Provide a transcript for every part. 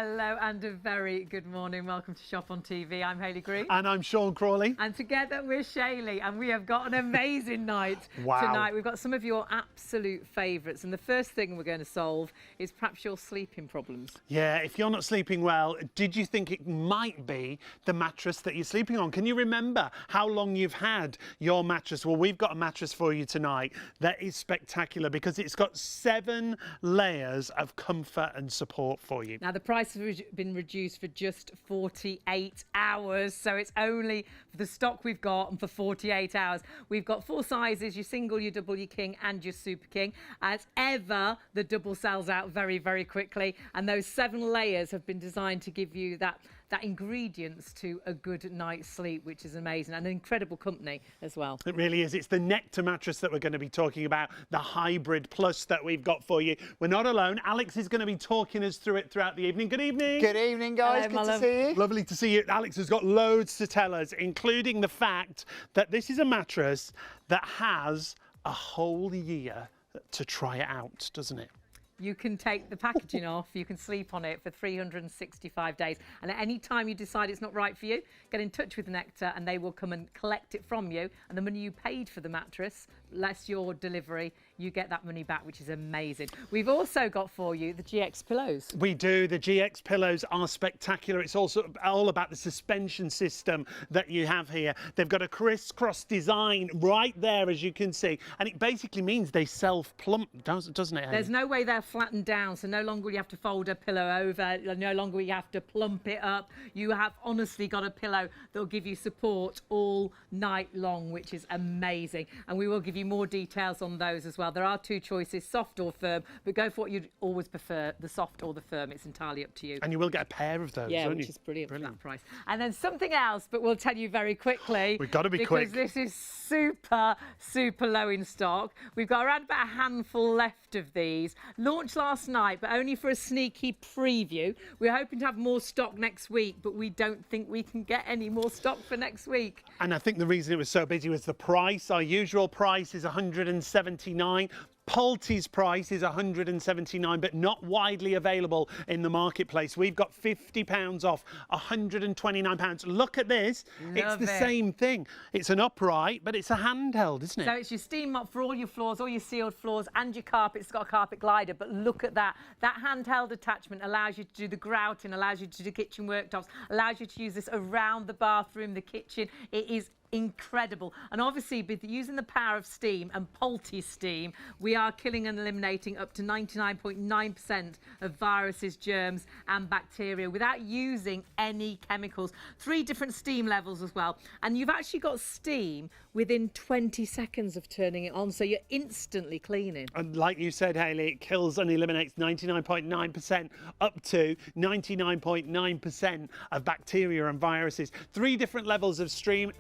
Hello and a very good morning. Welcome to Shop on TV. I'm Hayley Green. And I'm Sean Crawley. And together we're Shaylee, and we have got an amazing night tonight. We've got some of your absolute favourites, and the first thing we're going to solve is perhaps your sleeping problems. Yeah, if you're not sleeping well, did you think it might be the mattress that you're sleeping on? Can you remember how long you've had your mattress? Well, we've got a mattress for you tonight that is spectacular because it's got 7 layers of comfort and support for you. Now, the price has been reduced for just 48 hours, so it's only for the stock we've got and for 48 hours. We've got 4 sizes, your single, your double, your king and your super king. As ever, the double sells out very, very quickly, and those 7 layers have been designed to give you that ingredients to a good night's sleep, which is amazing, and an incredible company as well. It really is. It's the Nectar mattress that we're going to be talking about, the Hybrid Plus that we've got for you. We're not alone. Alex is going to be talking us through it throughout the evening. Good evening. Good evening, guys. Hello, good to see you. Lovely to see you. Alex has got loads to tell us, including the fact that this is a mattress that has a whole year to try it out, doesn't it? You can take the packaging off, you can sleep on it for 365 days. And at any time you decide it's not right for you, get in touch with Nectar and they will come and collect it from you. And the money you paid for the mattress, less your delivery, you get that money back, which is amazing. We've also got for you the GX pillows. We do. The GX pillows are spectacular. It's also all about the suspension system that you have here. They've got a crisscross design right there, as you can see. And it basically means they self-plump, doesn't it, Hayley? There's no way they're flattened down, so no longer you have to fold a pillow over, no longer you have to plump it up. You have honestly got a pillow that will give you support all night long, which is amazing. And we will give you more details on those as well. There are 2 choices, soft or firm, but go for what you'd always prefer, the soft or the firm. It's entirely up to you. And you will get a pair of those, yeah, won't which you? is brilliant for that price. And then something else, but we'll tell you very quickly. We've got to be quick. Because this is super, super low in stock. We've got around about a handful left of these. Launched last night, but only for a sneaky preview. We're hoping to have more stock next week, but we don't think we can get any more stock for next week. And I think the reason it was so busy was the price. Our usual price is £179. Pulte's price is £179, but not widely available in the marketplace. We've got £50 off, £129. Look at this. It's the same thing. It's an upright, but it's a handheld, isn't it? So it's your steam mop for all your floors, all your sealed floors, and your carpet. It's got a carpet glider, but look at that. That handheld attachment allows you to do the grouting, allows you to do kitchen worktops, allows you to use this around the bathroom, the kitchen. It is incredible. And obviously, with using the power of steam and Pulte steam, we are killing and eliminating up to 99.9% of viruses, germs and bacteria without using any chemicals. 3 different steam levels as well. And you've actually got steam within 20 seconds of turning it on, so you're instantly cleaning. And like you said, Hayley, it kills and eliminates 99.9% up to 99.9% of bacteria and viruses. 3 different levels of steam.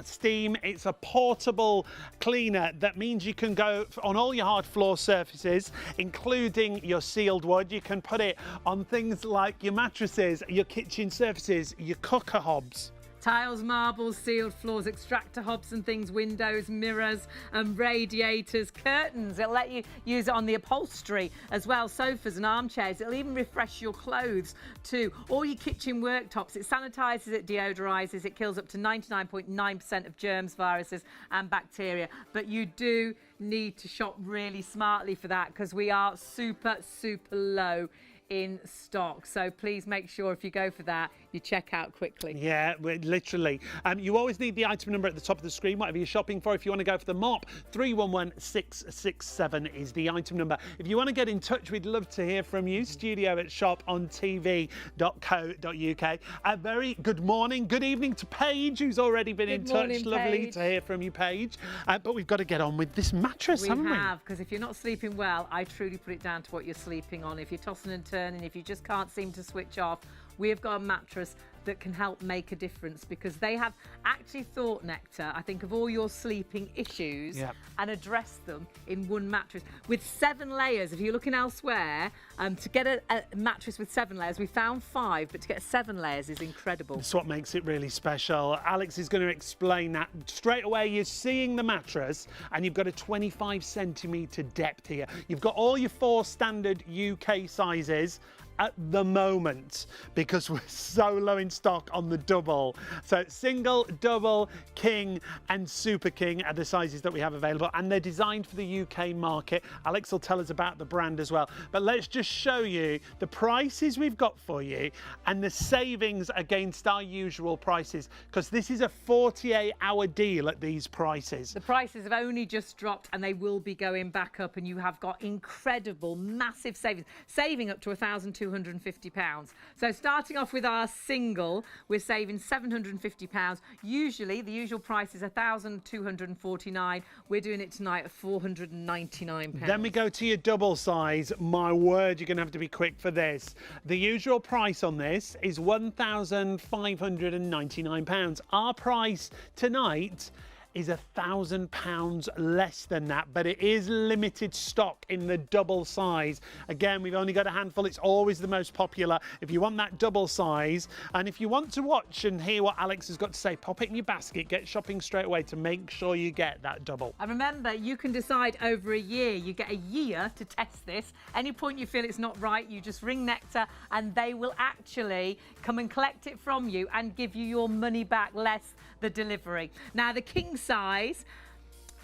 It's a portable cleaner that means you can go on all your hard floor surfaces, including your sealed wood. You can put it on things like your mattresses, your kitchen surfaces, your cooker hobs. Tiles, marbles, sealed floors, extractor hobs and things, windows, mirrors, radiators, curtains. It'll let you use it on the upholstery as well, sofas and armchairs. It'll even refresh your clothes too. All your kitchen worktops. It sanitises, it deodorizes, it kills up to 99.9% of germs, viruses and bacteria. But you do need to shop really smartly for that, because we are super, super low in stock. So please make sure if you go for that, you check out quickly. Yeah, literally. You always need the item number at the top of the screen, whatever you're shopping for. If you want to go for the mop, 311667 is the item number. If you want to get in touch, we'd love to hear from you. Studio at ShopOnTV.co.uk. A very good morning, good evening to Paige, who's already been in touch. Lovely to hear from you, Paige. But we've got to get on with this mattress, haven't we? We have, because if you're not sleeping well, I truly put it down to what you're sleeping on. If you're tossing and turning, if you just can't seem to switch off, we've got a mattress that can help make a difference, because they have actually thought, Nectar, I think, of all your sleeping issues and addressed them in one mattress with 7 layers. If you're looking elsewhere, to get a mattress with 7 layers, we found 5, but to get 7 layers is incredible. That's what makes it really special. Alex is going to explain that. Straight away, you're seeing the mattress and you've got a 25 centimetre depth here. You've got all your 4 standard UK sizes at the moment because we're so low in stock on the double. So single, double, king and super king are the sizes that we have available, and they're designed for the UK market. Alex will tell us about the brand as well, but let's just show you the prices we've got for you and the savings against our usual prices, because this is a 48-hour deal at these prices. The prices have only just dropped and they will be going back up, and you have got incredible, massive savings, saving up to £1,250. So starting off with our single, we're saving £750. Usually, the usual price is £1,249. We're doing it tonight at £499. Then we go to your double size. My word, you're going to have to be quick for this. The usual price on this is £1,599. Our price tonight is £1,000 less than that, but it is limited stock in the double size. Again, we've only got a handful. It's always the most popular. If you want that double size, and if you want to watch and hear what Alex has got to say, pop it in your basket, get shopping straight away to make sure you get that double. And remember, you can decide over a year. You get a year to test this. Any point you feel it's not right, you just ring Nectar and they will actually come and collect it from you and give you your money back less the delivery. Now, the king size,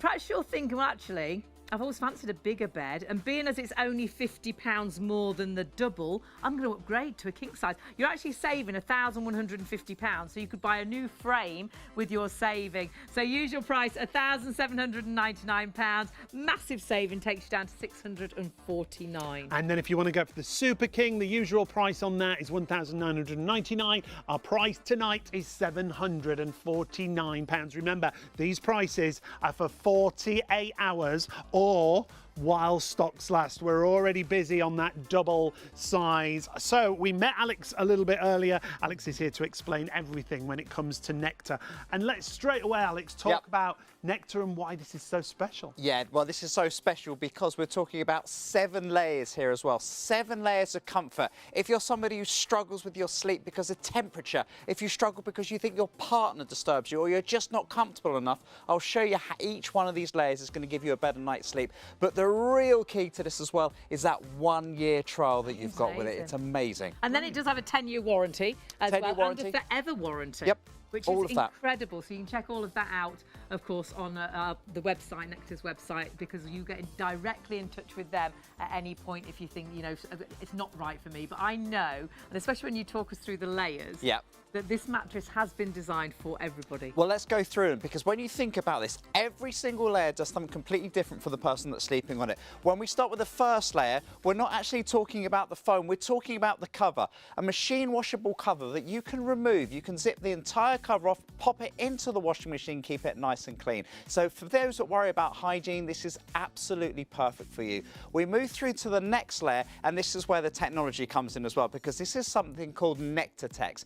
perhaps you're thinking, well, actually, I've always fancied a bigger bed, and being as it's only £50 more than the double, I'm going to upgrade to a king size. You're actually saving £1,150, so you could buy a new frame with your saving. So usual price, £1,799. Massive saving, takes you down to £649. And then if you want to go for the super king, the usual price on that is £1,999. Our price tonight is £749. Remember, these prices are for 48 hours or while stocks last. We're already busy on that double size. So we met Alex a little bit earlier. Alex is here to explain everything when it comes to Nectar. And let's straight away, Alex, talk about Nectar and why this is so special. Yeah, well, this is so special because we're talking about 7 layers here as well. 7 layers of comfort. If you're somebody who struggles with your sleep because of temperature, if you struggle because you think your partner disturbs you or you're just not comfortable enough, I'll show you how each one of these layers is going to give you a better night's sleep. But the real key to this as well is that 1-year trial that you've got with it. It's amazing. And then it does have a 10-year warranty as 10-year well, warranty. and a forever warranty. Yep. Which all is of that. incredible. So you can check all of that out, of course, on the website, Nectar's website, because you get directly in touch with them at any point if you think, you know, it's not right for me. But I know, and especially when you talk us through the layers, that this mattress has been designed for everybody. Well, let's go through them, because when you think about this, every single layer does something completely different for the person that's sleeping on it. When we start with the first layer, we're not actually talking about the foam, we're talking about the cover. A machine washable cover that you can remove. You can zip the entire cover off, pop it into the washing machine, keep it nice and clean. So for those that worry about hygiene, this is absolutely perfect for you. We move through to the next layer, and this is where the technology comes in as well, because this is something called NectarTex,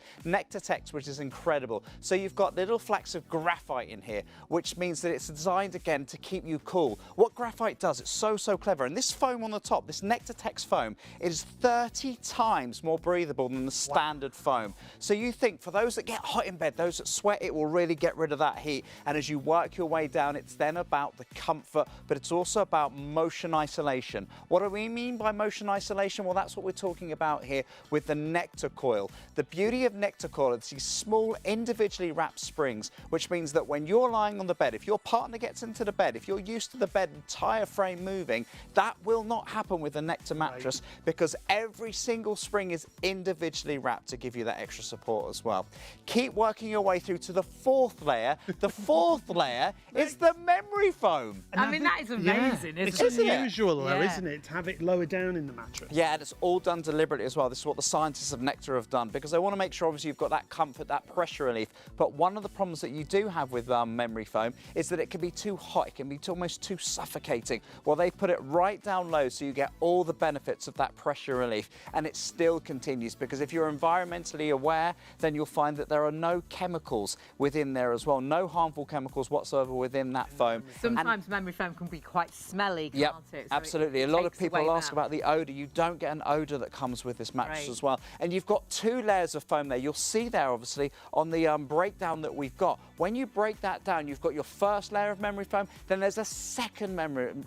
which is incredible. So you've got little flecks of graphite in here, which means that it's designed again to keep you cool. What graphite does, it's so clever. And this foam on the top, this NectarTex foam, is 30 times more breathable than the standard foam. So you think for those that get hot in bed, those that sweat, it will really get rid of that heat. And as you work your way down, it's then about the comfort, but it's also about motion isolation. What do we mean by motion isolation? Well, that's what we're talking about here with the Nectar Coil. The beauty of Nectar Coil is these small individually wrapped springs, which means that when you're lying on the bed, if your partner gets into the bed, if you're used to the bed entire frame moving, that will not happen with a Nectar mattress, because every single spring is individually wrapped to give you that extra support as well. Keep working your way through to the 4th layer. The 4th layer is the memory foam. I mean, that is amazing, It's isn't it? unusual though, isn't it, to have it lower down in the mattress? Yeah, and it's all done deliberately as well. This is what the scientists of Nectar have done, because they want to make sure obviously you've got that comfort, that pressure relief. But one of the problems that you do have with memory foam is that it can be too hot, it can be almost too suffocating. Well, they put it right down low so you get all the benefits of that pressure relief, and it still continues, because if you're environmentally aware, then you'll find that there are no chemicals chemicals within there as well. No harmful chemicals whatsoever within that foam. Sometimes memory foam can be quite smelly, can't it? So absolutely. A lot of people ask about the odour. You don't get an odour that comes with this mattress as well. And you've got 2 layers of foam there. You'll see there, obviously, on the breakdown that we've got. When you break that down, you've got your first layer of memory foam, then there's a second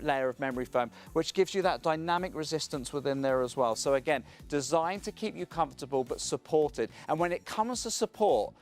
layer of memory foam, which gives you that dynamic resistance within there as well. So again, designed to keep you comfortable but supported. And when it comes to support,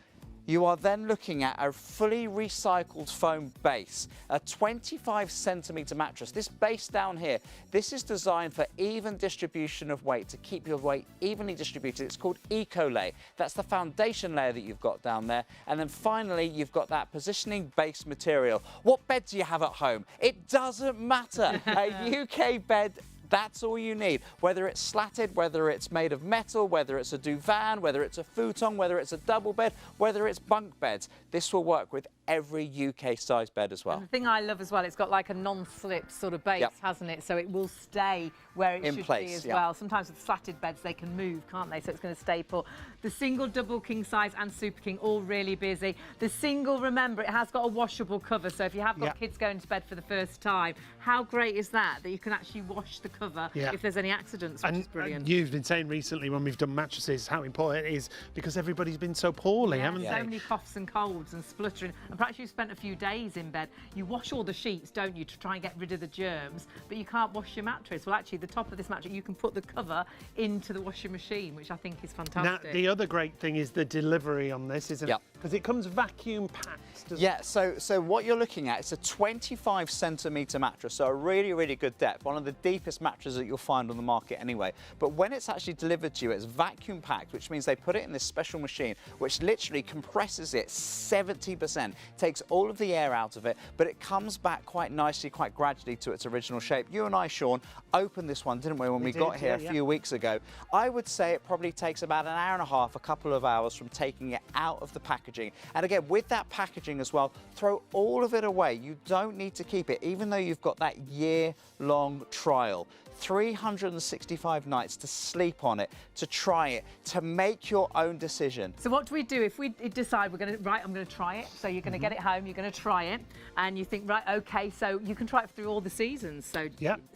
you are then looking at a fully recycled foam base, a 25-centimetre mattress. This base down here, this is designed for even distribution of weight, to keep your weight evenly distributed. It's called Eco-Lay. That's the foundation layer that you've got down there. And then finally, you've got that positioning base material. What bed do you have at home? It doesn't matter. A UK bed, that's all you need. Whether it's slatted, whether it's made of metal, whether it's a divan, whether it's a futon, whether it's a double bed, whether it's bunk beds, this will work with every UK size bed as well. And the thing I love as well, it's got like a non-slip sort of base, hasn't it? So it will stay where it should be as well. Sometimes with slatted beds, they can move, can't they? So it's going to stay put. The single, double, king size and super king, all really busy. The single, remember, it has got a washable cover. So if you have got kids going to bed for the first time, how great is that you can actually wash the cover if there's any accidents, which is brilliant. And you've been saying recently when we've done mattresses how important it is, because everybody's been so poorly, haven't they? So many coughs and colds and spluttering. And perhaps you've spent a few days in bed. You wash all the sheets, don't you, to try and get rid of the germs, but you can't wash your mattress. Well, actually, the top of this mattress, you can put the cover into the washing machine, which I think is fantastic. Now, the other great thing is the delivery on this, isn't it? Because it comes vacuum packed, doesn't it? So what you're looking at, it's a 25-centimetre mattress, so a really, really good depth. One of the deepest mattresses that you'll find on the market anyway. But when it's actually delivered to you, it's vacuum packed, which means they put it in this special machine, which literally compresses it 70%, takes all of the air out of it, but it comes back quite nicely, quite gradually to its original shape. You and I, Sean, opened this one, didn't we, when we got here a few weeks ago. I would say it probably takes about an hour and a half, a couple of hours from taking it out of the packaging. And again, with that packaging as well, throw all of it away. You don't need to keep it, even though you've got that year-long trial. 365 nights to sleep on it, to try it, to make your own decision. So what do we do if we decide we're going to, I'm going to try it? So you're going to get it home, you're going to try it, and you think, right, okay, so you can try it through all the seasons. So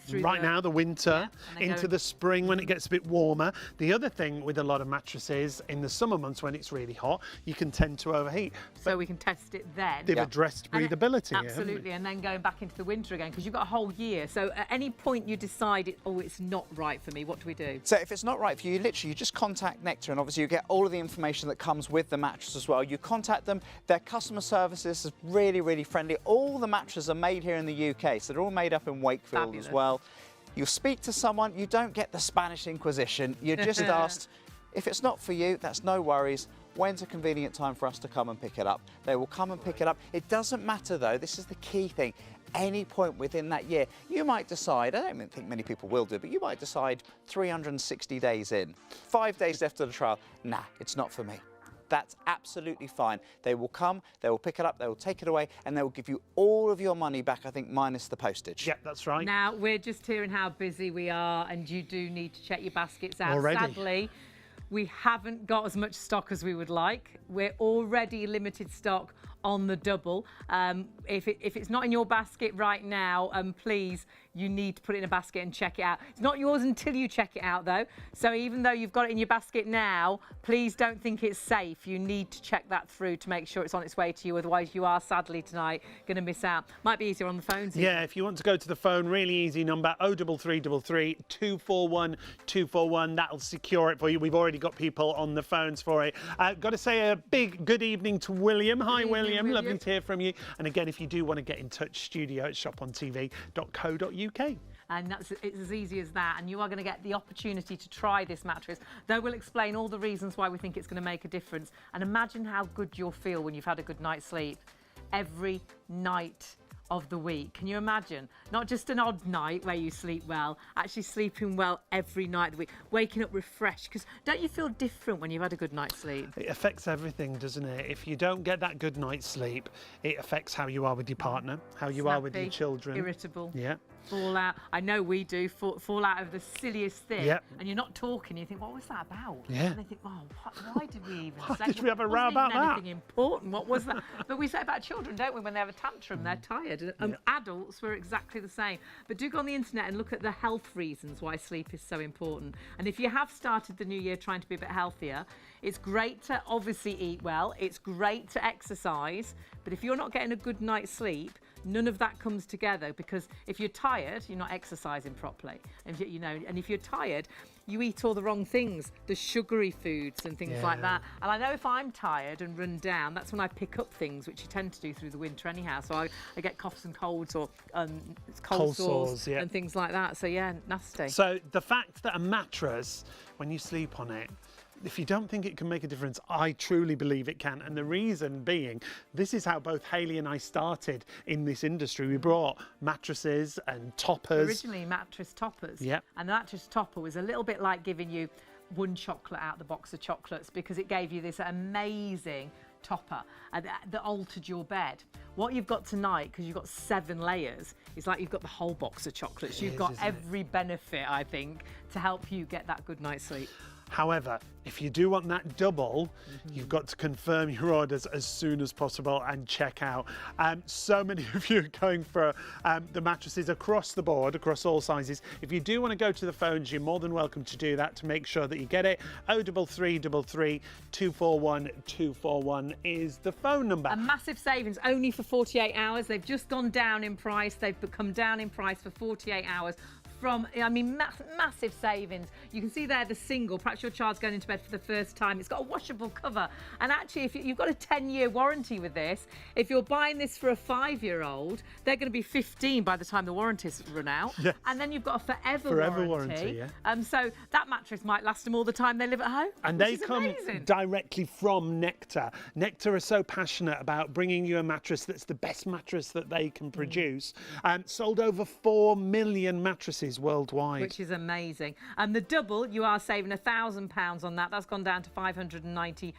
now the winter, into the spring when it gets a bit warmer. The other thing with a lot of mattresses, in the summer months when it's really hot, you can tend to overheat. So we can test it then. They've addressed breathability. Absolutely, and then going back into the winter again, because you've got a whole year. So at any point you decide, oh, it's not right for me, what do we do? So if it's not right for you, literally, you just contact Nectar, and obviously you get all of the information that comes with the mattress as well. You contact them, their customer service is really, really friendly. All the mattresses are made here in the UK, so they're all made up in Wakefield as well. You'll speak to someone, you don't get the Spanish Inquisition, you're just asked, if it's not for you, that's no worries. When's a convenient time for us to come and pick it up? They will come and pick it up. It doesn't matter though, this is the key thing. Any point within that year, you might decide, I don't think many people will do, but you might decide 360 days in, 5 days left of the trial, nah, it's not for me. That's absolutely fine. They will come, they will pick it up, they will take it away, and they will give you all of your money back, I think, minus the postage. Yeah, that's right. Now, we're just hearing how busy we are, and you do need to check your baskets out. Already. Sadly, we haven't got as much stock as we would like. We're already limited stock on the double. If it's not in your basket right now, please, you need to put it in a basket and check it out. It's not yours until you check it out though. So even though you've got it in your basket now, please don't think it's safe. You need to check that through to make sure it's on its way to you. Otherwise you are sadly tonight going to miss out. Might be easier on the phones. Yeah, if you want to go to the phone, really easy number, 03333 241 241. That'll secure it for you. We've already got people on the phones for it. Got to say a big good evening to William. Hi, William. Lovely to hear from you. And again, if you do want to get in touch, studio@shopontv.co.uk. And it's as easy as that. And you are going to get the opportunity to try this mattress. Though we'll explain all the reasons why we think it's going to make a difference. And imagine how good you'll feel when you've had a good night's sleep every night of the week. Can you imagine? Not just an odd night where you sleep well, actually sleeping well every night of the week, waking up refreshed. Because don't you feel different when you've had a good night's sleep? It affects everything, doesn't it? If you don't get that good night's sleep, it affects how you are with your partner, how you are with your children. Irritable. Yeah. fall out. I know we do fall out of the silliest thing. Yep. And you're not talking. You think, what was that about? Yeah. And they think, oh, why did we even Why say? did we have a row Wasn't even about that? anything important. What was that? But we say about children, don't we? When they have a tantrum, they're tired. And adults, we're exactly the same. But do go on the internet and look at the health reasons why sleep is so important. And if you have started the new year trying to be a bit healthier, it's great to obviously eat well. It's great to exercise. But if you're not getting a good night's sleep, none of that comes together, because if you're tired, you're not exercising properly. And and if you're tired, you eat all the wrong things, the sugary foods and things like that. And I know if I'm tired and run down, that's when I pick up things, which you tend to do through the winter anyhow. So I get coughs and colds, or cold sores and things like that. So yeah, nasty. So the fact that a mattress, when you sleep on it, if you don't think it can make a difference, I truly believe it can. And the reason being, this is how both Hayley and I started in this industry. We brought mattresses and toppers. Originally mattress toppers. Yep. And the mattress topper was a little bit like giving you one chocolate out of the box of chocolates, because it gave you this amazing topper that altered your bed. What you've got tonight, because you've got 7 layers, it's like you've got the whole box of chocolates. You've got every benefit, I think, to help you get that good night's sleep. However, if you do want that double, you've got to confirm your orders as soon as possible and check out. So many of you are going for the mattresses across the board, across all sizes. If you do want to go to the phones, you're more than welcome to do that to make sure that you get it. 03333 241 241 is the phone number. A massive savings only for 48 hours. They've just gone down in price. They've come down in price for 48 hours. Massive savings. You can see there the single, perhaps your child's going into bed for the first time. It's got a washable cover. And actually, if you've got a 10-year warranty with this, if you're buying this for a 5-year-old, they're going to be 15 by the time the warranties run out. Yes. And then you've got a forever warranty. So that mattress might last them all the time they live at home. And they come directly from Nectar. Nectar are so passionate about bringing you a mattress that's the best mattress that they can produce. Sold over 4 million mattresses worldwide, which is amazing. And the double, you are saving £1,000 on that. That's gone down to £599.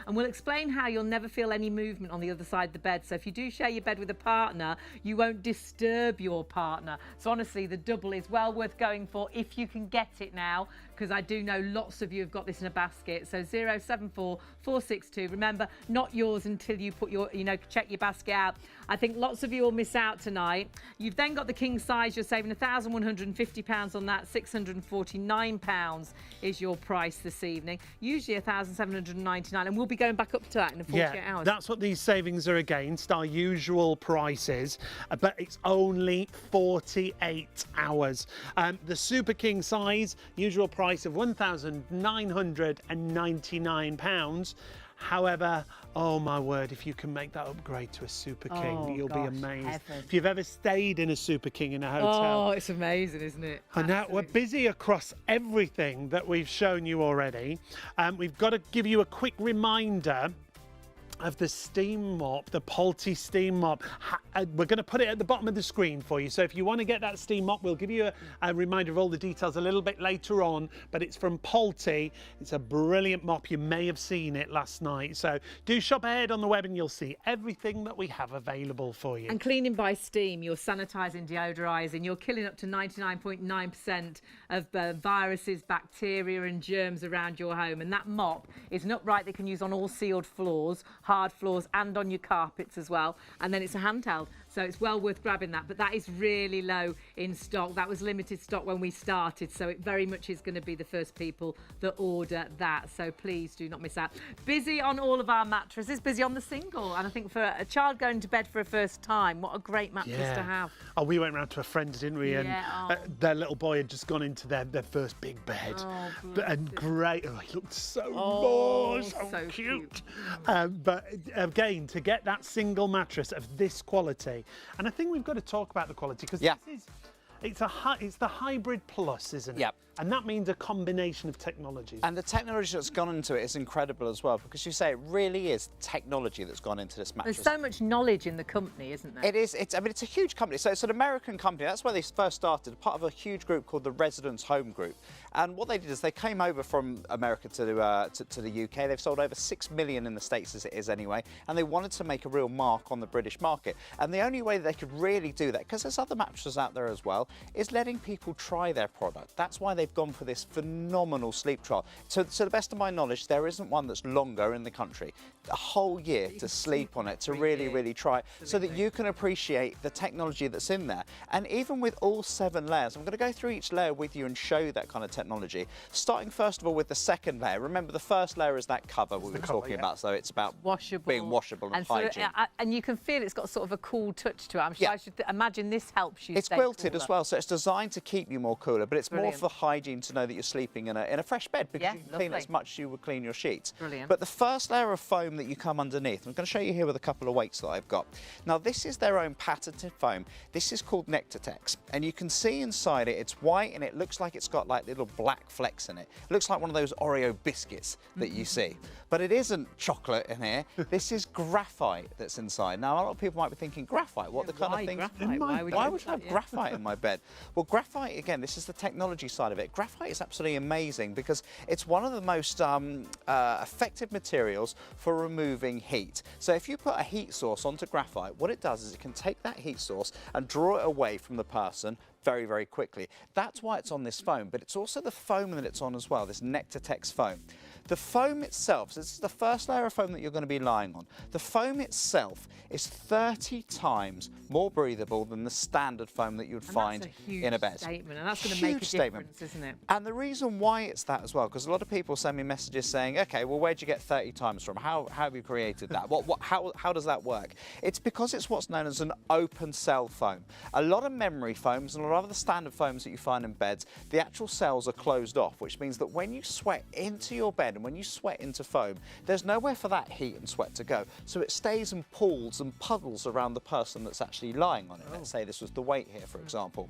And we'll explain how you'll never feel any movement on the other side of the bed. So if you do share your bed with a partner, you won't disturb your partner. So honestly, the double is well worth going for if you can get it now, because I do know lots of you have got this in a basket. So 074 462. Remember, not yours until you put your, check your basket out. I think lots of you will miss out tonight. You've then got the king size. You're saving £1,150 on that. £649 is your price this evening. Usually £1,799, and we'll be going back up to that in 48 hours. That's what these savings are against, our usual prices, but it's only 48 hours. The super king size, usual price of £1,999. However, oh my word, if you can make that upgrade to a Super King, you'll be amazed. Heaven. If you've ever stayed in a Super King in a hotel. Oh, it's amazing, isn't it? And now we're busy across everything that we've shown you already. We've got to give you a quick reminder of the steam mop, the Polty steam mop. We're going to put it at the bottom of the screen for you. So if you want to get that steam mop, we'll give you a reminder of all the details a little bit later on. But it's from Polty. It's a brilliant mop. You may have seen it last night. So do shop ahead on the web and you'll see everything that we have available for you. And cleaning by steam, you're sanitising, deodorising, you're killing up to 99.9% of viruses, bacteria and germs around your home. And that mop is an upright that you can use on all sealed floors, hard floors, and on your carpets as well. And then it's a handheld, so it's well worth grabbing that. But that is really low in stock. That was limited stock when we started, so it very much is going to be the first people that order that. So please do not miss out. Busy on all of our mattresses, busy on the single. And I think for a child going to bed for a first time, what a great mattress to have. Oh, we went round to a friend, didn't we? And their little boy had just gone into their first big bed. Oh, and great. Oh, he looked so so cute. But again, to get that single mattress of this quality, and I think we've got to talk about the quality, because this is It's the hybrid plus, isn't it? Yep. And that means a combination of technologies. And the technology that's gone into it is incredible as well, because you say it really is technology that's gone into this mattress. There's so much knowledge in the company, isn't there? It is. I mean, it's a huge company. So it's an American company. That's where they first started, part of a huge group called the Residence Home Group. And what they did is they came over from America to the UK. They've sold over 6 million in the States, as it is anyway. And they wanted to make a real mark on the British market. And the only way that they could really do that, because there's other mattresses out there as well, is letting people try their product. That's why they've gone for this phenomenal sleep trial. To the best of my knowledge, there isn't one that's longer in the country. A whole year to sleep on it, to really try it, so that you can appreciate the technology that's in there. And even with all 7 layers, I'm going to go through each layer with you and show you that kind of technology. Starting first of all with the second layer. Remember, the first layer is that cover we were talking about, so it's about washable, being washable and hygiene. And you can feel it's got sort of a cool touch to it. I'm sure I should imagine this helps you. It's quilted as well, so it's designed to keep you more cooler, but it's more for hygiene, to know that you're sleeping in a fresh bed, because you can clean it as much as you would clean your sheets. Brilliant. But the first layer of foam that you come underneath, I'm going to show you here with a couple of weights that I've got. Now, this is their own patented foam. This is called Nectartex, and you can see inside it, it's white and it looks like it's got like little black flecks in it. It looks like one of those Oreo biscuits that you see. But it isn't chocolate in here. This is graphite that's inside. Now, a lot of people might be thinking, graphite, what the kind of thing? Why would you have graphite in my bed? Well, graphite, again, this is the technology side of it. Graphite is absolutely amazing because it's one of the most effective materials for removing heat. So if you put a heat source onto graphite, what it does is it can take that heat source and draw it away from the person very quickly. That's why it's on this foam, but it's also the foam that it's on as well, this Nectartex foam. The foam itself, so this is the first layer of foam that you're going to be lying on. The foam itself is 30 times more breathable than the standard foam that you would find in a bed. That's a huge statement, and that's going to make a difference, isn't it? And the reason why it's that as well, because a lot of people send me messages saying, okay, well, where'd you get 30 times from? How have you created that? How does that work? It's because it's what's known as an open cell foam. A lot of memory foams and a lot of the standard foams that you find in beds, the actual cells are closed off, which means that when you sweat into your bed and when you sweat into foam, there's nowhere for that heat and sweat to go. So it stays and pools and puddles around the person that's actually lying on it. Let's say this was the weight here, for example.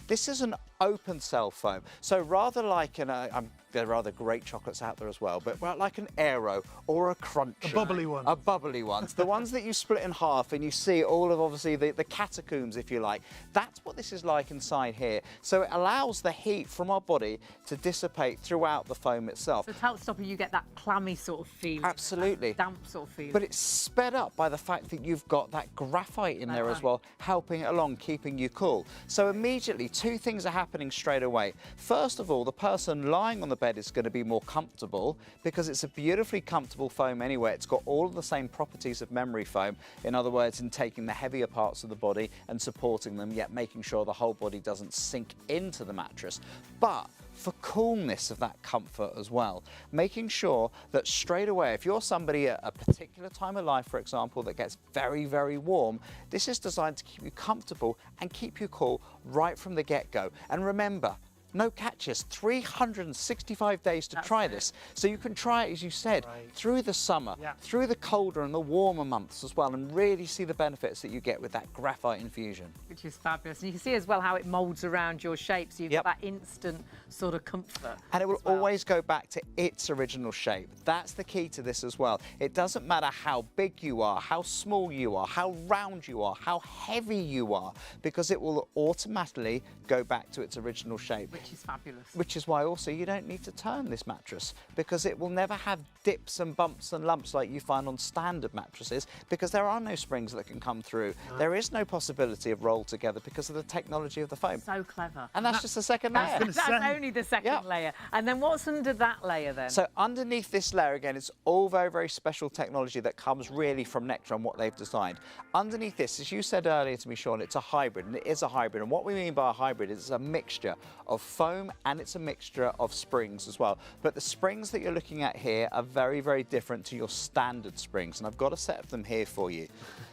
This is an open cell foam. So rather like there are rather great chocolates out there as well, but like an Aero or a Cruncher. A bubbly one. A bubbly ones. The ones that you split in half and you see all of, obviously, the catacombs, if you like. That's what this is like inside here. So it allows the heat from our body to dissipate throughout the foam itself. So it helps stop you get that clammy sort of feeling. Absolutely. Damp sort of feeling. But it's sped up by the fact that you've got that graphite in there as well, helping it along, keeping you cool. So immediately, 2 things are happening straight away. First of all, the person lying on the bed is going to be more comfortable because it's a beautifully comfortable foam anyway. It's got all of the same properties of memory foam. In other words, in taking the heavier parts of the body and supporting them, yet making sure the whole body doesn't sink into the mattress. But for coolness of that comfort as well, making sure that straight away, if you're somebody at a particular time of life, for example, that gets very warm, this is designed to keep you comfortable and keep you cool right from the get-go. And remember, no catches, 365 days to try this. So you can try it, as you said, through the summer, through the colder and the warmer months as well, and really see the benefits that you get with that graphite infusion. Which is fabulous. And you can see as well how it moulds around your shape, so you've got that instant sort of comfort. And it will always go back to its original shape. That's the key to this as well. It doesn't matter how big you are, how small you are, how round you are, how heavy you are, because it will automatically go back to its original shape. Which is fabulous. Which is why also you don't need to turn this mattress, because it will never have dips and bumps and lumps like you find on standard mattresses, because there are no springs that can come through. There is no possibility of roll together because of the technology of the foam. So clever. And that's just the second layer. That's only the second layer. And then what's under that layer then? So underneath this layer, again, it's all very special technology that comes really from Nectar and what they've designed. Underneath this, as you said earlier to me, Sean, it's a hybrid, and it is a hybrid. And what we mean by a hybrid is it's a mixture of foam and it's a mixture of springs as well. But the springs that you're looking at here are very different to your standard springs. And I've got a set of them here for you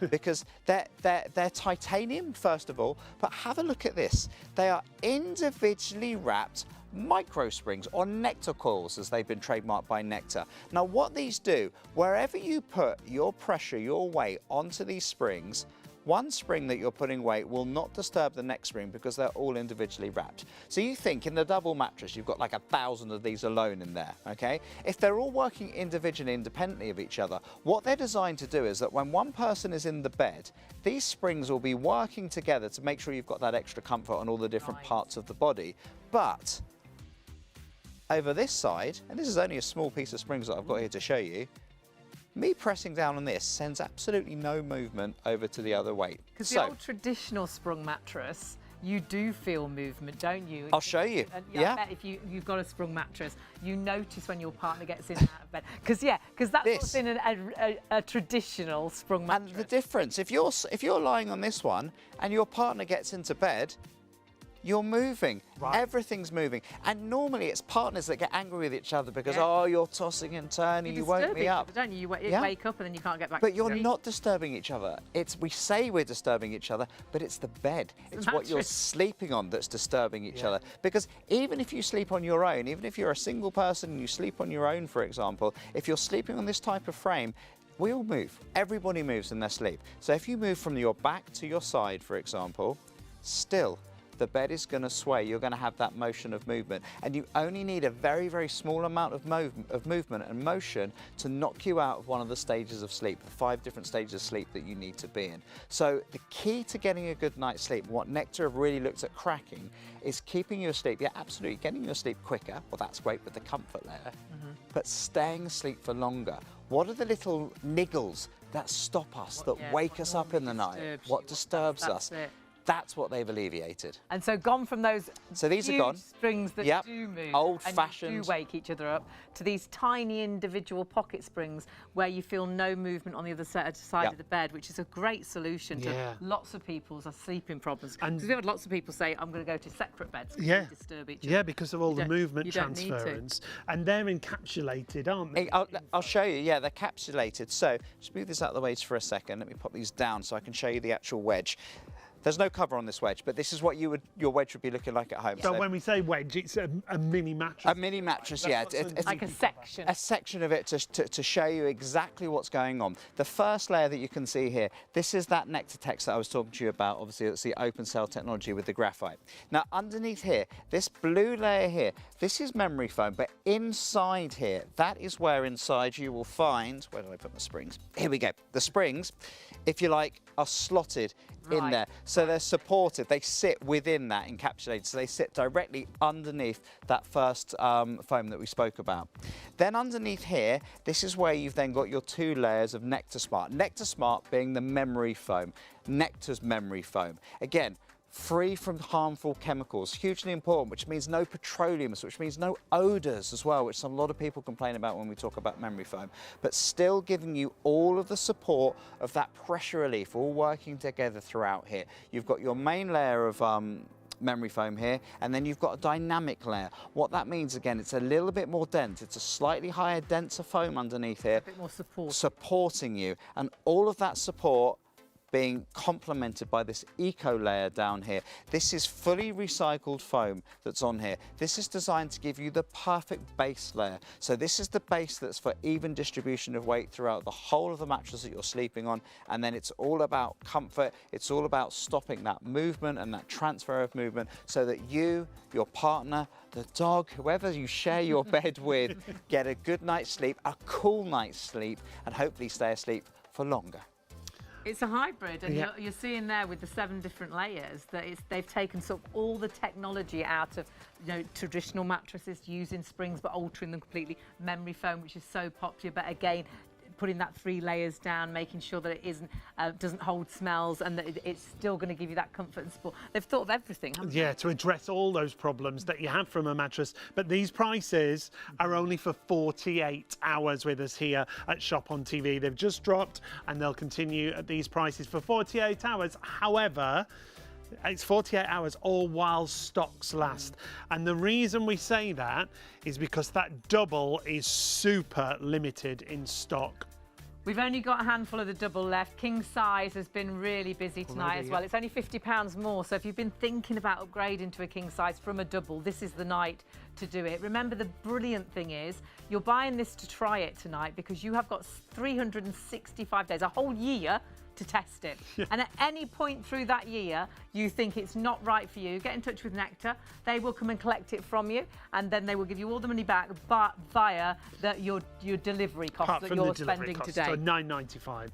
because they're titanium, first of all, but have a look at this. They are individually wrapped micro springs, or Nectar coils, as they've been trademarked by Nectar. Now what these do, wherever you put your pressure, your weight onto these springs, one spring that you're putting weight will not disturb the next spring because they're all individually wrapped. So you think in the double mattress, you've got like 1,000 of these alone in there, okay? If they're all working individually, independently of each other, what they're designed to do is that when one person is in the bed, these springs will be working together to make sure you've got that extra comfort on all the different parts of the body. But over this side, and this is only a small piece of springs that I've got here to show you, me pressing down on this sends absolutely no movement over to the other weight. Because the old traditional sprung mattress, you do feel movement, don't you? I'll show you. And yeah. I bet if you've got a sprung mattress, you notice when your partner gets in and out of bed. Because that's what's in a traditional sprung mattress. And the difference, if you're lying on this one and your partner gets into bed, you're moving. Right. Everything's moving. And normally it's partners that get angry with each other because, oh, you're tossing and turning, you woke me up. Don't you? You wake up and then you can't get back But to you're sleep. not disturbing each other. We say we're disturbing each other, but it's the bed. It's what you're sleeping on that's disturbing each other. Because even if you sleep on your own, even if you're a single person and you sleep on your own, for example, if you're sleeping on this type of frame, we all move. Everybody moves in their sleep. So if you move from your back to your side, for example, still, the bed is going to sway. You're going to have that motion of movement, and you only need a very, very small amount of movement and motion to knock you out of one of the stages of sleep, the 5 different stages of sleep that you need to be in. So the key to getting a good night's sleep, what Nectar have really looked at cracking, is keeping you asleep. Yeah, absolutely, getting you asleep quicker. Well, that's great with the comfort layer, but staying asleep for longer. What are the little niggles that stop us, that wake us up in the night? What disturbs us? That's what they've alleviated. And so gone from those these huge are gone. springs that do move, old-fashioned, and do wake each other up, to these tiny individual pocket springs where you feel no movement on the other side of the bed, which is a great solution to lots of people's sleeping problems. Because we've had lots of people say, I'm going to go to separate beds because they disturb each other. Yeah, because of all the movement transference. And they're encapsulated, aren't they? I'll show you. Yeah, they're capsulated. So just move this out of the way for a second. Let me pop these down so I can show you the actual wedge. There's no cover on this wedge, but this is what your wedge would be looking like at home. So when we say wedge, it's a mini mattress. A mini mattress, yeah. It's like a section. A section of it to show you exactly what's going on. The first layer that you can see here, this is that Nectar Text that I was talking to you about. Obviously, it's the open cell technology with the graphite. Now, underneath here, this blue layer here, this is memory foam, but inside here, that is where inside you will find, where did I put my springs? Here we go. The springs, if you like, are slotted in there. So they're supported. They sit within that encapsulated. So they sit directly underneath that first foam that we spoke about. Then underneath here, this is where you've then got your 2 layers of Nectar Smart. Nectar Smart being the memory foam, Nectar's memory foam. Again, free from harmful chemicals, hugely important, which means no petroleums, which means no odours as well, which a lot of people complain about when we talk about memory foam, but still giving you all of the support of that pressure relief, all working together throughout here. You've got your main layer of memory foam here, and then you've got a dynamic layer. What that means, again, it's a little bit more dense. It's a slightly higher, denser foam underneath here. A bit more support. Supporting you, and all of that support being complemented by this eco layer down here. This is fully recycled foam that's on here. This is designed to give you the perfect base layer. So this is the base that's for even distribution of weight throughout the whole of the mattress that you're sleeping on. And then it's all about comfort. It's all about stopping that movement and that transfer of movement so that you, your partner, the dog, whoever you share your bed with, get a good night's sleep, a cool night's sleep, and hopefully stay asleep for longer. It's a hybrid, and you're seeing there with the 7 different layers that they've taken sort of all the technology out of traditional mattresses using springs but altering them completely. Memory foam, which is so popular, but again, putting that 3 layers down, making sure that it doesn't hold smells, and that it's still going to give you that comfort and support. They've thought of everything, haven't they? Yeah, to address all those problems that you have from a mattress. But these prices are only for 48 hours with us here at ShopOnTV. They've just dropped, and they'll continue at these prices for 48 hours. However, it's 48 hours all while stocks last. And the reason we say that is because that double is super limited in stock. We've only got a handful of the double left. King size has been really busy tonight as well. It's only £50 more, so if you've been thinking about upgrading to a king size from a double, this is the night to do it. Remember, the brilliant thing is you're buying this to try it tonight because you have got 365 days, a whole year, to test it. And at any point through that year, you think it's not right for you, get in touch with Nectar. They will come and collect it from you, and then they will give you all the money back, but via your delivery costs that you're spending today. So £9.95.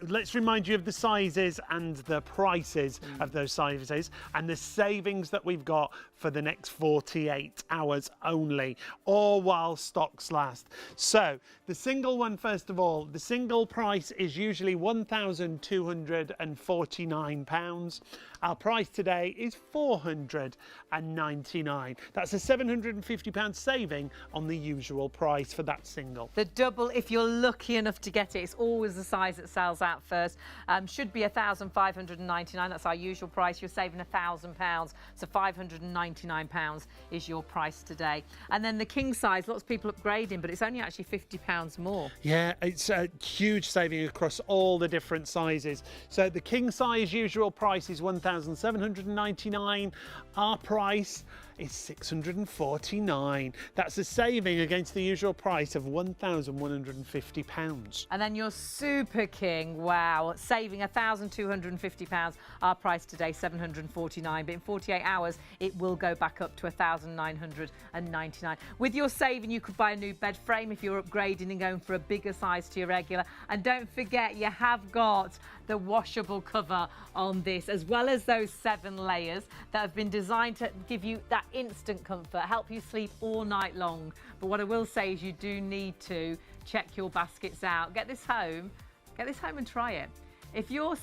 Let's remind you of the sizes and the prices of those sizes and the savings that we've got for the next 48 hours only, all while stocks last. So the single one, first of all, the single price is usually £1,249. Our price today is £499. That's a £750 saving on the usual price for that single. The double, if you're lucky enough to get it, it's always the size that sells out first. Should be £1,599. That's our usual price. You're saving £1,000, so £599 is your price today. And then the king size, lots of people upgrading, but it's only actually £50 more. Yeah, it's a huge saving across all the different sizes. So the king size usual price is £1,799. Our price is £649. That's a saving against the usual price of £1,150. And then your super king, wow, saving £1,250. Our price today, £749. But in 48 hours, it will go back up to £1,999. With your saving, you could buy a new bed frame if you're upgrading and going for a bigger size to your regular. And don't forget, you have got the washable cover on this, as well as those 7 layers that have been designed to give you that instant comfort, help you sleep all night long. But what I will say is you do need to check your baskets out. Get this home and try it. If you're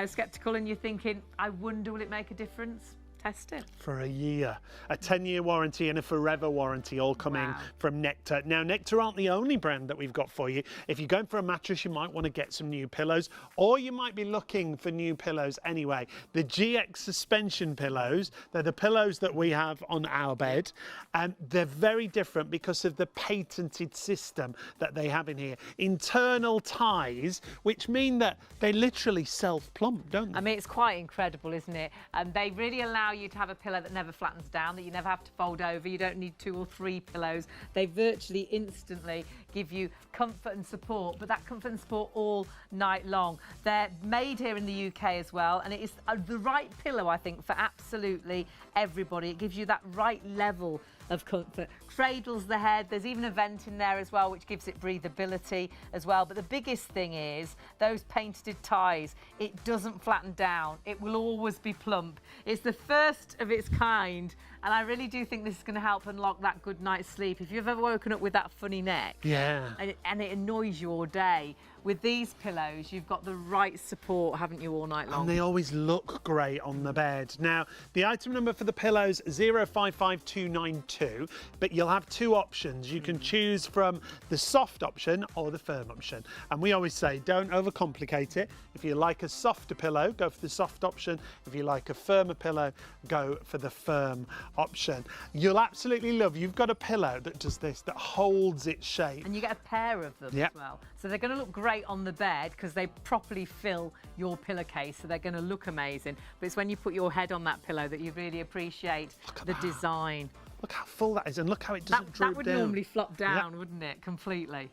skeptical and you're thinking, I wonder will it make a difference, test it. For a year. A 10-year warranty and a forever warranty all coming from Nectar. Now, Nectar aren't the only brand that we've got for you. If you're going for a mattress, you might want to get some new pillows, or you might be looking for new pillows anyway. The GX suspension pillows, they're the pillows that we have on our bed, and they're very different because of the patented system that they have in here. Internal ties, which mean that they literally self-plump, don't they? I mean, it's quite incredible, isn't it? They really allow you to have a pillow that never flattens down, that you never have to fold over. You don't need 2 or 3 pillows. They virtually instantly give you comfort and support, but that comfort and support all night long. They're made here in the UK as well, and it is the right pillow, I think, for absolutely everybody. It gives you that right level of comfort. Cradles the head. There's even a vent in there as well, which gives it breathability as well. But the biggest thing is those painted ties. It doesn't flatten down. It will always be plump. It's the first of its kind, and I really do think this is going to help unlock that good night's sleep. If you've ever woken up with that funny neck, and it annoys you all day, with these pillows, you've got the right support, haven't you, all night long? And they always look great on the bed. Now, the item number for the pillows, 055292, but you'll have 2 options. You can choose from the soft option or the firm option. And we always say, don't overcomplicate it. If you like a softer pillow, go for the soft option. If you like a firmer pillow, go for the firm option. You'll absolutely love, you've got a pillow that does this, that holds its shape. And you get a pair of them as well. So they're going to look great on the bed because they properly fill your pillowcase, so they're going to look amazing. But it's when you put your head on that pillow that you really appreciate the design. Look how full that is, and look how it doesn't droop down. That would normally flop down, wouldn't it? Completely.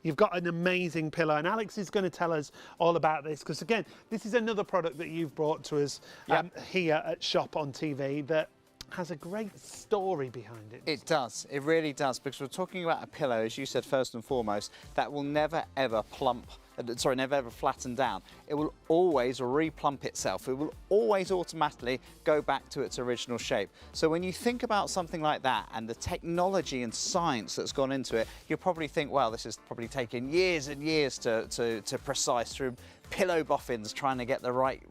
You've got an amazing pillow, and Alex is going to tell us all about this because, again, this is another product that you've brought to us here at ShopOnTV that has a great story behind it. It does, it really does, because we're talking about a pillow, as you said, first and foremost, that will never ever never ever flatten down. It will always replump itself. It will always automatically go back to its original shape. So when you think about something like that and the technology and science that's gone into it, you'll probably think, well, this has probably taken years and years to precise through pillow boffins trying to get the right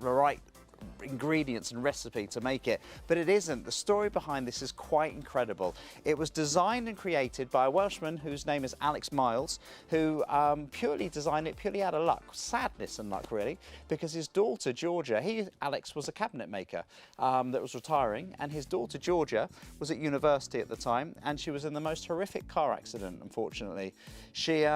ingredients and recipe to make it, but it isn't. The story behind this is quite incredible. It was designed and created by a Welshman whose name is Alex Miles, who purely designed it purely out of luck, sadness and luck really, because his daughter Georgia, Alex was a cabinet maker that was retiring, and his daughter Georgia was at university at the time, and she was in the most horrific car accident, unfortunately. She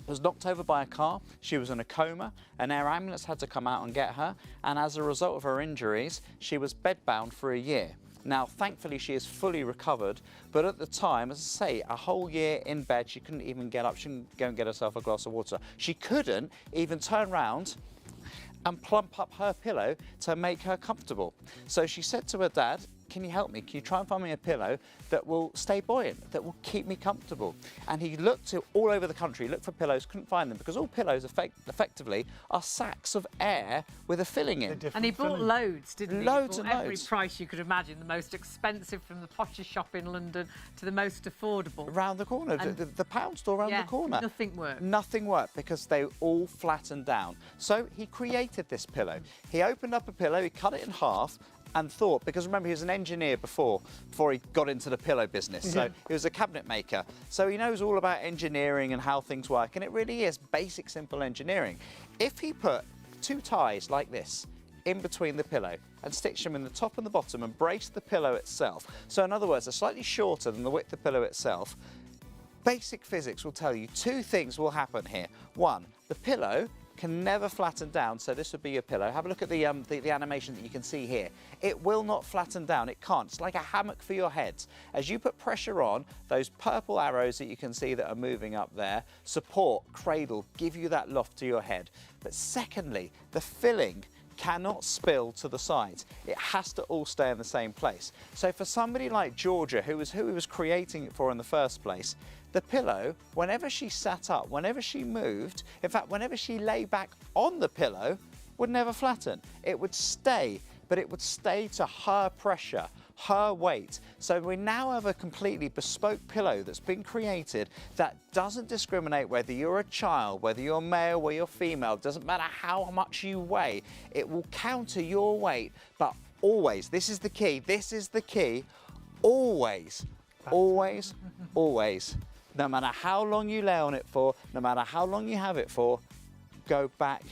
was knocked over by a car, she was in a coma, an air ambulance had to come out and get her, and as a result of her injuries, she was bedbound for a year. Now, thankfully, she is fully recovered, but at the time, as I say, a whole year in bed, she couldn't even get up. She couldn't go and get herself a glass of water. She couldn't even turn round and plump up her pillow to make her comfortable. So she said to her dad, can you help me? Can you try and find me a pillow that will stay buoyant, that will keep me comfortable? And he looked all over the country, looked for pillows, couldn't find them, because all pillows effectively are sacks of air with a filling in. And he bought loads, didn't he? Loads He and bought every loads. price you could imagine, the most expensive from the poshest shop in London to the most affordable. Round the corner, And the pound store around the corner. Nothing worked. Nothing worked because they all flattened down. So he created this pillow. He opened up a pillow, he cut it in half, and thought, because remember he was an engineer before he got into the pillow business, so he was a cabinet maker, so he knows all about engineering and how things work, and it really is basic, simple engineering. If he put 2 ties like this in between the pillow and stitched them in the top and the bottom and braced the pillow itself, so in other words, they're slightly shorter than the width of the pillow itself, basic physics will tell you 2 things will happen here. 1, the pillow can never flatten down, so this would be your pillow. Have a look at the animation that you can see here. It will not flatten down, it can't. It's like a hammock for your heads. As you put pressure on, those purple arrows that you can see that are moving up there, support, cradle, give you that loft to your head. But secondly, the filling cannot spill to the sides. It has to all stay in the same place. So for somebody like Georgia, who he was creating it for in the first place, the pillow, whenever she sat up, whenever she moved, in fact, whenever she lay back on the pillow, would never flatten. It would stay, but it would stay to her pressure, her weight. So we now have a completely bespoke pillow that's been created that doesn't discriminate whether you're a child, whether you're male, whether you're female, doesn't matter how much you weigh. It will counter your weight, but always, this is the key, always, no matter how long you lay on it for, no matter how long you have it for, go back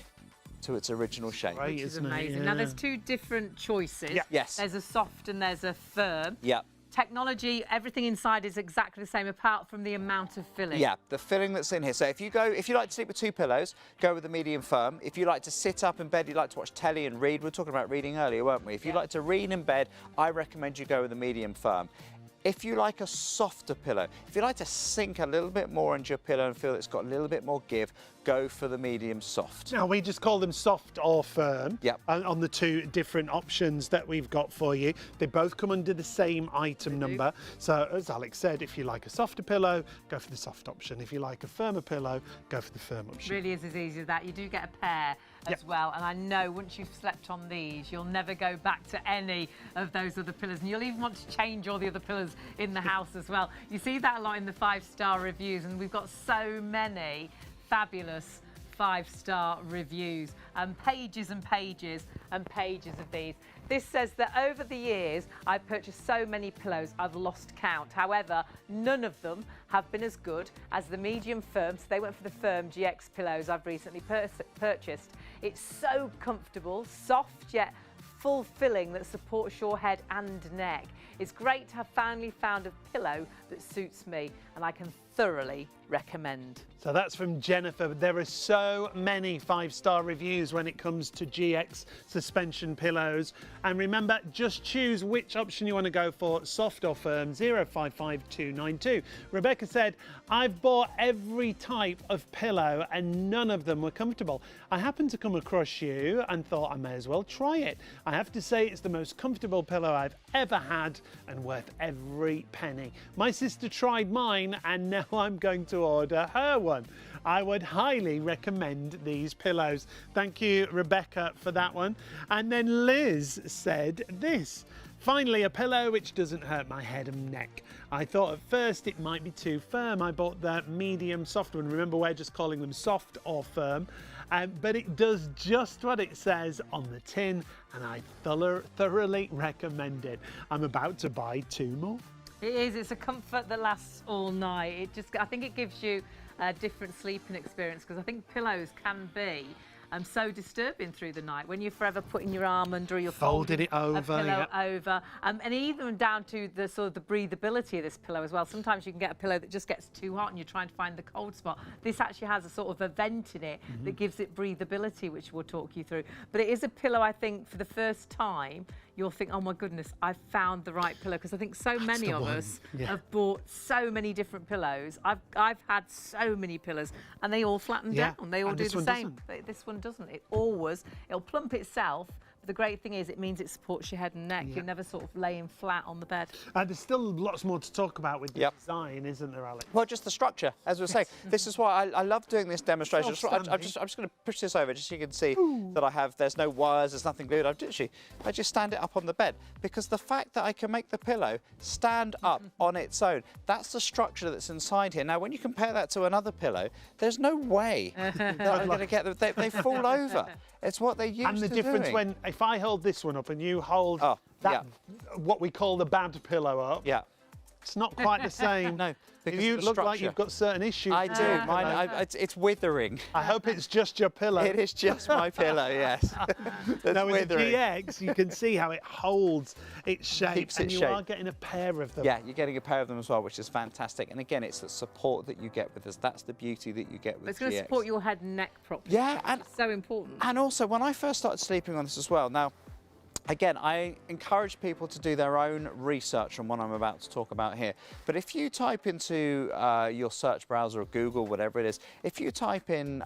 to its original shape. Right, Which is isn't it? amazing. Yeah. Now, there's 2 different choices. Yeah. Yes. There's a soft and there's a firm. Yeah. Technology, everything inside is exactly the same, apart from the amount of filling. Yeah, the filling that's in here. So if you like to sleep with 2 pillows, go with the medium firm. If you like to sit up in bed, you like to watch telly and read. We were talking about reading earlier, weren't we? If you like to read in bed, I recommend you go with the medium firm. If you like a softer pillow, if you like to sink a little bit more into your pillow and feel it's got a little bit more give, go for the medium soft. Now, we just call them soft or firm. Yep. On the 2 different options that we've got for you. They both come under the same item number. So, as Alex said, if you like a softer pillow, go for the soft option. If you like a firmer pillow, go for the firm option. Really is as easy as that. You do get a pair as well, and I know once you've slept on these, you'll never go back to any of those other pillows, and you'll even want to change all the other pillows in the house as well. You see that a lot in the 5-star reviews, and we've got so many fabulous 5-star reviews, and pages and pages and pages of these. This says that over the years, I've purchased so many pillows, I've lost count. However, none of them have been as good as the medium firm. So they went for the firm GX pillows I've recently purchased. It's so comfortable, soft yet full filling that supports your head and neck. It's great to have finally found a pillow that suits me, and I can thoroughly recommend. So that's from Jennifer. There are so many 5-star reviews when it comes to GX suspension pillows. And remember, just choose which option you want to go for, soft or firm, 055292. Rebecca said, I've bought every type of pillow and none of them were comfortable. I happened to come across you and thought I may as well try it. I have to say it's the most comfortable pillow I've ever had and worth every penny. My sister tried mine and now I'm going to order her one. I would highly recommend these pillows. Thank you, Rebecca, for that one. And then Liz said this. Finally, a pillow which doesn't hurt my head and neck. I thought at first it might be too firm. I bought the medium soft one. Remember, we're just calling them soft or firm. But it does just what it says on the tin, and I thoroughly recommend it. I'm about to buy 2 more. It is. It's a comfort that lasts all night. I think it gives you a different sleeping experience, because I think pillows can be so disturbing through the night when you're forever putting your arm under, or you're folding it over, a pillow over, and even down to the sort of the breathability of this pillow as well. Sometimes you can get a pillow that just gets too hot and you're trying to find the cold spot. This actually has a sort of a vent in it that gives it breathability, which we'll talk you through. But it is a pillow, I think, for the first time, you'll think, oh my goodness, I've found the right pillow. Because I think so many the of one, us yeah. have bought so many different pillows. I've had so many pillows, and they all flatten Yeah, down. They all and do this the one same. doesn't. This one doesn't. It'll plump itself. But the great thing is, it means it supports your head and neck. Yeah. You're never sort of laying flat on the bed. There's still lots more to talk about with the Yep. design, isn't there, Alex? Well, just the structure, as we were saying. This is why I love doing this demonstration. I'm Self-standing. just going to push this over just so you can see that there's no wires, there's nothing glued. I just stand it up on the bed, because the fact that I can make the pillow stand up on its own, that's the structure that's inside here. Now, when you compare that to another pillow, there's no way that I'm going to get them. They fall over. It's what they used And the to difference doing. if I hold this one up and you hold that, what we call the bad pillow up, Yeah. it's not quite the same. No, because You of the look like structure. you've got certain issues. I with do. your Mine, pillow. it's withering. I hope it's just your pillow. It is just my pillow, yes. It's Now with the withering. GX, you can see how it holds its shape, Keeps and its you shape. are getting a pair of them. Yeah, you're getting a pair of them as well, which is fantastic. And again, it's the support that you get with this. That's the beauty that you get with It's going to GX. support your head and neck properly. Yeah, and It's so important. And also, when I first started sleeping on this as well, now, again, I encourage people to do their own research on what I'm about to talk about here. But if you type into your search browser or Google, whatever it is, if you type in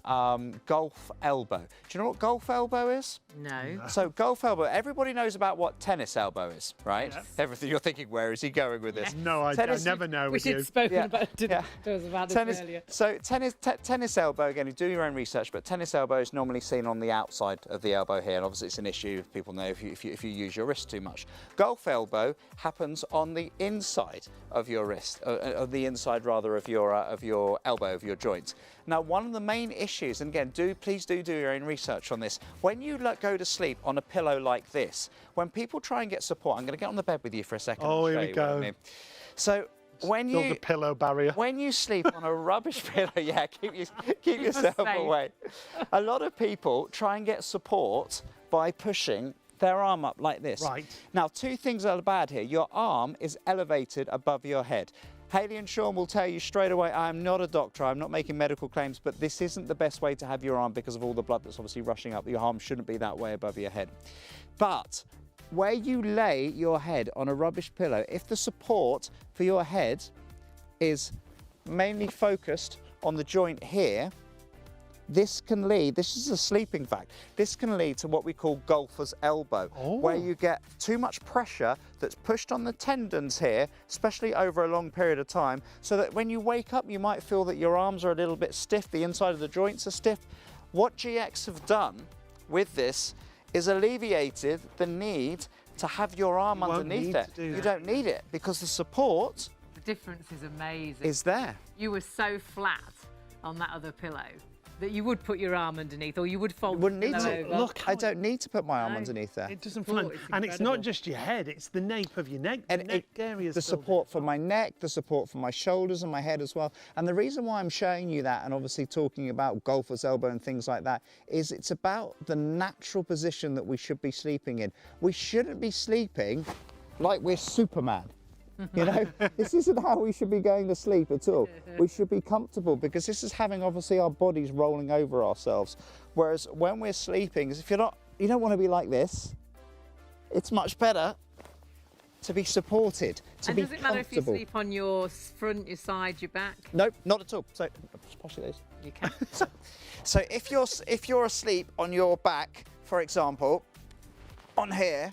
golf elbow, do you know what golf elbow is? No. So golf elbow, everybody knows about what tennis elbow is, right? Yes. Everything you're thinking, where is he going with this? No, I Tennis- never know We with should you. spoken Yeah, about, yeah. to us about this Tennis, earlier. so tennis elbow, again, you do your own research, but tennis elbow is normally seen on the outside of the elbow here, and obviously it's an issue, people know if you use your wrist too much. Golf elbow happens on the inside of your wrist, of the inside rather of your elbow, of your joint. Now, one of the main issues, and again, please do your own research on this. When you go to sleep on a pillow like this, when people try and get support, I'm going to get on the bed with you for a second. Oh, and here show we you what I go. mean. So when Build you a pillow barrier. when you sleep on a rubbish pillow, yeah, keep yourself safe. away. A lot of people try and get support by pushing their arm up like this. Right. Now, two things are bad here. Your arm is elevated above your head. Hayley and Sean will tell you straight away, I am not a doctor, I'm not making medical claims, but this isn't the best way to have your arm because of all the blood that's obviously rushing up. Your arm shouldn't be that way above your head. But where you lay your head on a rubbish pillow, if the support for your head is mainly focused on the joint here, this can lead, this is a sleeping fact, this can lead to what we call golfer's elbow, where you get too much pressure that's pushed on the tendons here, especially over a long period of time, so that when you wake up, you might feel that your arms are a little bit stiff, the inside of the joints are stiff. What GX have done with this is alleviated the need to have your arm You won't underneath need it. to do You that. don't need it because the support The difference is amazing. is there. You were so flat on that other pillow that you would put your arm underneath, or you would fold Wouldn't the need pillow to. over. Look how I don't need to put my arm No. underneath there. It doesn't support flank. is And it's incredible. not just your head, it's the nape of your neck. And the neck area is the still support for my neck, the support for my shoulders and my head as well. And the reason why I'm showing you that and obviously talking about golfer's elbow and things like that is it's about the natural position that we should be sleeping in. We shouldn't be sleeping like we're Superman. You know, this isn't how we should be going to sleep at all. We should be comfortable because this is having obviously our bodies rolling over ourselves. Whereas when we're sleeping, if you don't want to be like this, it's much better to be supported, to And be does it matter if you comfortable. sleep on your front, your side, your back? Nope, not at all. So, just pass you those. You can. So if you're asleep on your back, for example, on here,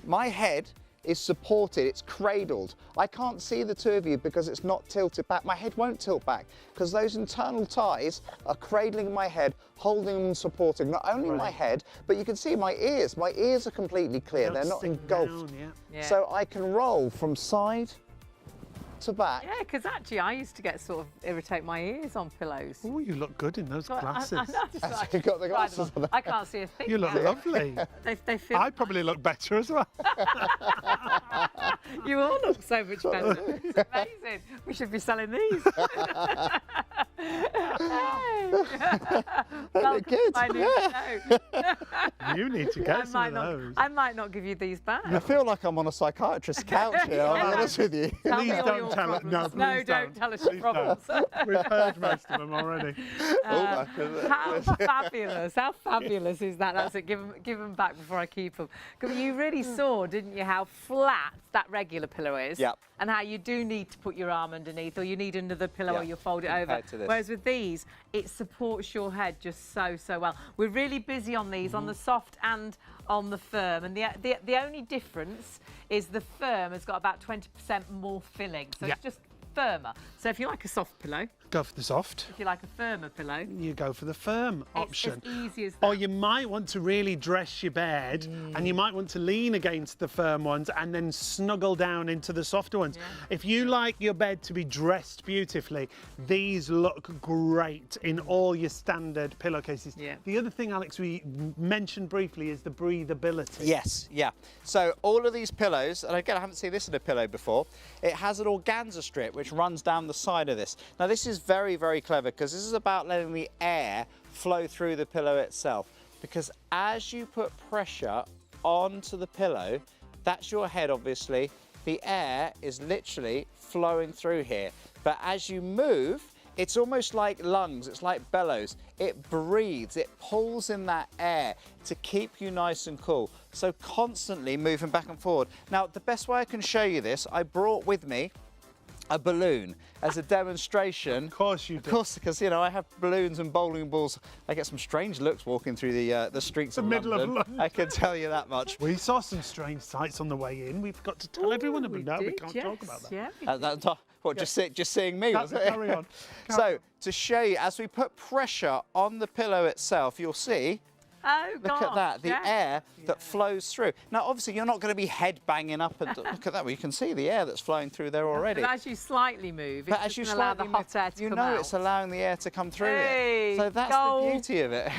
my head is supported, it's cradled. I can't see the two of you because it's not tilted back. My head won't tilt back because those internal ties are cradling my head, holding and supporting not only my head, but you can see my ears. My ears are completely clear, they're not sink engulfed. down, yeah. Yeah. So I can roll from side to back. Yeah, because actually I used to get sort of irritate my ears on pillows. Oh, you look good in those So glasses. I know, just like, You've got the try them glasses on. on. I can't see a thing. You look now. lovely. They feel. I probably look better as well. You all look so much better. It's amazing. We should be selling these. Well, look good, I need to know. You need to get some of those. I might not give you these back. I feel like I'm on a psychiatrist couch here, I'll be honest with you. Tell me Please all don't your tell us. No, problems. please No, don't tell us your Please problems. don't. We've heard most of them already. How fabulous! How fabulous is that? That's it. Give them back before I keep them. You really saw, didn't you, how flat that regular pillow is, Yep. and how you do need to put your arm underneath, or you need another pillow, or Yeah, you fold it over. compared to this. Whereas with these, it supports your head just so well. We're really busy on these, on the soft and on the firm, and the only difference is the firm has got about 20% more filling, so Yeah. it's just firmer. So if you like a soft pillow, Go for the soft. if you like a firmer pillow, You go for the firm option. it's as easy as that. Or you might want to really dress your bed and you might want to lean against the firm ones and then snuggle down into the softer ones. Yeah. If you like your bed to be dressed beautifully, these look great in all your standard pillowcases. Yeah. The other thing, Alex, we mentioned briefly is the breathability. Yes, yeah. So all of these pillows, and again, I haven't seen this in a pillow before, it has an organza strip which runs down the side of this. Now this is very, very clever because this is about letting the air flow through the pillow itself. Because as you put pressure onto the pillow, that's your head obviously, the air is literally flowing through here. But as you move, it's almost like lungs, it's like bellows. It breathes, it pulls in that air to keep you nice and cool. So constantly moving back and forward. Now, the best way I can show you this, I brought with me a balloon as a demonstration. Of course you do. Of course, because, you know, I have balloons and bowling balls. I get some strange looks walking through the streets of middle of London. London. I can tell you that much. We saw some strange sights on the way in. We've got to tell everyone about that. We did, can't yes, talk about that. Yeah, What, just seeing me, was it? Carry on. So, to show you, as we put pressure on the pillow itself, you'll see, oh, look at that, the yeah. air that flows through. Now, obviously, you're not going to be head banging up, and look at that, well, you can see the air that's flowing through there already. But as you slightly move, But it's as you just allow the slightly hot move, air to you come know out. it's allowing the air to come through Hey, it. So that's goal. the beauty of it.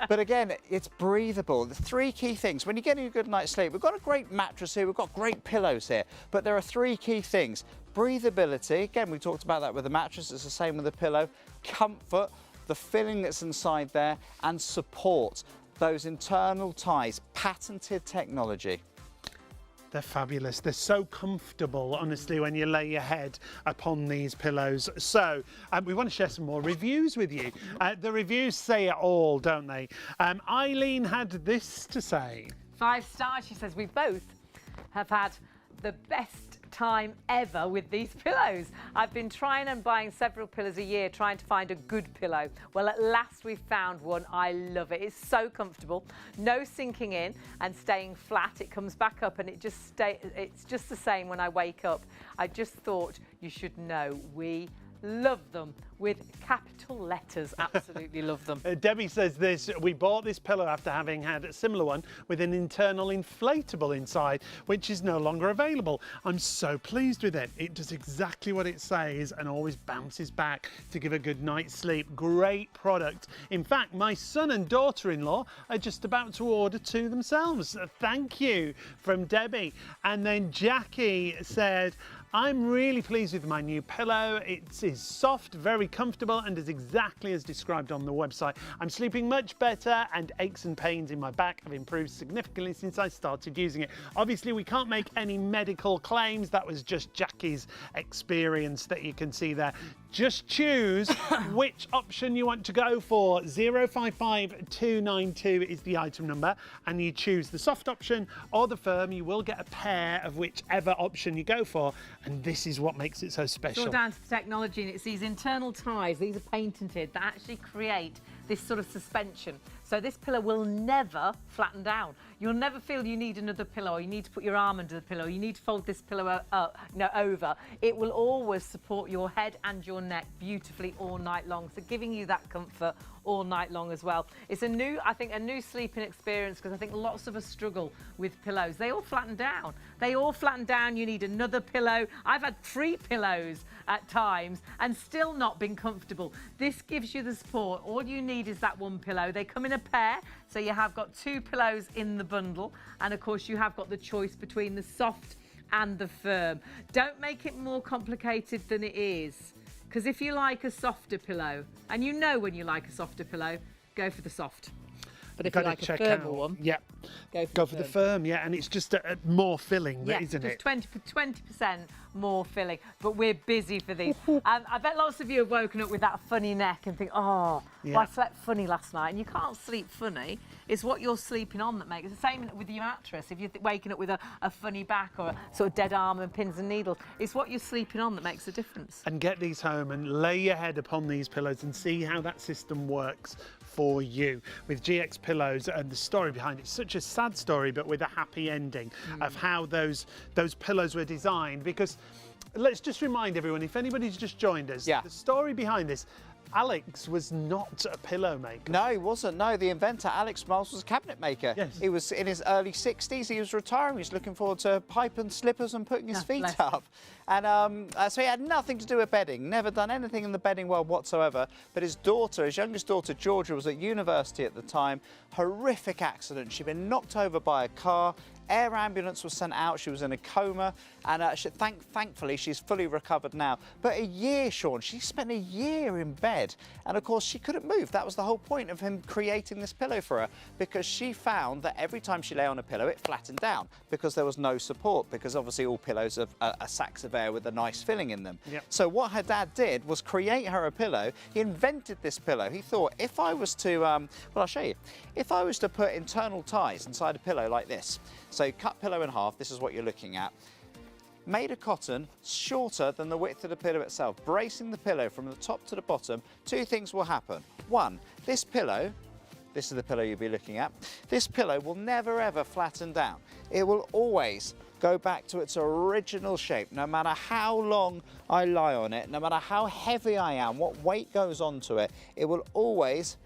But again, it's breathable. The three key things. When you're getting a good night's sleep, we've got a great mattress here, we've got great pillows here, but there are three key things. Breathability, again, we talked about that with the mattress, it's the same with the pillow. Comfort, the filling that's inside there, and support, those internal ties, patented technology. They're fabulous. They're so comfortable, honestly, when you lay your head upon these pillows. So we want to share some more reviews with you. The reviews say it all, don't they? Eileen had this to say. 5 stars, she says. We both have had the best time ever with these pillows. I've been trying and buying several pillows a year, trying to find a good pillow. Well, at last we found one. I love it. It's so comfortable. No sinking in and staying flat. It comes back up and it's just the same when I wake up. I just thought you should know we love them with capital letters. Absolutely love them. Debbie says this, we bought this pillow after having had a similar one with an internal inflatable inside, which is no longer available. I'm so pleased with it. It does exactly what it says and always bounces back to give a good night's sleep. Great product. In fact, my son and daughter-in-law are just about to order 2 themselves. Thank you from Debbie. And then Jackie said, I'm really pleased with my new pillow. It is soft, very comfortable, and is exactly as described on the website. I'm sleeping much better and aches and pains in my back have improved significantly since I started using it. Obviously, we can't make any medical claims. That was just Jackie's experience that you can see there. Just choose which option you want to go for. 055292 is the item number, and you choose the soft option or the firm. You will get a pair of whichever option you go for, and this is what makes it so It's special. all down to the technology, and it's these internal ties, these are patented, that actually create this sort of suspension. So this pillow will never flatten down. You'll never feel you need another pillow, or you need to put your arm under the pillow, you need to fold this pillow over. It will always support your head and your neck beautifully all night long, so giving you that comfort all night long as well. It's I think a new sleeping experience, because I think lots of us struggle with pillows. They all flatten down. They all flatten down. You need another pillow. I've had 3 pillows at times and still not been comfortable. This gives you the support. All you need is that one pillow. They come in a pair, so you have got 2 pillows in the bundle, and of course you have got the choice between the soft and the firm. Don't make it more complicated than it is, because if you like a softer pillow, and you know when you like a softer pillow, go for the soft. But if You've you got to like a check firmer out. one, Yeah. go For the firm, yeah, and it's just more filling, yeah, isn't just it? 20% more filling. But we're busy for these. I bet lots of you have woken up with that funny neck and think, oh, Yeah. well, I slept funny last night. And you can't sleep funny. It's what you're sleeping on that makes it. It's the same with your mattress. If you're waking up with a funny back or a sort of dead arm and pins and needles, it's what you're sleeping on that makes a difference. And get these home and lay your head upon these pillows and see how that system works for you with GX pillows. And the story behind it's such a sad story, but with a happy ending of how those pillows were designed. Because let's just remind everyone, if anybody's just joined us, the story behind this, Alex was not a pillow maker. No, he wasn't. No, the inventor, Alex Miles, was a cabinet maker. Yes. He was in his early 60s. He was retiring. He was looking forward to pipe and slippers and putting his feet up. And so he had nothing to do with bedding, never done anything in the bedding world whatsoever. But his daughter, his youngest daughter, Georgia, was at university at the time. Horrific accident. She'd been knocked over by a car. Air ambulance was sent out. She was in a coma, and thankfully she's fully recovered now. But a year, Sean, she spent a year in bed, and of course she couldn't move. That was the whole point of him creating this pillow for her, because she found that every time she lay on a pillow, it flattened down because there was no support. Because obviously all pillows are sacs of air with a nice filling in them. Yep. So what her dad did was create her a pillow. He invented this pillow. He thought, if I was to, well, I'll show you. If I was to put internal ties inside a pillow like this, so cut pillow in half, this is what you're looking at, made of cotton shorter than the width of the pillow itself, bracing the pillow from the top to the bottom, two things will happen. One, this pillow, this is the pillow you'll be looking at, this pillow will never ever flatten down. It will always go back to its original shape, no matter how long I lie on it, no matter how heavy I am, what weight goes onto it, it will always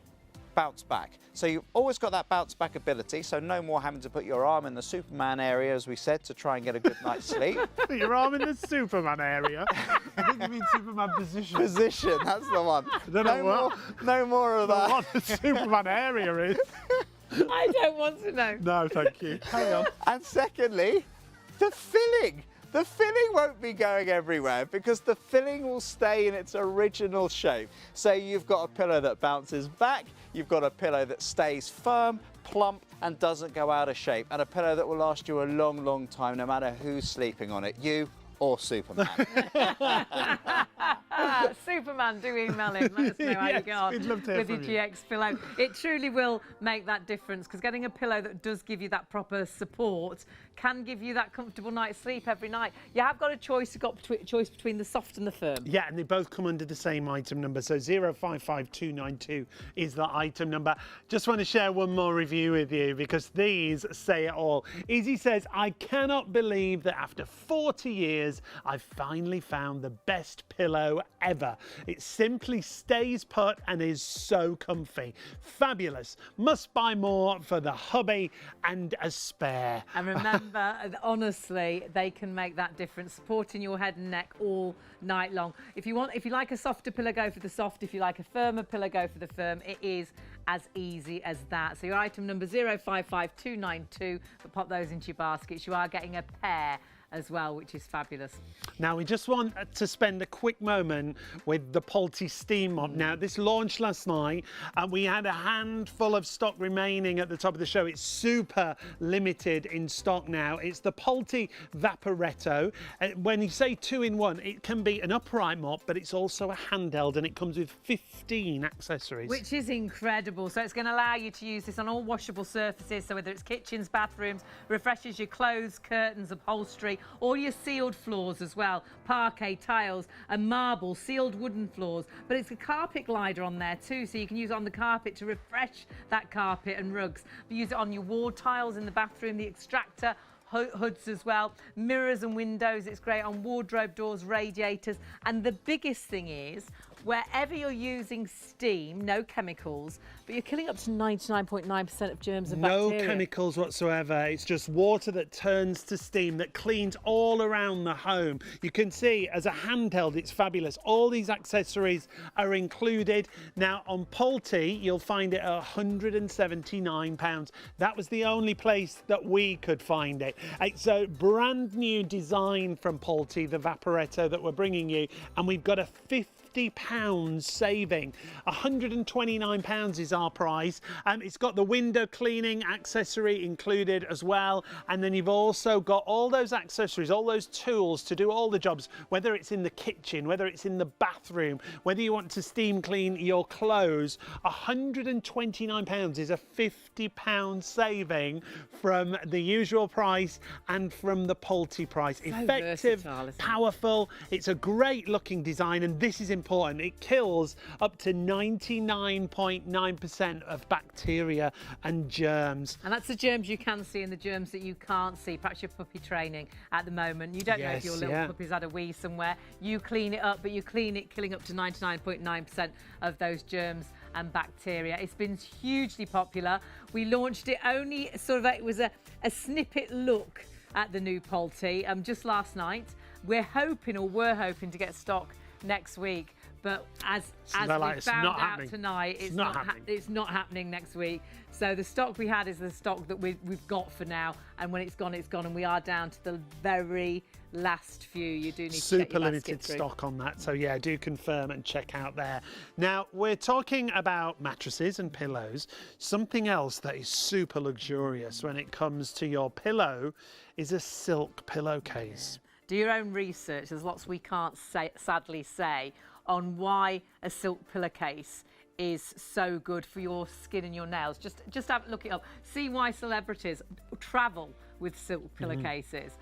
bounce back. So you've always got that bounce back ability, so no more having to put your arm in the Superman area, as we said, to try and get a good night's sleep. Put your arm in the Superman area. I think you mean Superman position. Position, that's the one. No more of that. What the Superman area is. I don't want to know. No, thank you. Hang on. And secondly, the filling. The filling won't be going everywhere because the filling will stay in its original shape. So you've got a pillow that bounces back, you've got a pillow that stays firm, plump, and doesn't go out of shape, and a pillow that will last you a long, long time, no matter who's sleeping on it, you or Superman. Superman, do email him. Let us know how you get on we'd love to hear with your from you. GX pillow. It truly will make that difference, because getting a pillow that does give you that proper support can give you that comfortable night's sleep every night. You have got a choice. You've got a choice between the soft and the firm. Yeah, and they both come under the same item number. So 055292 is the item number. Just want to share one more review with you because these say it all. Easy says, I cannot believe that after 40 years, I've finally found the best pillow ever. It simply stays put and is so comfy. Fabulous. Must buy more for the hubby and a spare. And remember, honestly, they can make that difference, supporting your head and neck all night long. If you like a softer pillow, go for the soft. If you like a firmer pillow, go for the firm. It is as easy as that. So your item number 055292, but pop those into your baskets. You are getting a pair as well, which is fabulous. Now we just want to spend a quick moment with the Polti Steam Mop. Now this launched last night and we had a handful of stock remaining at the top of the show. It's super limited in stock now. It's the Polti Vaporetto. When you say 2-in-1, it can be an upright mop, but it's also a handheld, and it comes with 15 accessories. Which is incredible. So it's going to allow you to use this on all washable surfaces. So whether it's kitchens, bathrooms, refreshes your clothes, curtains, upholstery, or your sealed floors as well, parquet, tiles and marble, sealed wooden floors. But it's a carpet glider on there too, so you can use it on the carpet to refresh that carpet and rugs. You use it on your wall tiles in the bathroom, the extractor, hoods as well, mirrors and windows. It's great on wardrobe doors, radiators. And the biggest thing is, wherever you're using steam, no chemicals, but you're killing up to 99.9% of germs and bacteria. No chemicals whatsoever. It's just water that turns to steam, that cleans all around the home. You can see as a handheld, it's fabulous. All these accessories are included. Now on Polti, you'll find it at £179. That was the only place that we could find it. It's a brand new design from Polti, the Vaporetto that we're bringing you, and we've got a 15 £50 saving. £129 is our price. It's got the window cleaning accessory included as well, and then you've also got all those accessories, all those tools to do all the jobs, whether it's in the kitchen, whether it's in the bathroom, whether you want to steam clean your clothes. £129 is a £50 saving from the usual price and from the Pulte price. So Effective, versatile, isn't it? powerful, it's a great looking design, and this is important. It kills up to 99.9% of bacteria and germs. And that's the germs you can see and the germs that you can't see. Perhaps your puppy training at the moment. You don't know if Yes, your little yeah. puppy's had a wee somewhere. You clean it up, but you clean it, killing up to 99.9% of those germs and bacteria. It's been hugely popular. We launched it only it was a snippet look at the new Pulte just last night. We're hoping to get stock next week. But as we found out tonight, it's not happening next week. So the stock we had is the stock that we've got for now, and when it's gone, and we are down to the very last few. You do need to super get your limited basket through. stock on that, so yeah, do confirm and check out there. Now we're talking about mattresses and pillows. Something else that is super luxurious when it comes to your pillow is a silk pillowcase. Do your own research. There's lots we can't sadly say on why a silk pillowcase is so good for your skin and your nails. Just look it up. See why celebrities travel with silk pillowcases.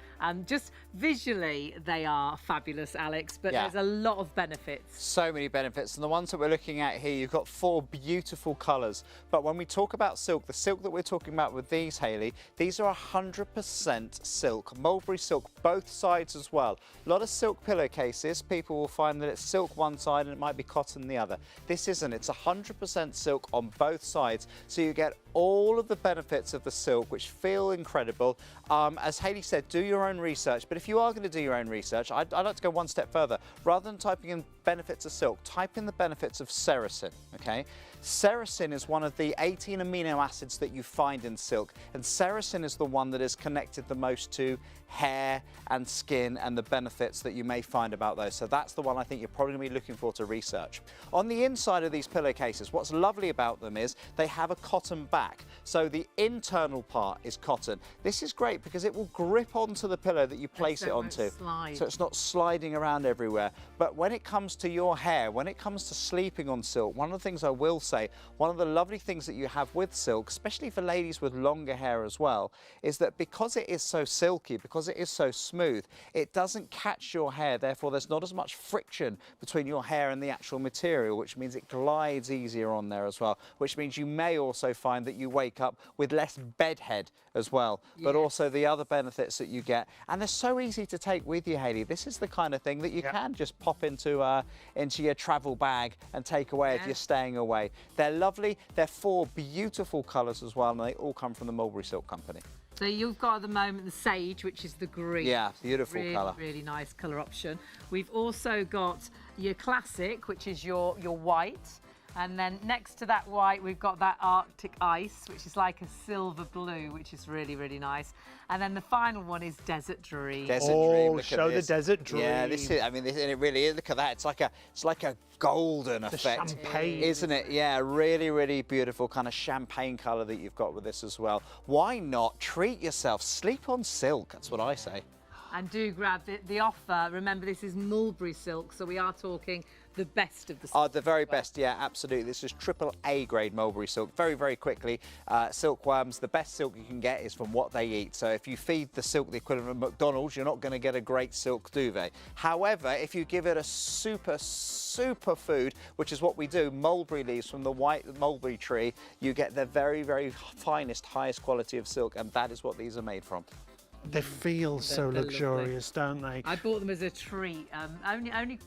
Just visually, they are fabulous, Alex, but there's a lot of benefits. So many benefits, and the ones that we're looking at here, you've got 4 beautiful colours. But when we talk about silk, the silk that we're talking about with these, Hayley, these are 100% silk, mulberry silk, both sides as well. A lot of silk pillowcases, people will find that it's silk one side and it might be cotton the other. This isn't, it's 100% silk on both sides, so you get all of the benefits of the silk, which feel incredible. As Hayley said, do your own research, but if you are going to do your own research, I'd like to go one step further. Rather than typing in benefits of silk, type in the benefits of sericin, okay? Sericin is one of the 18 amino acids that you find in silk, and sericin is the one that is connected the most to hair and skin and the benefits that you may find about those. So that's the one I think you're probably going to be looking for to research. On the inside of these pillowcases, what's lovely about them is they have a cotton back. So the internal part is cotton. This is great because it will grip onto the pillow that you place it onto. So it's not sliding around everywhere. But when it comes to your hair, when it comes to sleeping on silk, one of the things I will say, one of the lovely things that you have with silk, especially for ladies with longer hair as well, is that because it is so silky, because it is so smooth, it doesn't catch your hair. Therefore, there's not as much friction between your hair and the actual material, which means it glides easier on there as well, which means you may also find that you wake up with less bedhead as well, but also the other benefits that you get. And they're so easy to take with you, Hayley. This is the kind of thing that you can just pop into your travel bag and take away if you're staying away. They're lovely. They're 4 beautiful colours as well, and they all come from the Mulberry Silk Company. So you've got at the moment the sage, which is the green. Yeah, beautiful colour. Really nice colour option. We've also got your classic, which is your white. And then next to that white, we've got that Arctic ice, which is like a silver blue, which is really, really nice. And then the final one is Desert Dream. Desert Dream. Look Show at this. the Desert Dream. Yeah, this is. I mean, and it really is. Look at that. It's like a golden effect, champagne, isn't it? Yeah, really, really beautiful kind of champagne colour that you've got with this as well. Why not treat yourself? Sleep on silk. That's what I say. And do grab the offer. Remember, this is mulberry silk, so we are talking the best of the silk. Oh, the very best, yeah, absolutely. This is AAA grade mulberry silk. Very, very quickly, silkworms, the best silk you can get is from what they eat. So if you feed the silk the equivalent of McDonald's, you're not going to get a great silk duvet. However, if you give it a super food, which is what we do, mulberry leaves from the white mulberry tree, you get the very, very finest, highest quality of silk, and that is what these are made from. They feel so luxurious, don't they? I bought them as a treat, only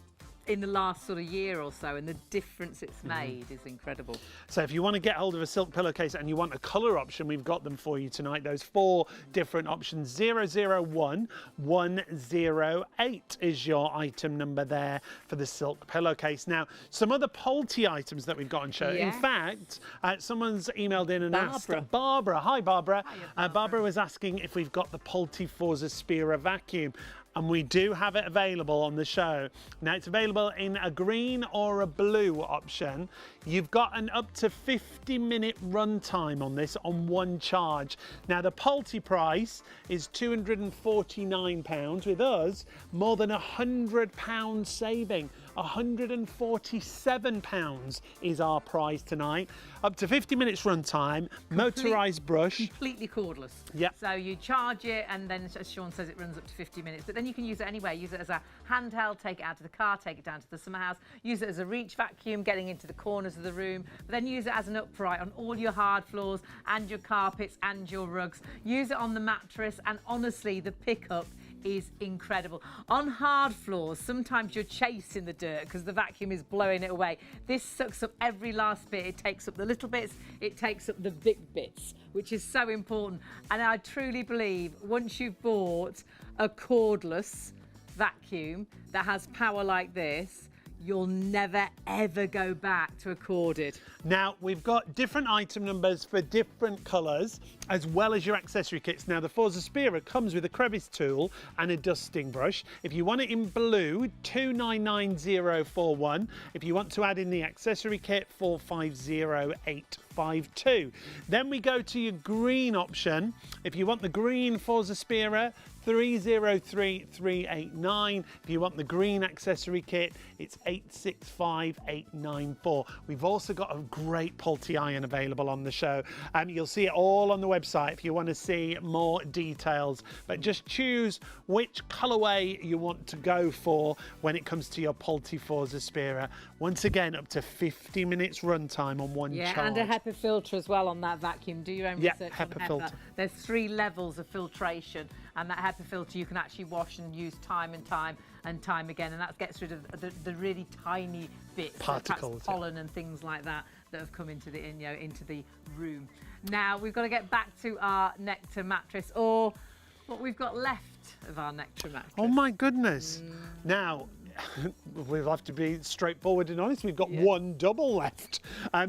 in the last sort of year or so, and the difference it's made is incredible. So if you want to get hold of a silk pillowcase and you want a colour option, we've got them for you tonight. Those 4 different options. 001108 is your item number there for the silk pillowcase. Now, some other Pulte items that we've got on show. In fact, someone's emailed in and asked. Barbara. Hi, Barbara. Hiya, Barbara. Barbara was asking if we've got the Pulte Forza Spira vacuum. and we do have it available on the show. Now it's available in a green or a blue option. You've got an up to 50-minute run time on this on one charge. Now the Polty price is £249. With us, more than £100 saving. £147 is our price tonight. Up to 50 minutes run time, motorised brush. Completely cordless. Yep. So you charge it, and then, as Sean says, it runs up to 50 minutes. But then you can use it anywhere. Use it as a handheld, take it out to the car, take it down to the summer house. Use it as a reach vacuum, getting into the corners of the room. But then use it as an upright on all your hard floors and your carpets and your rugs. Use it on the mattress, and honestly, the pickup is incredible. On hard floors, sometimes you're chasing the dirt because the vacuum is blowing it away. This sucks up every last bit. It takes up the little bits, it takes up the big bits, which is so important. And I truly believe once you've bought a cordless vacuum that has power like this, you'll never ever go back to a corded. Now we've got different item numbers for different colours as well as your accessory kits. Now the Forza Spira comes with a crevice tool and a dusting brush. If you want it in blue, 299041. If you want to add in the accessory kit, 450852. Then we go to your green option. If you want the green Forza Spira, 303389. If you want the green accessory kit, it's 865894. We've also got a great Polty iron available on the show. You'll see it all on the website if you want to see more details. But just choose which colourway you want to go for when it comes to your Polty Forza Spira. Once again, up to 50 minutes run time on one charge. And a HEPA filter as well on that vacuum. Do your own research on HEPA filter. There's 3 levels of filtration, and that HEPA filter you can actually wash and use time and time again, and that gets rid of the really tiny bits, particles, pollen and things like that have come into the into the room. Now we've got to get back to our Nectar mattress, or what we've got left of our Nectar mattress. Oh my goodness! Now we'll have to be straightforward and honest. We've got one double left.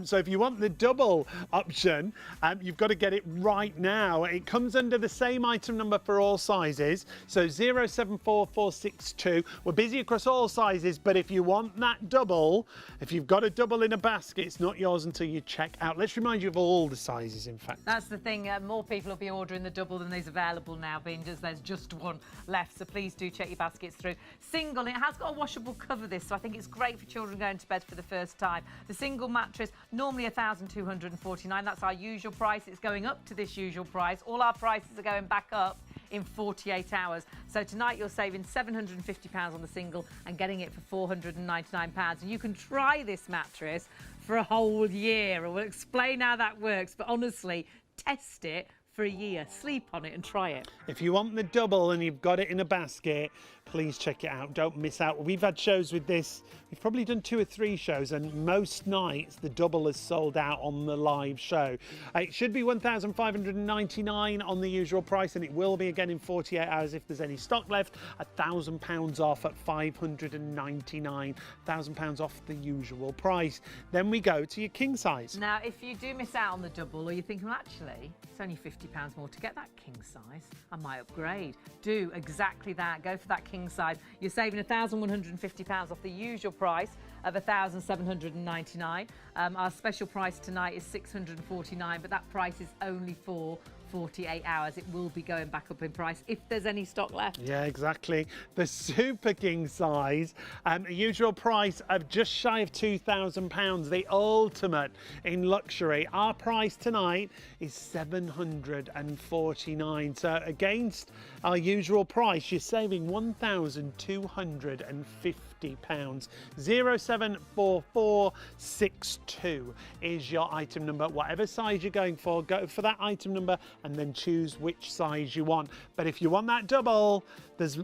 So if you want the double option, you've got to get it right now. It comes under the same item number for all sizes. So 074462. We're busy across all sizes, but if you want that double, if you've got a double in a basket, it's not yours until you check out. Let's remind you of all the sizes, in fact. That's the thing. More people will be ordering the double than there's available now, being there's just one left. So please do check your baskets through. Single, it has got a washable cover, this, so I think it's great for children going to bed for the first time. The single mattress, normally £1,249. That's our usual price. It's going up to this usual price. All our prices are going back up in 48 hours. So tonight you're saving £750 on the single and getting it for £499. And you can try this mattress for a whole year. We'll explain how that works, but honestly, test it for a year. Sleep on it and try it. If you want the double and you've got it in a basket, please check it out. Don't miss out. We've had shows with this. We've probably done 2 or 3 shows, and most nights the double is sold out on the live show. It should be £1,599 on the usual price, and it will be again in 48 hours if there's any stock left. £1,000 off at £599. £1,000 off the usual price. Then we go to your king size. Now, if you do miss out on the double, or you're thinking, well, actually, it's only £50 more to get that king size, I might upgrade. Do exactly that. Go for that king size. You're saving £1,150 off the usual price of £1,799. Our special price tonight is £649, but that price is only for 48 hours. It will be going back up in price if there's any stock left. Yeah, exactly. The Super King size, a usual price of just shy of £2,000, the ultimate in luxury. Our price tonight is £749. So against our usual price, you're saving £1,250. £074462 is your item number. Whatever size you're going for, go for that item number and then choose which size you want. But if you want that double, there's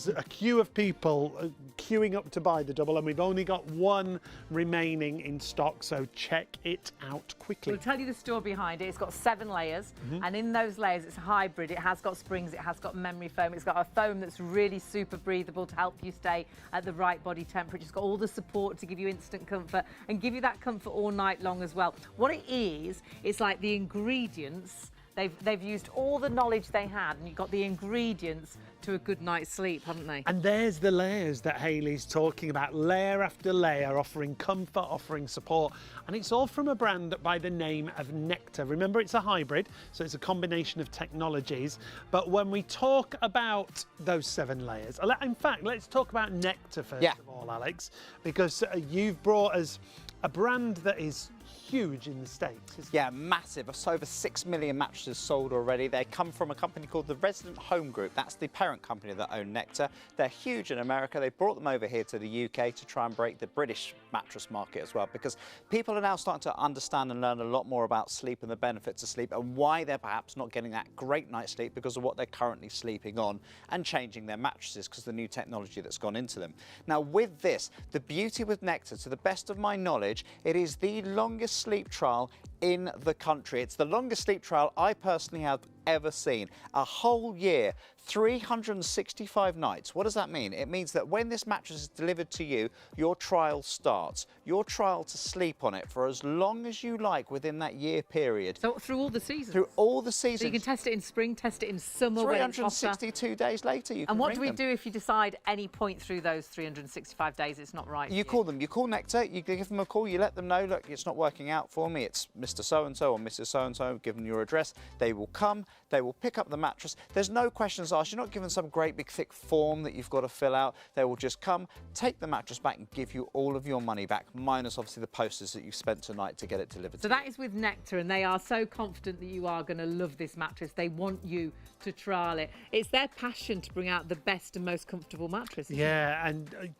a queue of people queuing up to buy the double, and we've only got one remaining in stock, so check it out quickly. We'll tell you the story behind it. It's got 7 layers, and in those layers it's a hybrid. It has got springs, it has got memory foam, it's got a foam that's really super breathable to help you stay at the right body temperature. It's got all the support to give you instant comfort and give you that comfort all night long as well. What it is, it's like the ingredients They've used all the knowledge they had, and you've got the ingredients to a good night's sleep, haven't they? And there's the layers that Hayley's talking about, layer after layer, offering comfort, offering support. And it's all from a brand by the name of Nectar. Remember, it's a hybrid, so it's a combination of technologies. But when we talk about those 7 layers, in fact, let's talk about Nectar first of all, Alex, because you've brought us a brand that is huge in the States, isn't Yeah, massive. It's over 6 million mattresses sold already. They come from a company called the Resident Home Group. That's the parent company that own Nectar. They're huge in America. They brought them over here to the UK to try and break the British mattress market as well, because people are now starting to understand and learn a lot more about sleep and the benefits of sleep and why they're perhaps not getting that great night's sleep because of what they're currently sleeping on, and changing their mattresses because of the new technology that's gone into them. Now with this, the beauty with Nectar, to the best of my knowledge, it is the longest sleep trial in the country. It's the longest sleep trial I personally have ever seen. A whole year, 365 nights. What does that mean? It means that when this mattress is delivered to you, your trial starts. Your trial to sleep on it for as long as you like within that year period. So through all the seasons? Through all the seasons. So you can test it in spring, test it in summer. 362 days later, you can And what ring do we them. do if you decide any point through those 365 days it's not right? You call them. You call Nectar, you give them a call, you let them know, look, it's not working out for me, it's Mr. So-and-so or Mrs. So-and-so, give them your address. They will come, they will pick up the mattress. There's no questions asked. You're not given some great big thick form that you've got to fill out. They will just come, take the mattress back and give you all of your money back, minus obviously the postage that you spent tonight to get it delivered So to that is with Nectar, and they are so confident that you are going to love this mattress. They want you to trial it. It's their passion to bring out the best and most comfortable mattress. isn't it? Yeah, and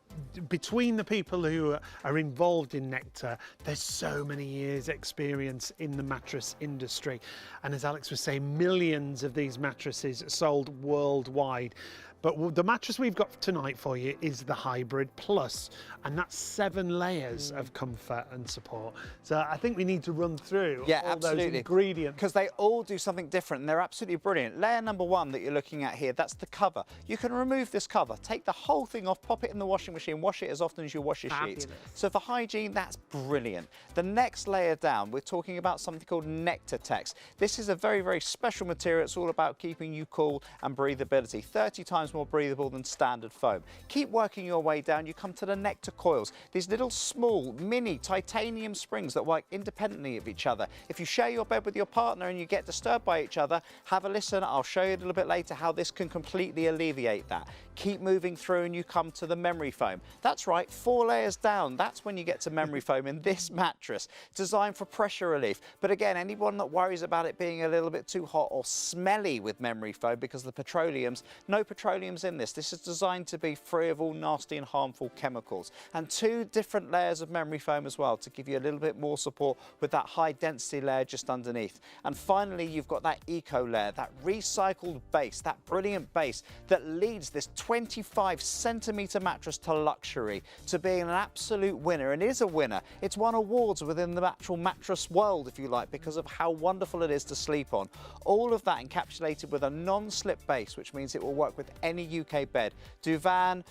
between the people who are involved in Nectar, there's so many years experience in the mattress industry. And as Alex was saying, millions of these mattresses sold worldwide. But the mattress we've got tonight for you is the Hybrid Plus, and that's 7 layers of comfort and support. So I think we need to run through all those ingredients. Because they all do something different and they're absolutely brilliant. Layer number 1 that you're looking at here, that's the cover. You can remove this cover, take the whole thing off, pop it in the washing machine, wash it as often as you wash your sheets. So for hygiene, that's brilliant. The next layer down, we're talking about something called Nectar Tex. This is a very, very special material. It's all about keeping you cool and breathability. 30 times more breathable than standard foam. Keep working your way down, you come to the Nectar coils. These little small mini titanium springs that work independently of each other. If you share your bed with your partner and you get disturbed by each other, have a listen. I'll show you a little bit later how this can completely alleviate that. Keep moving through and you come to the memory foam. That's right, 4 layers down. That's when you get to memory foam in this mattress. Designed for pressure relief. But again, anyone that worries about it being a little bit too hot or smelly with memory foam because of the petroleums, no petroleums in this. This is designed to be free of all nasty and harmful chemicals. And 2 different layers of memory foam as well to give you a little bit more support with that high density layer just underneath. And finally, you've got that eco layer, that recycled base, that brilliant base that leads this 25 centimetre mattress to luxury, to being an absolute winner. And it is a winner. It's won awards within the actual mattress world, if you like, because of how wonderful it is to sleep on. All of that encapsulated with a non-slip base, which means it will work with any UK bed. Divan,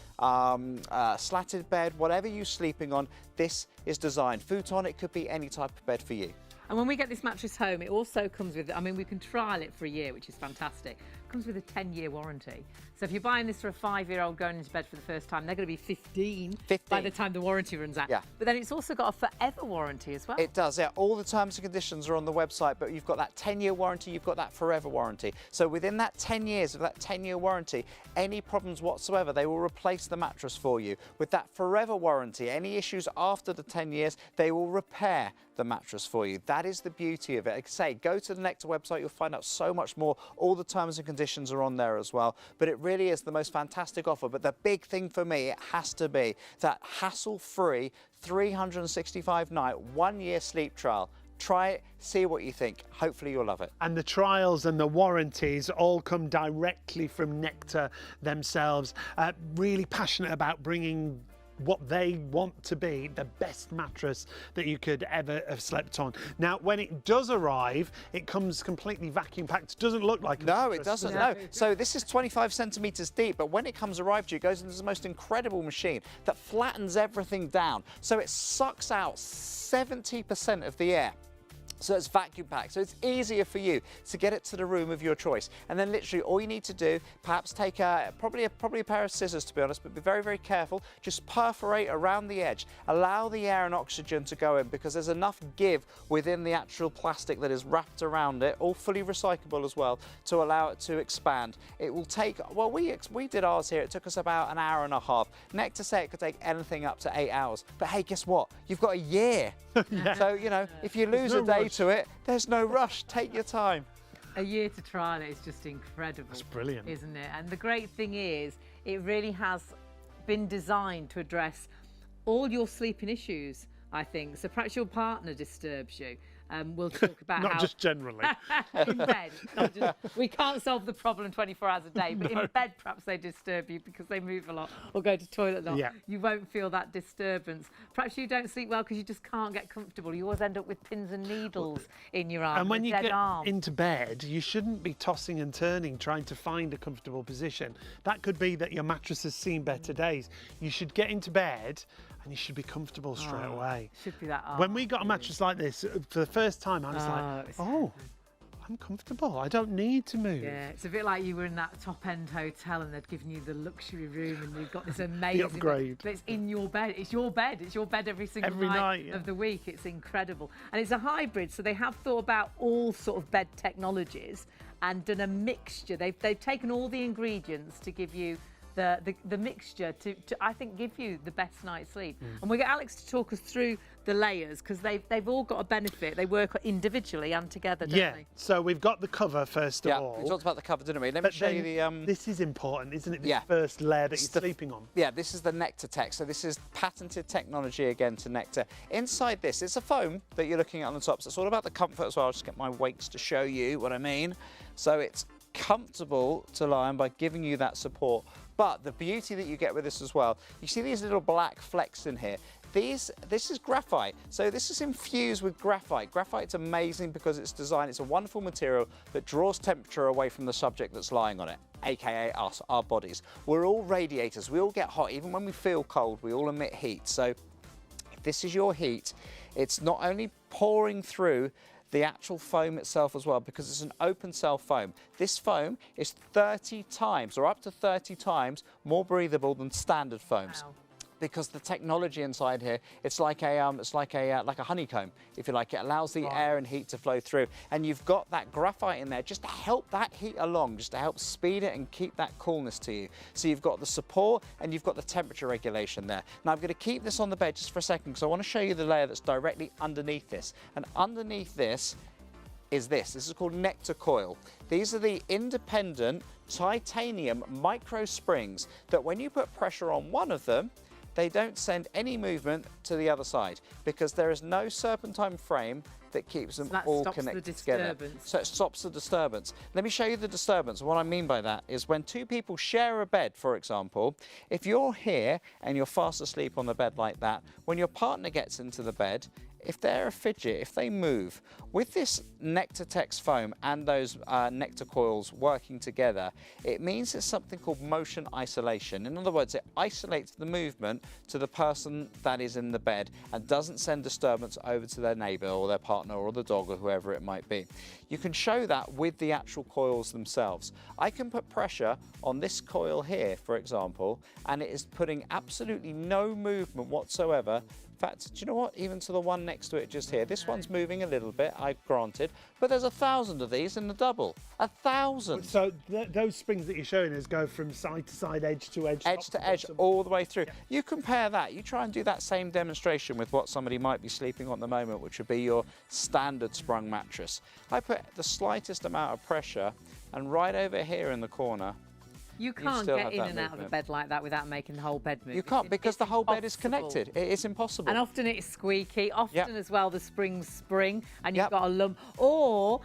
slatted bed, whatever you're sleeping on, this is designed. Futon, it could be any type of bed for you. And when we get this mattress home, it also comes with, I mean, we can trial it for a year, which is fantastic. It comes with a 10-year warranty. So if you're buying this for a 5-year-old going into bed for the first time, they're going to be 15 by the time the warranty runs out. Yeah. But then it's also got a forever warranty as well. It does, yeah. All the terms and conditions are on the website, but you've got that 10-year warranty, you've got that forever warranty. So within that 10 years of that 10-year warranty, any problems whatsoever, they will replace the mattress for you. With that forever warranty, any issues after the 10 years, they will repair the mattress for you. That is the beauty of it. Like I say, go to the Nectar website, you'll find out so much more. All the terms and conditions are on there as well. But it really is the most fantastic offer. But the big thing for me, it has to be that hassle-free 365-night, 1-year sleep trial. Try it, see what you think. Hopefully you'll love it. And the trials and the warranties all come directly from Nectar themselves. Really passionate about bringing what they want to be the best mattress that you could ever have slept on. Now, when it does arrive, it comes completely vacuum packed. It doesn't look like a mattress. No, it doesn't. No. So this is 25 centimetres deep, but when it comes arrived to you, it goes into the most incredible machine that flattens everything down. So it sucks out 70% of the air So it's vacuum packed, so it's easier for you to get it to the room of your choice. And then literally all you need to do, perhaps take probably a pair of scissors, to be honest, but be very, very careful. Just perforate around the edge. Allow the air and oxygen to go in, because there's enough give within the actual plastic that is wrapped around it, all fully recyclable as well, to allow it to expand. It will take, well, we did ours here, it took us about an hour and a half. Nectar say it could take anything up to 8 hours. But hey, guess what? You've got a year. Yeah. So, you know, if you lose a day to it, there's no rush. Take your time. A year to trial it is just incredible. That's brilliant. Isn't it? And the great thing is, it really has been designed to address all your sleeping issues, I think. So perhaps your partner disturbs you. We'll talk about Not how... just generally. in bed. Not just, we can't solve the problem 24 hours a day, but in bed perhaps they disturb you because they move a lot or go to the toilet a lot. Yeah. You won't feel that disturbance. Perhaps you don't sleep well because you just can't get comfortable. You always end up with pins and needles in your arm. And when you get arm. into bed, you shouldn't be tossing and turning trying to find a comfortable position. That could be that your mattress has seen better days. You should get into bed and you should be comfortable straight away. Should be that. When we got a mattress like this, for the first time, I was like, oh, I'm comfortable. I don't need to move. Yeah, it's a bit like you were in that top-end hotel and they'd given you the luxury room and you've got this amazing... The upgrade. But it's in your bed. It's your bed. It's your bed every single night yeah. of the week. It's incredible. And it's a hybrid, so they have thought about all sort of bed technologies and done a mixture. They've taken all the ingredients to give you the mixture to I think give you the best night's sleep. And we'll get Alex to talk us through the layers because they've all got a benefit. They work individually and together, don't they? So we've got the cover first of all. We talked about the cover, didn't we? Let me show you the... This is important, isn't it? This first layer that you're sleeping on. Yeah, this is the Nectar Tech. So this is patented technology again to Nectar. Inside this, it's a foam that you're looking at on the top. So it's all about the comfort as well. I'll just get my weights to show you what I mean. So it's comfortable to lie on by giving you that support. But the beauty that you get with this as well, you see these little black flecks in here. This is graphite, so this is infused with graphite. Graphite's amazing because it's designed, it's a wonderful material that draws temperature away from the subject that's lying on it, aka us, our bodies. We're all radiators, we all get hot, even when we feel cold, we all emit heat. So if this is your heat, it's not only pouring through the actual foam itself as well, because it's an open cell foam. This foam is 30 times or up to 30 times more breathable than standard foams. Wow. Because the technology inside here, it's like a honeycomb, if you like. It allows the air and heat to flow through, and you've got that graphite in there just to help that heat along, just to help speed it and keep that coolness to you. So you've got the support and you've got the temperature regulation there. Now I'm going to keep this on the bed just for a second because I want to show you the layer that's directly underneath this. And underneath this is this. This is called Nectar Coil. These are the independent titanium micro springs that when you put pressure on one of them, they don't send any movement to the other side because there is no serpentine frame that keeps them all connected together. So it stops the disturbance. Let me show you the disturbance. And what I mean by that is when two people share a bed, for example, if you're here and you're fast asleep on the bed like that, when your partner gets into the bed, if they're a fidget, if they move, with this Nectar Tex foam and those Nectar coils working together, it means it's something called motion isolation. In other words, it isolates the movement to the person that is in the bed and doesn't send disturbance over to their neighbour or their partner or the dog or whoever it might be. You can show that with the actual coils themselves. I can put pressure on this coil here, for example, and it is putting absolutely no movement whatsoever. In fact, do you know what? Even to the one next to it just here, this one's moving a little bit, I granted, but there's 1,000 of these in the double. 1,000. So those springs that you're showing us go from side to side, edge to edge. Edge to edge, all the way through. Yeah. You compare that, you try and do that same demonstration with what somebody might be sleeping on at the moment, which would be your standard sprung mattress. I put the slightest amount of pressure, and right over here in the corner, you can't get in and out of a bed like that without making the whole bed move. You can't because the whole bed is connected. It is impossible. And often it's squeaky. Often as well the springs spring and you've got a lump. Or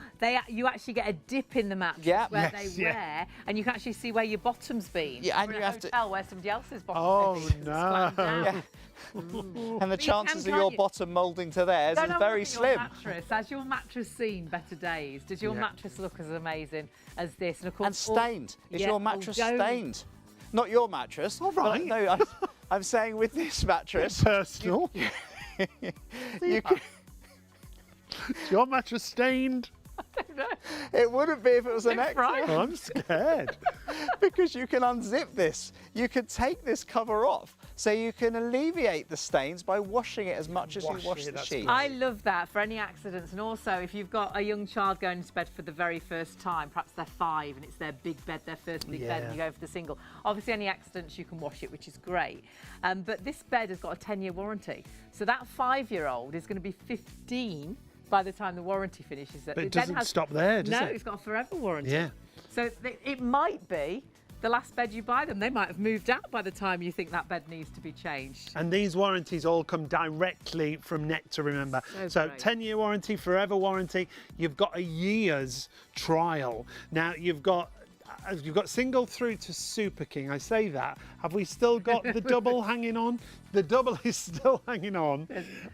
you actually get a dip in the mattress where they wear and you can actually see where your bottom's been. Yeah, and you in have a hotel where somebody else's bottom's been. Oh, no. And the chances of your bottom moulding to theirs is very slim. Has your mattress seen better days? Does your mattress look as amazing as this? And, of course, and stained. Is your mattress stained? Not your mattress. All right. No, I'm saying with this mattress. Personal. Your mattress stained? It wouldn't be if it was an extra. Right. Oh, I'm scared. Because you can unzip this. You can take this cover off, so you can alleviate the stains by washing it as much as you wash the that's sheets. great. I love that for any accidents, and also if you've got a young child going to bed for the very first time, perhaps they're 5 and it's their big bed, their first big bed, and you go for the single. Obviously, any accidents you can wash it, which is great. But this bed has got a 10-year warranty, so that 5-year-old is going to be 15 by the time the warranty finishes. But it doesn't stop there, does it? No, it's got a forever warranty. Yeah. So it might be the last bed you buy them. They might have moved out by the time you think that bed needs to be changed. And these warranties all come directly from Nectar, remember. So great. 10-year warranty, forever warranty. You've got a year's trial. Now, you've got single through to Super King. I say that. Have we still got the double hanging on? The double is still hanging on.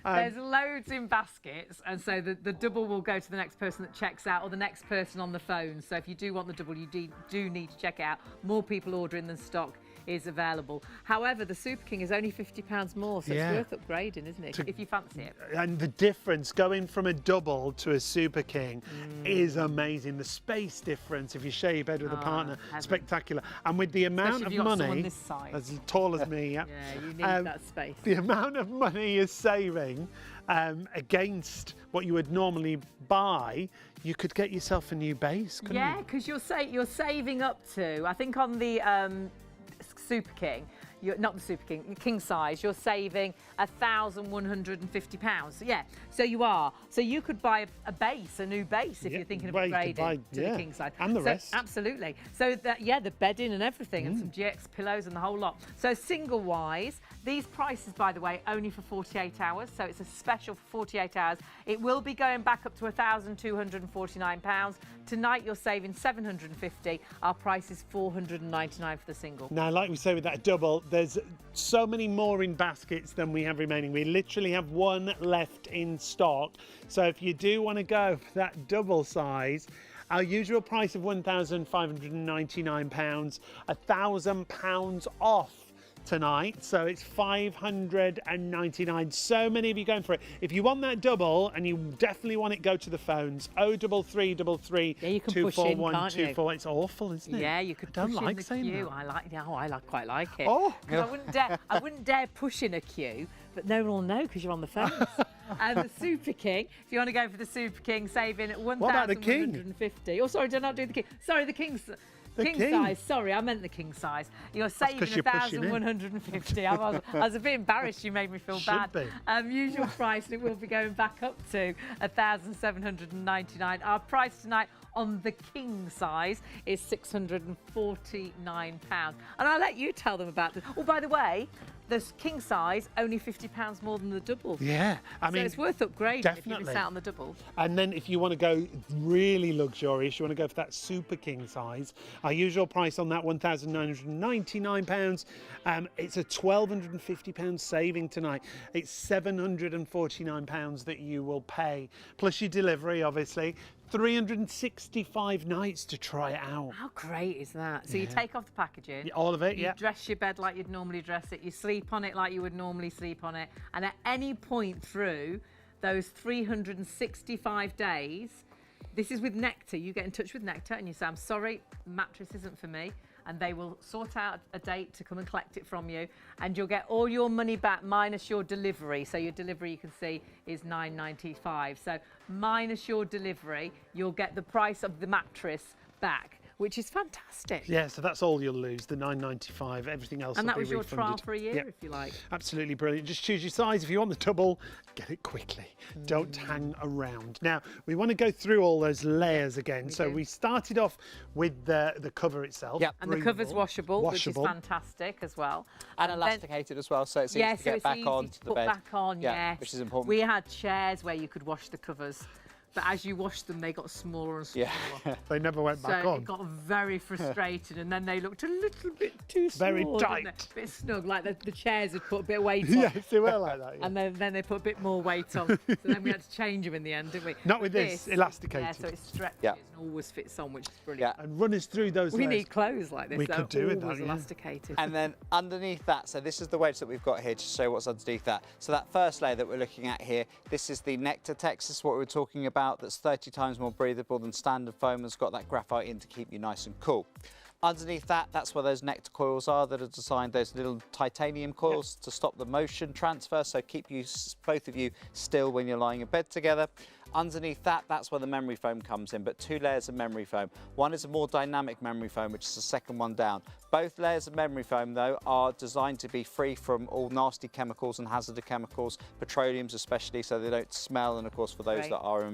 There's loads in baskets, and so the double will go to the next person that checks out, or the next person on the phone. So if you do want the double, you do need to check it out. More people ordering than stock is available. However, the Super King is only £50 more, so Yeah. it's worth upgrading, isn't it? If you fancy it. And the difference going from a double to a Super King is amazing. The space difference, if you share your bed with a partner, heaven. spectacular. And with the amount Especially if of you've got someone money, this size. as tall as me, Yeah, you need that space. the amount of money you're saving against what you would normally buy, you could get yourself a new base, couldn't Yeah, you? because you're saving up to, I think on the Super King, not the Super King, the king size, you're saving £1,150. Yeah, so you are. So you could buy a base, a new base, if Yeah, you're thinking of well, you could upgrading buy- to the king size. and the So- rest. Absolutely. So the bedding and everything, and some GX pillows and the whole lot. So single-wise, these prices, by the way, only for 48 hours. So it's a special for 48 hours. It will be going back up to £1,249. Tonight you're saving £750. Our price is £499 for the single. Now, like we say with that double, there's so many more in baskets than we have remaining. We literally have one left in stock. So if you do want to go for that double size, our usual price of £1,599, £1,000 off tonight, so it's £599. So many of you going for it. If you want that double and you definitely want it, go to the phones 0333 Yeah, you can push in, can't you? 24124. It's awful, isn't it? Yeah, you could I don't push like in the saying queue. that. Quite like it. Oh. 'Cause I wouldn't dare push in a queue, but no one will know because you're on the phones. And the Super King, if you want to go for the Super King, saving at about the king? £1,150. Oh, sorry, did not do the king. Sorry, the king's. King king. size, sorry, I meant the king size. You're saving 'cause you're pushing in. £1,150. I was a bit embarrassed. You made me feel Should bad. be. Usual price, and it will be going back up to £1,799. Our price tonight on the king size is £649. And I'll let you tell them about this. Oh, by the way, the king size only £50 more than the double. Yeah, I So mean, it's worth upgrading if you definitely. miss out on the double. And then if you want to go really luxurious, you want to go for that Super King size, our usual price on that £1,999, it's a £1,250 saving tonight. It's £749 that you will pay, plus your delivery, obviously. 365 nights to try it out. How great is that? So you take off the packaging. All of it, You yeah. dress your bed like you'd normally dress it. You sleep on it like you would normally sleep on it. And at any point through those 365 days, this is with Nectar. You get in touch with Nectar and you say, I'm sorry, mattress isn't for me. And they will sort out a date to come and collect it from you. And you'll get all your money back minus your delivery. So your delivery, you can see, is $9.95. So minus your delivery, you'll get the price of the mattress back, which is fantastic. Yeah, so that's all you'll lose, the $9.95. Everything else And will that be was your refunded. trial for a year, Yeah. if you like. Absolutely brilliant. Just choose your size. If you want the double, get it quickly. Don't hang around. Now, we want to go through all those layers again. So do. we started off with the cover itself. Yep. And the cover's breathable, washable, which is fantastic as well. And then- elasticated as well, so it's easy Yeah, to so get it's back easy on to to the put bed. back on, Yeah, yes. which is important. We had chairs where you could wash the covers but as you washed them, they got smaller and smaller. Yeah. They never went back So on. it got very frustrated, and then they looked a little bit too small. Very didn't tight. they? A bit snug, like the chairs had put a bit of weight on. Yes, they were like that. Yeah. And then they put a bit more weight on. So then we had to change them in the end, didn't we? Not with this, elasticated. Yeah, so it stretches Yeah. and always fits on, which is brilliant. Yeah. And run us through those We layers. need clothes like this. We though, could do with that, always yeah. elasticated. And then underneath that, so this is the wedge that we've got here to show what's underneath that. So that first layer that we're looking at here, this is the Nectar Tex. This is what we were talking about, that's 30 times more breathable than standard foam and it's got that graphite in to keep you nice and cool. Underneath that, that's where those Nectar coils are that are designed, those little titanium coils to stop the motion transfer, so keep you, both of you, still when you're lying in bed together. Underneath that, that's where the memory foam comes in, but 2 layers of memory foam. One is a more dynamic memory foam, which is the second one down. Both layers of memory foam, though, are designed to be free from all nasty chemicals and hazardous chemicals, petroleums especially, so they don't smell. And of course, for those Right. that are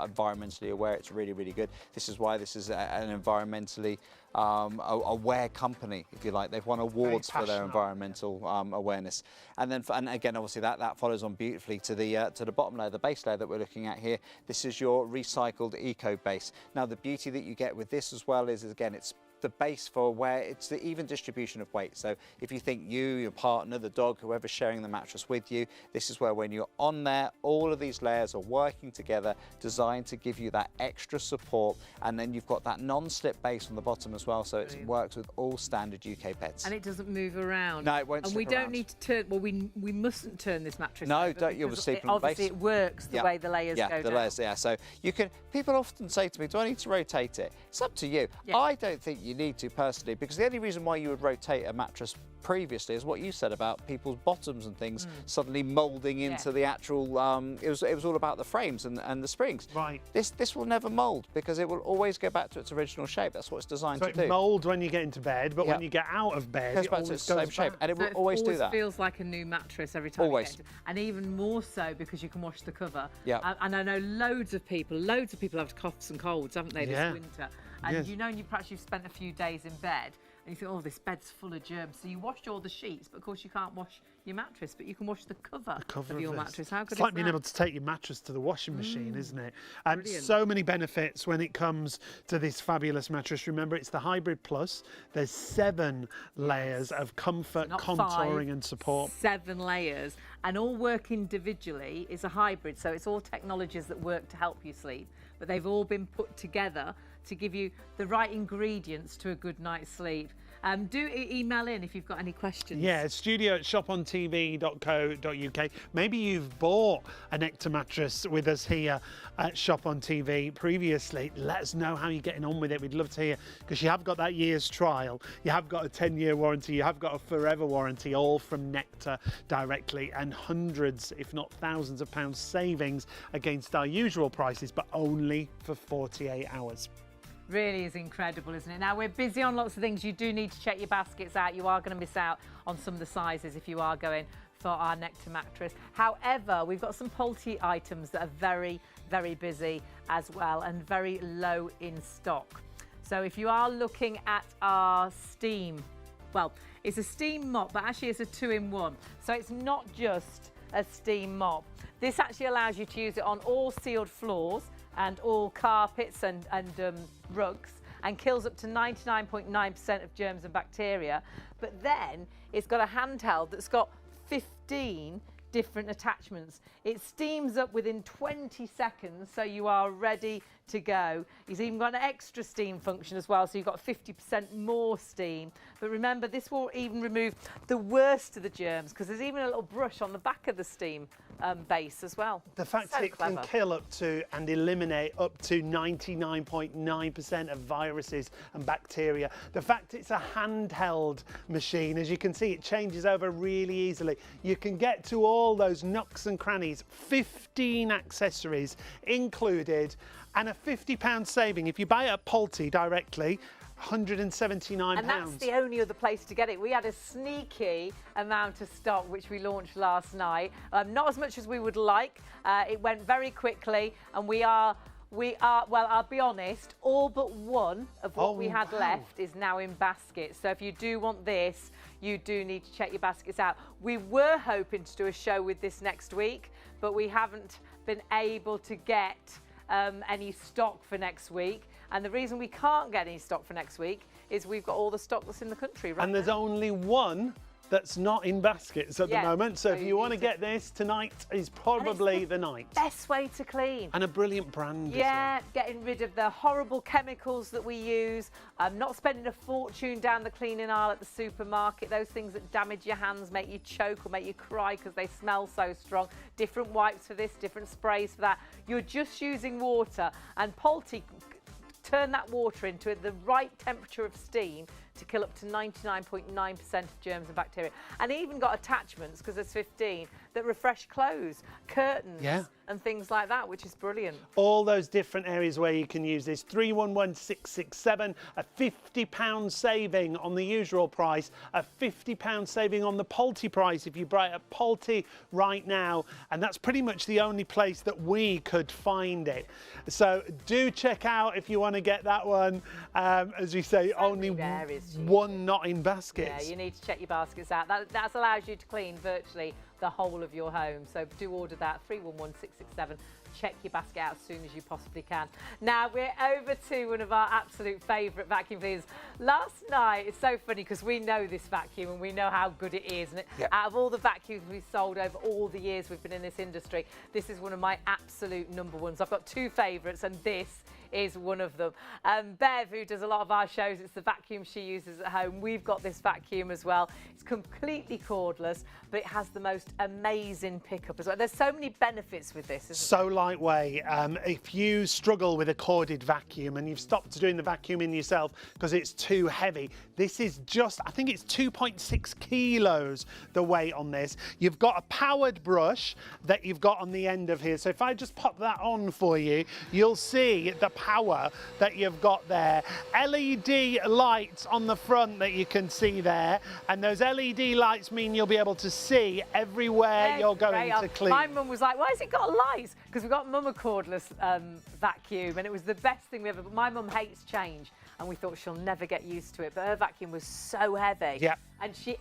environmentally aware, it's really, really good. This is why this is an environmentally aware company, if you like. They've won awards for their passionate. environmental awareness. And then, and again, obviously that follows on beautifully to the bottom layer, the base layer that we're looking at here. This is your recycled eco base. Now, the beauty that you get with this as well is, again, it's the base for where it's the even distribution of weight. So if you think you, your partner, the dog, whoever's sharing the mattress with you, this is where when you're on there, all of these layers are working together, designed to give you that extra support. And then you've got that non-slip base on the bottom as well, so it Brilliant. works with all standard UK beds. And it doesn't move around. No, it won't And slip we don't around. need to turn. Well, we mustn't turn this mattress. No, over don't. You'll because sleep on the obviously base. it works the Yeah. way the layers Yeah, go the down. layers, yeah. So you can, people often say to me, do I need to rotate it? It's up to you. Yeah. I don't think you need to personally, because the only reason why you would rotate a mattress previously is what you said about people's bottoms and things suddenly moulding into the actual, it was all about the frames and the springs. Right. This will never mould because it will always go back to its original shape. That's what it's designed So to it do. moulds when you get into bed, but Yeah. when you get out of bed, It goes it back to always its same shape, back. and it So will always do always that. feels like a new mattress every time. Always. You get it. And even more so because you can wash the cover. Yeah. And I know loads of people have coughs and colds, haven't they, Yeah. this winter? And Yes. you know, perhaps you've spent a few days in bed and you think, oh, this bed's full of germs. So you wash all the sheets, but of course you can't wash your mattress, but you can wash the cover of your this. mattress. How good It's like is being that? able to take your mattress to the washing machine, isn't it? And Brilliant. so many benefits when it comes to this fabulous mattress. Remember, it's the Hybrid Plus. There's 7 layers of comfort, Not contouring 5, and support. 7 layers, and all work individually. Is a hybrid, so it's all technologies that work to help you sleep, but they've all been put together to give you the right ingredients to a good night's sleep. Do email in if you've got any questions. Yeah, studio at shopontv.co.uk. Maybe you've bought a Nectar mattress with us here at Shop on TV previously. Let us know how you're getting on with it. We'd love to hear, because you have got that year's trial, you have got a 10-year warranty, you have got a forever warranty, all from Nectar directly, and hundreds, if not thousands of pounds savings against our usual prices, but only for 48 hours. Really is incredible, isn't it? Now, we're busy on lots of things. You do need to check your baskets out. You are going to miss out on some of the sizes if you are going for our Nectar mattress. However, we've got some Poultry items that are very, very busy as well and very low in stock. So if you are looking at our steam, well, it's a steam mop, but actually it's a 2-in-1. So it's not just a steam mop. This actually allows you to use it on all sealed floors and all carpets and rugs, and kills up to 99.9% of germs and bacteria. But then it's got a handheld that's got 15 different attachments. It steams up within 20 seconds, so you are ready to go. It's even got an extra steam function as well, so you've got 50% more steam. But remember, this will even remove the worst of the germs, because there's even a little brush on the back of the steam base as well. The fact So it can clever. kill up to and eliminate up to 99.9% of viruses and bacteria. The fact it's a handheld machine, as you can see, it changes over really easily. You can get to all those nooks and crannies, 15 accessories included, and a £50 saving. If you buy it at Poultry directly, £179. And that's the only other place to get it. We had a sneaky amount of stock which we launched last night. Not as much as we would like. It went very quickly, and we are, well, I'll be honest, all but one of what we had left is now in baskets. So if you do want this, you do need to check your baskets out. We were hoping to do a show with this next week, but we haven't been able to get any stock for next week. And the reason we can't get any stock for next week is we've got all the stock that's in the country right And there's now. only one that's not in baskets at the moment. So if you want to need get this, tonight is probably the night. Best way to clean. And a brilliant brand as well. Yeah, getting rid of the horrible chemicals that we use, not spending a fortune down the cleaning aisle at the supermarket, those things that damage your hands, make you choke or make you cry because they smell so strong. Different wipes for this, different sprays for that. You're just using water, and Polti turn that water into the right temperature of steam to kill up to 99.9% of germs and bacteria. And even got attachments, because there's 15, that refresh clothes, curtains, and things like that, which is brilliant. All those different areas where you can use this. 311667, a £50 saving on the usual price, a £50 saving on the Polti price if you buy it at Polti right now. And that's pretty much the only place that we could find it. So do check out if you want to get that one. As we say, only one not in baskets. Yeah, you need to check your baskets out. That allows you to clean virtually the whole of your home. So do order that, 311667. Check your basket out as soon as you possibly can. Now we're over to one of our absolute favourite vacuum cleaners. Last night, it's so funny because we know this vacuum and we know how good it is. And out of all the vacuums we've sold over all the years we've been in this industry, this is one of my absolute number ones. I've got two favourites, and this is one of them. Bev, who does a lot of our shows, it's the vacuum she uses at home. We've got this vacuum as well. It's completely cordless, but it has the most amazing pickup as well. There's so many benefits with this, isn't there? Lightweight. If you struggle with a corded vacuum and you've stopped doing the vacuuming yourself because it's too heavy, this is just, I think it's 2.6 kilos the weight on this. You've got a powered brush that you've got on the end of here. So if I just pop that on for you, you'll see the power that you've got there. LED lights on the front that you can see there, and those LED lights mean you'll be able to see everywhere you're going to clean. My mum was like, why has it got lights? Because we've got mum a cordless vacuum, and it was the best thing we ever, but my mum hates change, and we thought she'll never get used to it, but her vacuum was so heavy. Yeah. And she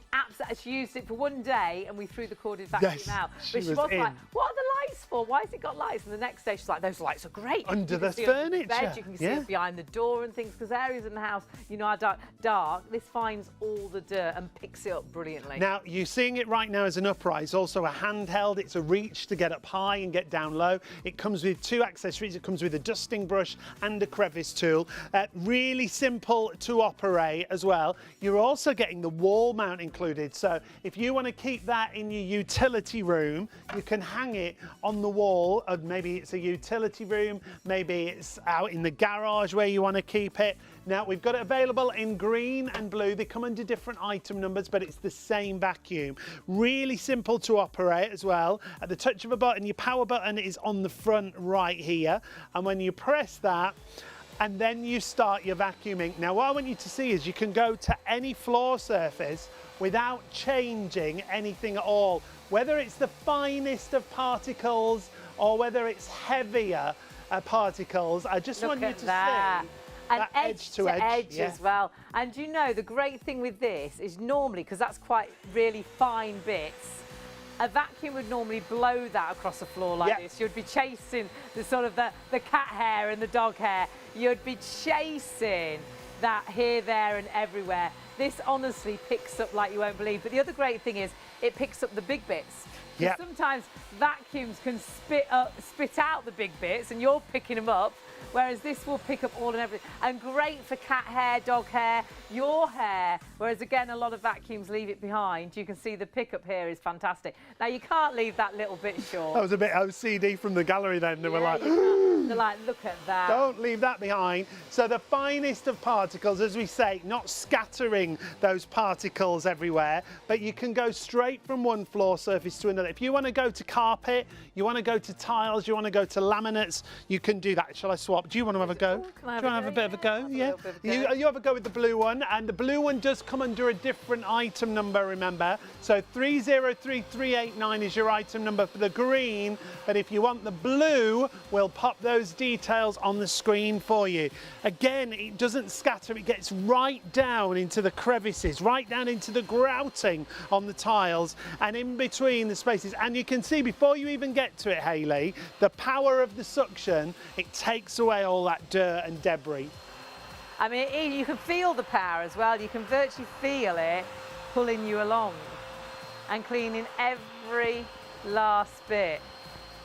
used it for one day, and we threw the corded vacuum out. But she was like, what are the lights for? Why has it got lights? And the next day she's like, those lights are great. Under the furniture. The bed, you can see it behind the door and things, because areas in the house, you know, are dark. This finds all the dirt and picks it up brilliantly. Now, you're seeing it right now as an upright. It's also a handheld. It's a reach to get up high and get down low. It comes with two accessories. It comes with a dusting brush and a crevice tool. Really simple to operate as well. You're also getting the wall mount included. So if you want to keep that in your utility room, you can hang it on the wall. Maybe it's a utility room, maybe it's out in the garage where you want to keep it. Now, we've got it available in green and blue. They come under different item numbers, but it's the same vacuum. Really simple to operate as well. At the touch of a button, your power button is on the front right here. And when you press that, and then you start your vacuuming. Now, what I want you to see is you can go to any floor surface without changing anything at all. Whether it's the finest of particles or whether it's heavier particles, I just want you to see that edge to edge as well. And you know, the great thing with this is normally, because that's quite really fine bits, a vacuum would normally blow that across the floor like this. You'd be chasing the sort of the cat hair and the dog hair. You'd be chasing that here, there and everywhere. This honestly picks up like you won't believe. But the other great thing is it picks up the big bits. Sometimes vacuums can spit out the big bits and you're picking them up, whereas this will pick up all and everything. And great for cat hair, dog hair, your hair, whereas again, a lot of vacuums leave it behind. You can see the pickup here is fantastic. Now, you can't leave that little bit short. That was a bit OCD from the gallery then. They were like, they're like, look at that. Don't leave that behind. So the finest of particles, as we say, not scattering those particles everywhere, but you can go straight from one floor surface to another. If you want to go to carpet, you want to go to tiles, you want to go to laminates, you can do that. Shall I swap? Do you want to have a go? Do you want to have a bit of a go? Yeah. You have a go with the blue one, and the blue one does come under a different item number, remember. So 303389 is your item number for the green, but if you want the blue, we'll pop those details on the screen for you. Again, it doesn't scatter, it gets right down into the crevices, right down into the grouting on the tiles, and in between the space. places. And you can see before you even get to it, Hayley, the power of the suction, it takes away all that dirt and debris. I mean, you can feel the power as well. You can virtually feel it pulling you along and cleaning every last bit.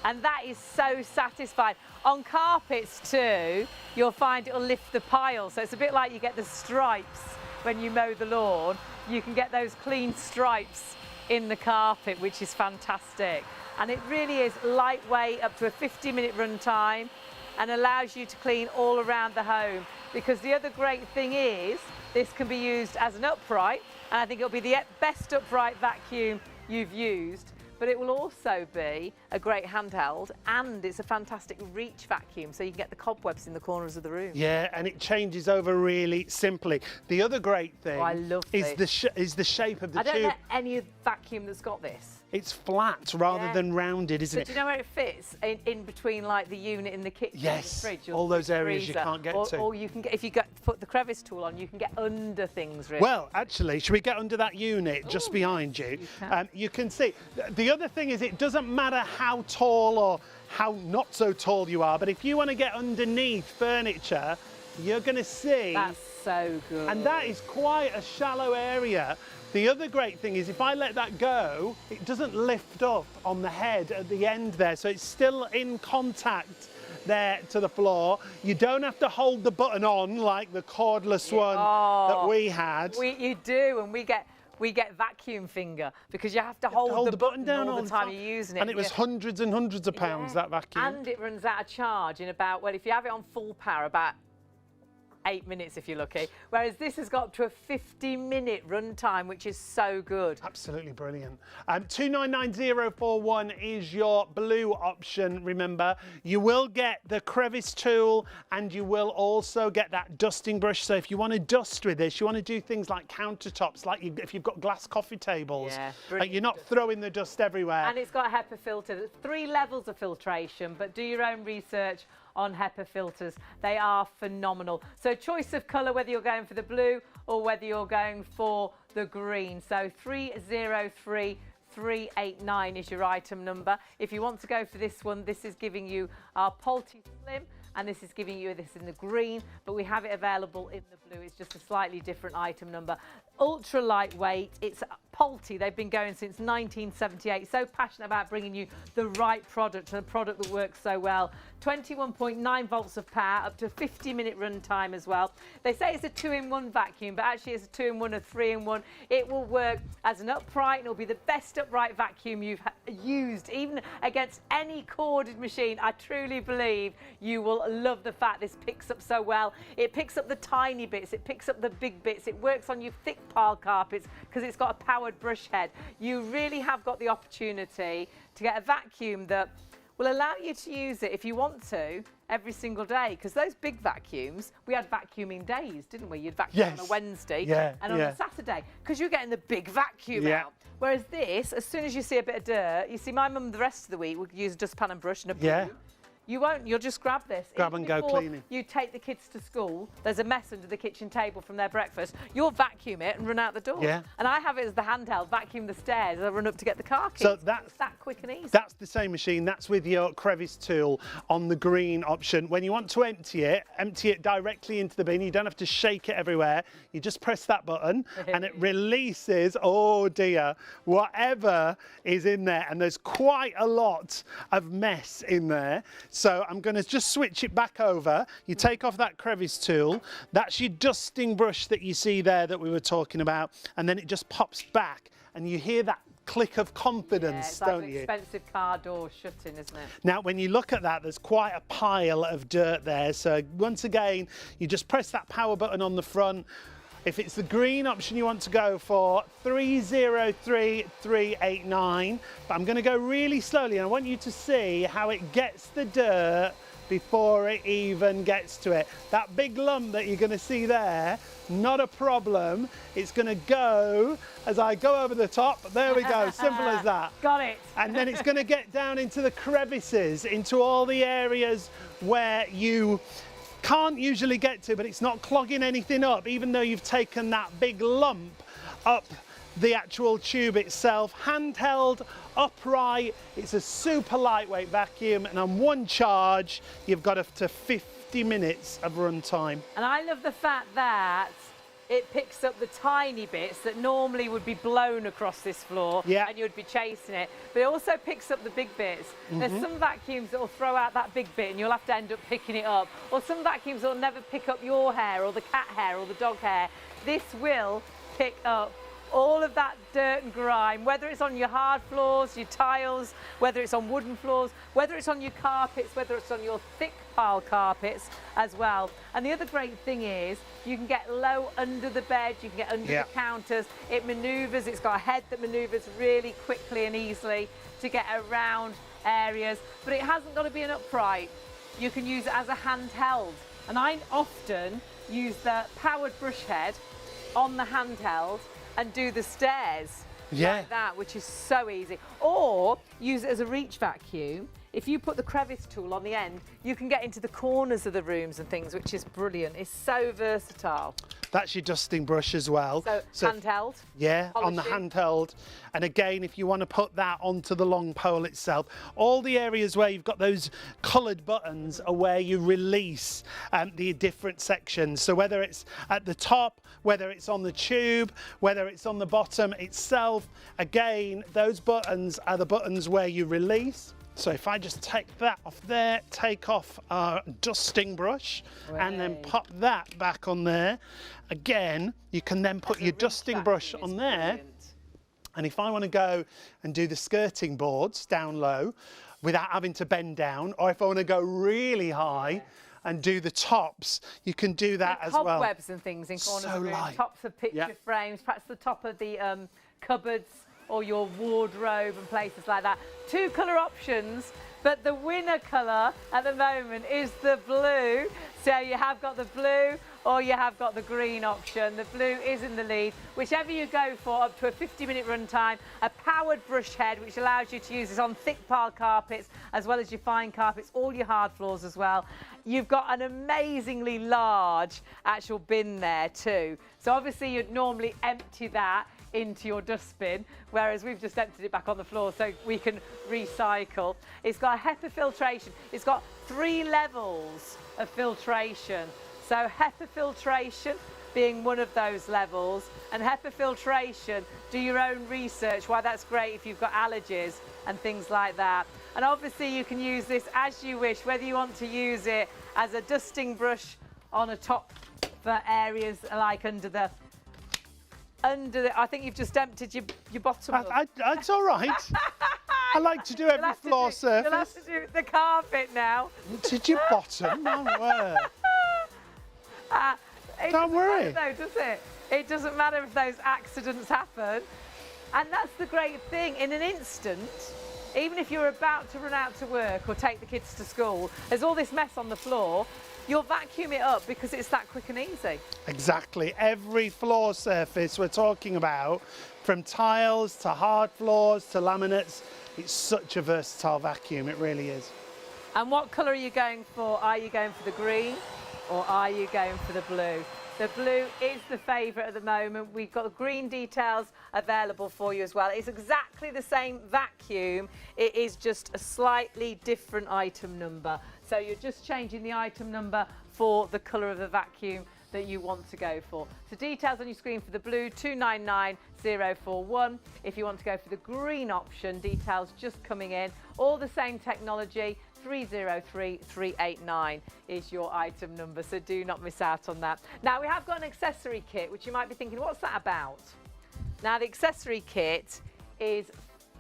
And that is so satisfying. On carpets too, you'll find it'll lift the pile. So it's a bit like you get the stripes when you mow the lawn. You can get those clean stripes in the carpet, which is fantastic. And it really is lightweight, up to a 50-minute run time, and allows you to clean all around the home. Because the other great thing is, this can be used as an upright, and I think it'll be the best upright vacuum you've used. But it will also be a great handheld, and it's a fantastic reach vacuum, so you can get the cobwebs in the corners of the room. Yeah, and it changes over really simply. The other great thing is the shape of the tube. I don't know any vacuum that's got this. It's flat rather than rounded, isn't it? Do you know where it fits? In between, like the unit in the kitchen, yes, the fridge, or all those areas freezer. you can't get to. Or you can get, if you put the crevice tool on, you can get under things. Really. Well, actually, should we get under that unit just behind you? You can see. The other thing is, it doesn't matter how tall or how not so tall you are, but if you want to get underneath furniture, you're going to see. That's so good. And that is quite a shallow area. The other great thing is if I let that go, it doesn't lift up on the head at the end there, so it's still in contact there to the floor. You don't have to hold the button on like the cordless one that we had. You do, and we get vacuum finger, because you have to hold the button down all the time you're using it. And it was hundreds and hundreds of pounds, that vacuum. And it runs out of charge in about, well, if you have it on full power, about 8 minutes if you're lucky, whereas this has got up to a 50-minute run time, which is so good. Absolutely brilliant. 299041 is your blue option, remember. You will get the crevice tool, and you will also get that dusting brush. So if you want to dust with this, you want to do things like countertops, like if you've got glass coffee tables, you're not throwing the dust everywhere. And it's got a HEPA filter. There's 3 levels of filtration, but do your own research on HEPA filters. They are phenomenal. So choice of colour, whether you're going for the blue or whether you're going for the green. So 303389 is your item number. If you want to go for this one, this is giving you our Polty Slim, and this is giving you this in the green, but we have it available in the blue. It's just a slightly different item number. Ultra lightweight. It's Polty. They've been going since 1978. So passionate about bringing you the right product, and a product that works so well. 21.9 volts of power, up to a 50-minute run time as well. They say it's a 2-in-1 vacuum, but actually it's a 2-in-1, a 3-in-1. It will work as an upright, and it'll be the best upright vacuum you've used, even against any corded machine. I truly believe you will love the fact this picks up so well. It picks up the tiny bits, it picks up the big bits, it works on your thick pile carpets because it's got a powered brush head. You really have got the opportunity to get a vacuum that will allow you to use it, if you want to, every single day. Because those big vacuums, we had vacuuming days, didn't we? You'd vacuum on a Wednesday and on a Saturday, because you're getting the big vacuum out. Whereas this, as soon as you see a bit of dirt, you see my mum the rest of the week would use a dustpan and brush and a broom. You won't, you'll just grab this. Grab and go cleaning. You take the kids to school, there's a mess under the kitchen table from their breakfast, you'll vacuum it and run out the door. And I have it as the handheld, vacuum the stairs as I run up to get the car keys. So that's that quick and easy. That's the same machine, that's with your crevice tool on the green option. When you want to empty it directly into the bin. You don't have to shake it everywhere. You just press that button and it releases, oh dear, whatever is in there. And there's quite a lot of mess in there. So I'm going to just switch it back over. You take off that crevice tool. That's your dusting brush that you see there that we were talking about. And then it just pops back and you hear that click of confidence, don't you? It's like an expensive car door shutting, isn't it? Now, when you look at that, there's quite a pile of dirt there. So once again, you just press that power button on the front. If it's the green option you want to go for, 303389. But I'm going to go really slowly, and I want you to see how it gets the dirt before it even gets to it. That big lump that you're going to see there, not a problem. It's going to go as I go over the top. There we go, simple as that. Got it. And then it's going to get down into the crevices, into all the areas where you can't usually get to, but it's not clogging anything up, even though you've taken that big lump up the actual tube itself, handheld, upright. It's a super lightweight vacuum, and on one charge, you've got up to 50 minutes of run time. And I love the fact that it picks up the tiny bits that normally would be blown across this floor and you'd be chasing it. But it also picks up the big bits. There's some vacuums that will throw out that big bit and you'll have to end up picking it up. Or some vacuums that will never pick up your hair or the cat hair or the dog hair. This will pick up all of that dirt and grime, whether it's on your hard floors, your tiles, whether it's on wooden floors, whether it's on your carpets, whether it's on your thick pile carpets as well. And the other great thing is you can get low under the bed, you can get under the counters. It manoeuvres, it's got a head that manoeuvres really quickly and easily to get around areas, but it hasn't got to be an upright. You can use it as a handheld. And I often use the powered brush head on the handheld and do the stairs like that, which is so easy. Or use it as a reach vacuum. If you put the crevice tool on the end, you can get into the corners of the rooms and things, which is brilliant. It's so versatile. That's your dusting brush as well. So handheld? Yeah, on the handheld. And again, if you want to put that onto the long pole itself, all the areas where you've got those coloured buttons are where you release the different sections. So whether it's at the top, whether it's on the tube, whether it's on the bottom itself, again, those buttons are the buttons where you release. So if I just take that off there, take off our dusting brush and then pop that back on there. Again, you can then put your dusting brush on there. And if I want to go and do the skirting boards down low without having to bend down, or if I want to go really high and do the tops, you can do that as well. Cobwebs and things in corners of the room, tops of picture frames, perhaps the top of the cupboards, or your wardrobe and places like that. Two colour options, but the winner colour at the moment is the blue. So you have got the blue or you have got the green option. The blue is in the lead. Whichever you go for, up to a 50-minute run time, a powered brush head, which allows you to use this on thick pile carpets, as well as your fine carpets, all your hard floors as well. You've got an amazingly large actual bin there too. So obviously you'd normally empty that into your dustbin, whereas we've just emptied it back on the floor so we can recycle. It's got a HEPA filtration. It's got 3 levels of filtration. So HEPA filtration being one of those levels, and HEPA filtration, do your own research why that's great if you've got allergies and things like that. And obviously you can use this as you wish, whether you want to use it as a dusting brush on a top for areas like under the, I think you've just emptied your bottom. It's all right. I like to do every floor surface. You'll have to do the carpet now. Emptied your bottom? My word. Don't worry. Though, does it? It doesn't matter if those accidents happen. And that's the great thing. In an instant, even if you're about to run out to work or take the kids to school, there's all this mess on the floor. You'll vacuum it up because it's that quick and easy. Exactly. Every floor surface we're talking about, from tiles to hard floors to laminates, it's such a versatile vacuum, it really is. And what colour are you going for? Are you going for the green or are you going for the blue? The blue is the favourite at the moment. We've got the green details available for you as well. It's exactly the same vacuum. It is just a slightly different item number. So you're just changing the item number for the colour of the vacuum that you want to go for. So details on your screen for the blue, 299041. If you want to go for the green option, details just coming in. All the same technology, 303389 is your item number, so do not miss out on that. Now we have got an accessory kit, which you might be thinking, what's that about? Now the accessory kit is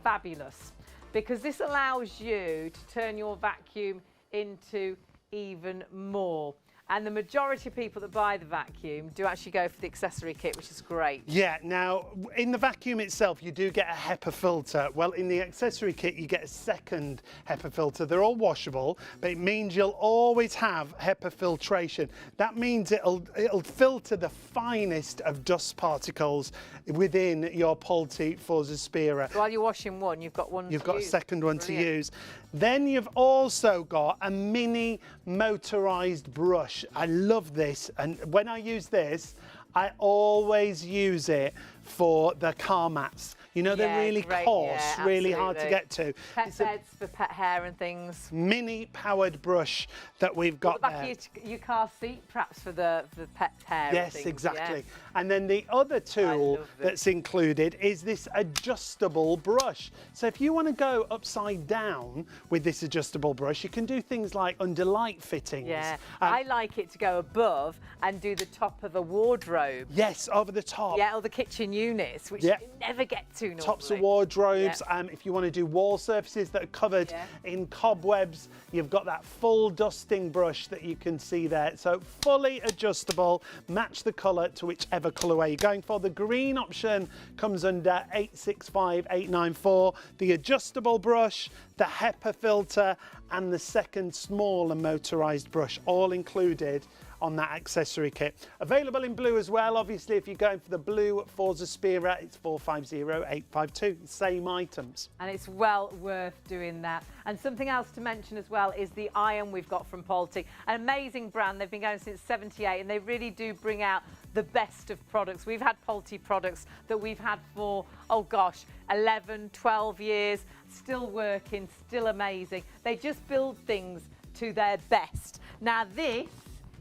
fabulous because this allows you to turn your vacuum into even more. And the majority of people that buy the vacuum do actually go for the accessory kit, which is great. Yeah, now in the vacuum itself, you do get a HEPA filter. Well, in the accessory kit, you get a second HEPA filter. They're all washable, but it means you'll always have HEPA filtration. That means it'll filter the finest of dust particles within your Pulte Forza Spira. While you're washing one, you've got one. You've got a second one to use. Then you've also got a mini motorised brush. I love this, and when I use this, I always use it for the car mats. You know, they're really great, coarse, yeah, really hard to absolutely. get to. Pet It's a beds for pet hair and things. mini powered brush that we've got Back there. of your car seat, perhaps for the pet hair. and Yes, things, exactly. yeah. And then the other tool love this. that's included is this adjustable brush. So if you want to go upside down with this adjustable brush, you can do things like under light fittings. Yeah, I like it to go above and do the top of a wardrobe. Yes, over the top. Yeah, or the kitchen units, which Yeah. you never get to normally. Tops of wardrobes. Yeah. If you want to do wall surfaces that are covered Yeah. in cobwebs, you've got that full dusting brush that you can see there. So fully adjustable, match the colour to whichever colourway you're going for. The green option comes under 865894. The adjustable brush, the HEPA filter, and the second smaller motorised brush, all included on that accessory kit. Available in blue as well. Obviously, if you're going for the blue Forza Spira, it's 450852. Same items. And it's well worth doing that. And something else to mention as well is the iron we've got from Polti. An amazing brand. They've been going since '78 and they really do bring out the best of products. We've had Polti products that we've had for, oh gosh, 11, 12 years, still working, still amazing. They just build things to their best. Now this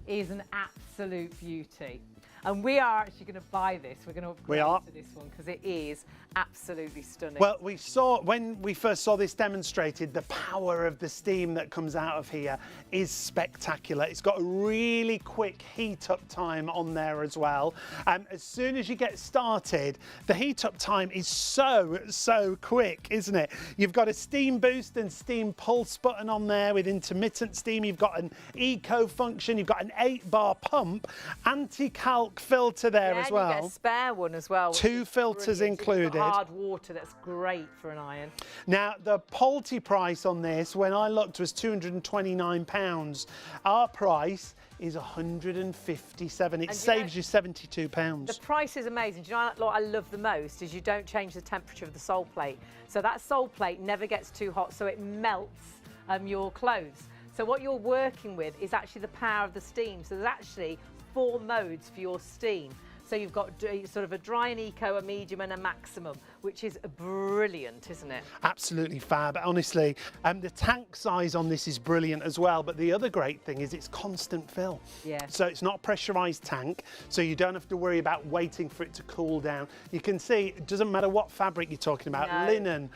is an absolute beauty. And we are actually going to buy this. We're going to upgrade to this one because it is absolutely stunning. Well, we saw, when we first saw this demonstrated, the power of the steam that comes out of here is spectacular. It's got a really quick heat up time on there as well. As soon as you get started, the heat up time is so quick, isn't it? You've got a steam boost and steam pulse button on there with intermittent steam. You've got an eco function. You've got an 8-bar pump, anti-calc filter there as well. You get a spare one as well. 2 filters included. Hard water, that's great for an iron. Now, the Polti price on this, when I looked, was £229. Our price is £157. It saves you £72. The price is amazing. Do you know what I love the most is you don't change the temperature of the sole plate. So that sole plate never gets too hot, so it melts your clothes. So what you're working with is actually the power of the steam. So there's actually 4 modes for your steam. So you've got sort of a dry and eco, a medium and a maximum, which is brilliant, isn't it? Absolutely fab, honestly. The tank size on this is brilliant as well, but the other great thing is it's constant fill. Yeah. So it's not a pressurised tank, so you don't have to worry about waiting for it to cool down. You can see, it doesn't matter what fabric you're talking about, No. linen,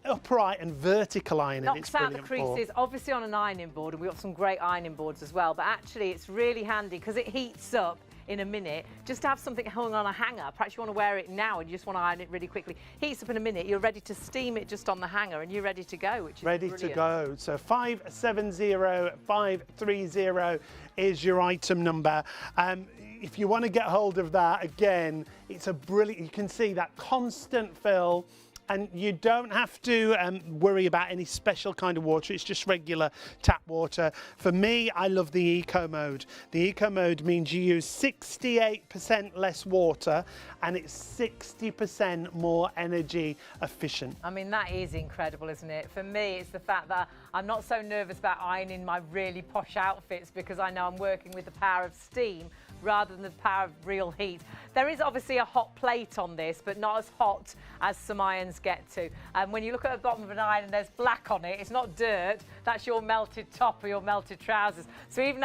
upright and vertical ironing. Knocks out the creases, obviously on an ironing board, and we've got some great ironing boards as well, but actually it's really handy because it heats up in a minute. Just to have something hung on a hanger, perhaps you want to wear it now and you just want to iron it really quickly. Heats up in a minute, you're ready to steam it just on the hanger and you're ready to go, which is ready brilliant. to go. So 570530 is your item number. If you want to get hold of that, again, it's a brilliant, you can see that constant fill. And you don't have to worry about any special kind of water. It's just regular tap water. For me, I love the eco mode. The eco mode means you use 68% less water and it's 60% more energy efficient. I mean, that is incredible, isn't it? For me, it's the fact that I'm not so nervous about ironing my really posh outfits because I know I'm working with the power of steam rather than the power of real heat. There is obviously a hot plate on this, but not as hot as some irons get to. And when you look at the bottom of an iron and there's black on it, it's not dirt, that's your melted top or your melted trousers. So even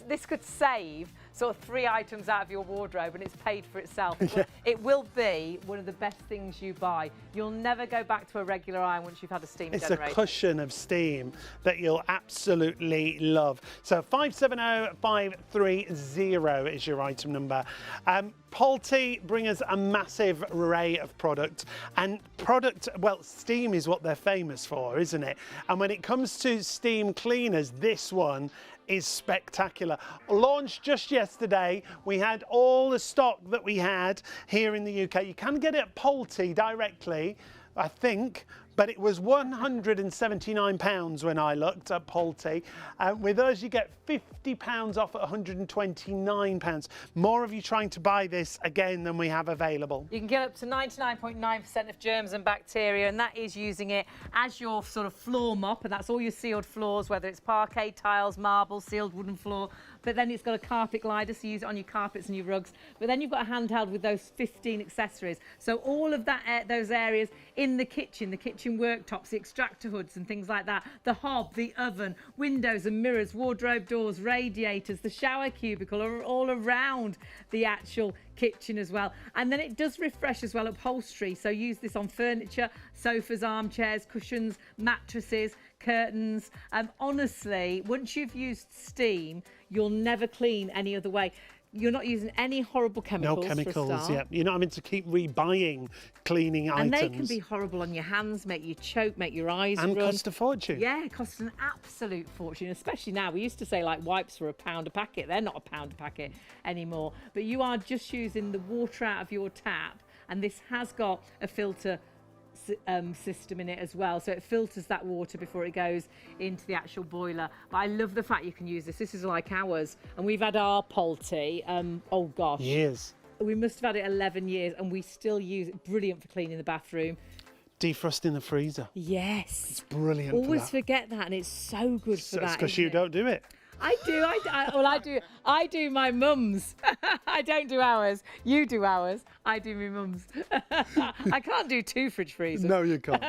this could save sort of 3 items out of your wardrobe and it's paid for itself. Yeah. It will be one of the best things you buy. You'll never go back to a regular iron once you've had a steam generator. It's a cushion of steam that you'll absolutely love. So 570530 is your item number. Polti bring us a massive array of product, and well, steam is what they're famous for, isn't it? And when it comes to steam cleaners, this one is spectacular. Launched just yesterday. We had all the stock that we had here in the UK. You can get it at Polti directly, I think, but it was £179 when I looked at Pulte. With us, you get £50 off at £129. More of you trying to buy this again than we have available. You can get up to 99.9% of germs and bacteria, and that is using it as your sort of floor mop, and that's all your sealed floors, whether it's parquet, tiles, marble, sealed wooden floor. But then it's got a carpet glider, so you use it on your carpets and your rugs. But then you've got a handheld with those 15 accessories. So all of that, those areas in the kitchen worktops, the extractor hoods and things like that, the hob, the oven, windows and mirrors, wardrobe doors, radiators, the shower cubicle are all around the actual kitchen as well. And then it does refresh as well upholstery, so use this on furniture, sofas, armchairs, cushions, mattresses, curtains. Honestly, once you've used steam, you'll never clean any other way. You're not using any horrible chemicals. No chemicals, for a start. yeah. You're not having to keep rebuying cleaning And items. they can be horrible on your hands, make you choke, make your eyes and run. cost a fortune. Yeah, it costs an absolute fortune, especially now. We used to say like wipes were £1 a packet. They're not £1 a packet anymore. But you are just using the water out of your tap, and this has got a filter system in it as well, so it filters that water before it goes into the actual boiler. But I love the fact you can use this. This is like ours, and we've had our Pulte, oh gosh, Years. we must have had it 11 years, and we still use it. Brilliant for cleaning the bathroom. Defrost in the freezer. Yes, It's brilliant. always for that. forget that, and it's so good for It's that. because you don't do it. I do. I do my mum's. I don't do ours. You do ours. I do my mum's. I can't do 2 fridge freezers. No, you can't.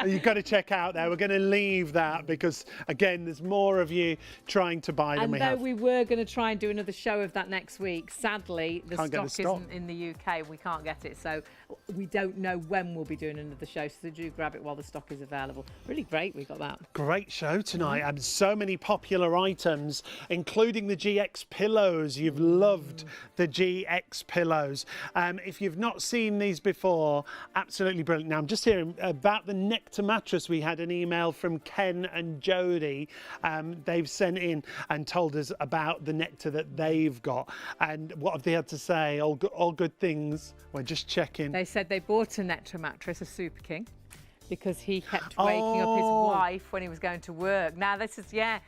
You've got to check out there. We're going to leave that because, again, there's more of you trying to buy than And we though have. we were going to try and do another show of that next week, sadly, the Can't get the stock stock. isn't in the UK. We can't get it. So we don't know when we'll be doing another show. So do grab it while the stock is available. Really great we got that. Great show tonight. So many popular items, including the GX pillows. You've loved the GX pillows. If you've not seen these before, absolutely brilliant. Now, I'm just hearing about the Nectar mattress. We had an email from Ken and Jody. They've sent in and told us about the Nectar that they've got. And what have they had to say? All good things. We're just checking. They said they bought a Nectar mattress, a Super King, because he kept waking up his Oh. wife when he was going to work. Now, this is, yeah,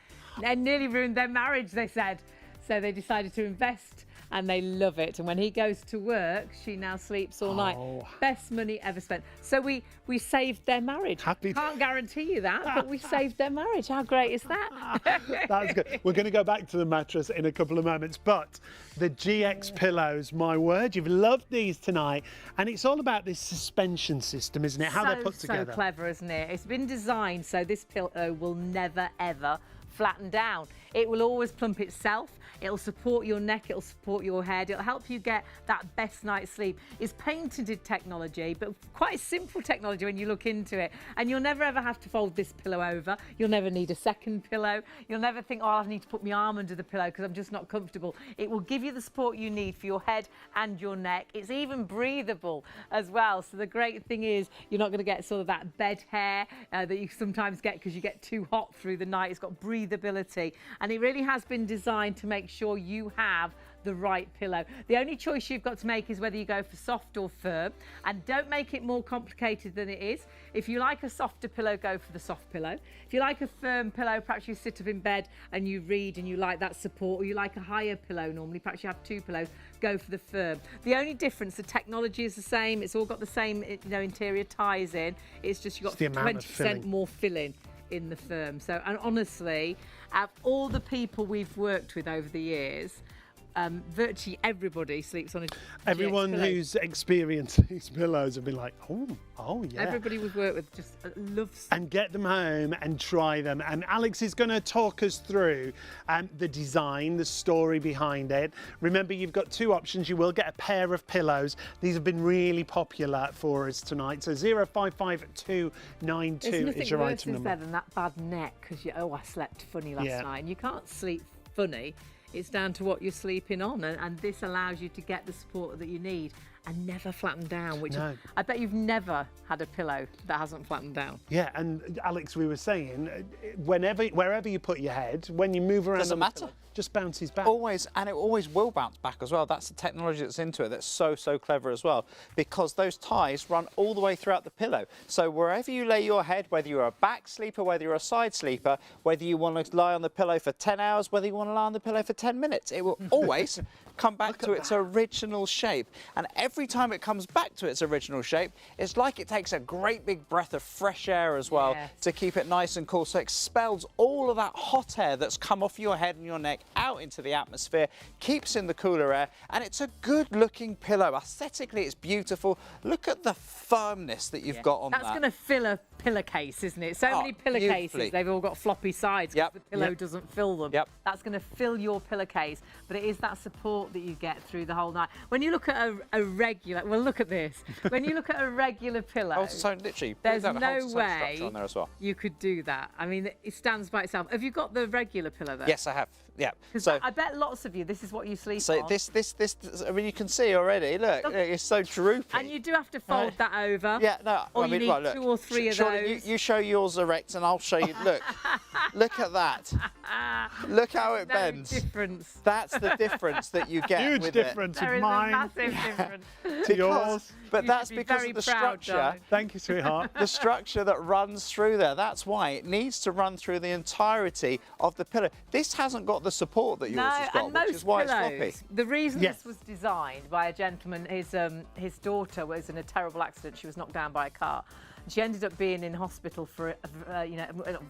it nearly ruined their marriage, they said. So they decided to invest, and they love it. And when he goes to work, she now sleeps all night. Oh. Best money ever spent. So we saved their marriage. Happy- Can't guarantee you that, but we saved their marriage. How great is that? That's good. We're going to go back to the mattress in a couple of moments, but the GX pillows, my word, you've loved these tonight, and it's all about this suspension system, isn't it? How they're put together. So clever, isn't it? It's been designed so this pillow will never, ever flatten down. It will always plump itself. It'll support your neck, it'll support your head, it'll help you get that best night's sleep. It's patented technology, but quite simple technology when you look into it. And you'll never ever have to fold this pillow over. You'll never need a second pillow. You'll never think, oh, I need to put my arm under the pillow because I'm just not comfortable. It will give you the support you need for your head and your neck. It's even breathable as well. So the great thing is you're not going to get sort of that bed hair that you sometimes get because you get too hot through the night. It's got breathability, and it really has been designed to make sure you have the right pillow. The only choice you've got to make is whether you go for soft or firm, and don't make it more complicated than it is. If you like a softer pillow, go for the soft pillow. If you like a firm pillow, perhaps you sit up in bed and you read and you like that support, or you like a higher pillow normally, perhaps you have 2 pillows, go for the firm. The only difference, the technology is the same. It's all got the same, interior ties in. It's just you've got the amount of 20% filling. more filling in the firm. So, and honestly, out of all the people we've worked with over the years, virtually everybody sleeps on a GX Everyone pillow. who's experienced these pillows have been like, oh yeah. Everybody we've worked with just loves. And get them home and try them. And Alex is going to talk us through the design, the story behind it. Remember, you've got 2 options. You will get a pair of pillows. These have been really popular for us tonight. So 055292 There's nothing is your worse item number. than that bad neck because I slept funny last Yeah. night, and you can't sleep funny. It's down to what you're sleeping on, and this allows you to get the support that you need and never flattened down, which No. I bet you've never had a pillow that hasn't flattened down. Yeah, and Alex, we were saying, wherever you put your head, when you move around, Doesn't on the matter. pillow, just bounces back. Always, and it always will bounce back as well. That's the technology that's into it that's so clever as well, because those ties run all the way throughout the pillow. So wherever you lay your head, whether you're a back sleeper, whether you're a side sleeper, whether you want to lie on the pillow for 10 hours, whether you want to lie on the pillow for 10 minutes, it will always come back to its original shape. And every time it comes back to its original shape, it's like it takes a great big breath of fresh air as well Yes. to keep it nice and cool. So it expels all of that hot air that's come off your head and your neck out into the atmosphere, keeps in the cooler air, and it's a good looking pillow. Aesthetically, it's beautiful. Look at the firmness that you've got on That's that. going to fill a pillowcase, isn't it? So Oh, many pillowcases, beautifully. they've all got floppy sides because Yep. the pillow Yep. doesn't fill them. Yep. That's going to fill your pillowcase, but it is that support that you get through the whole night. When you look at a regular, well, look at this. When you look at a regular pillow, Oh, so literally, there's that no whole structure way on there as well. you could do that. I mean, it stands by itself. Have you got the regular pillow though? Yes, I have. Yeah. Because So, I bet lots of you, this is what you sleep so on. this, I mean, you can see already. Look, it's so droopy. And you do have to fold that over. Yeah, no. Or I mean, you need right, look. 2 or 3 of Surely those. You show yours erect, and I'll show you. Look, look at that. Look how it No bends. difference. That's the difference that you get Huge with difference There with is mine a massive difference. to yours. But You that's should be because very of the proud, structure. darling. Thank you, sweetheart. The structure that runs through there. That's why it needs to run through the entirety of the pillow. This hasn't got the support that yours has got, and which most is why it's pillows, floppy. the reason Yes. this was designed by a gentleman, his daughter was in a terrible accident. She was knocked down by a car. She ended up being in hospital for,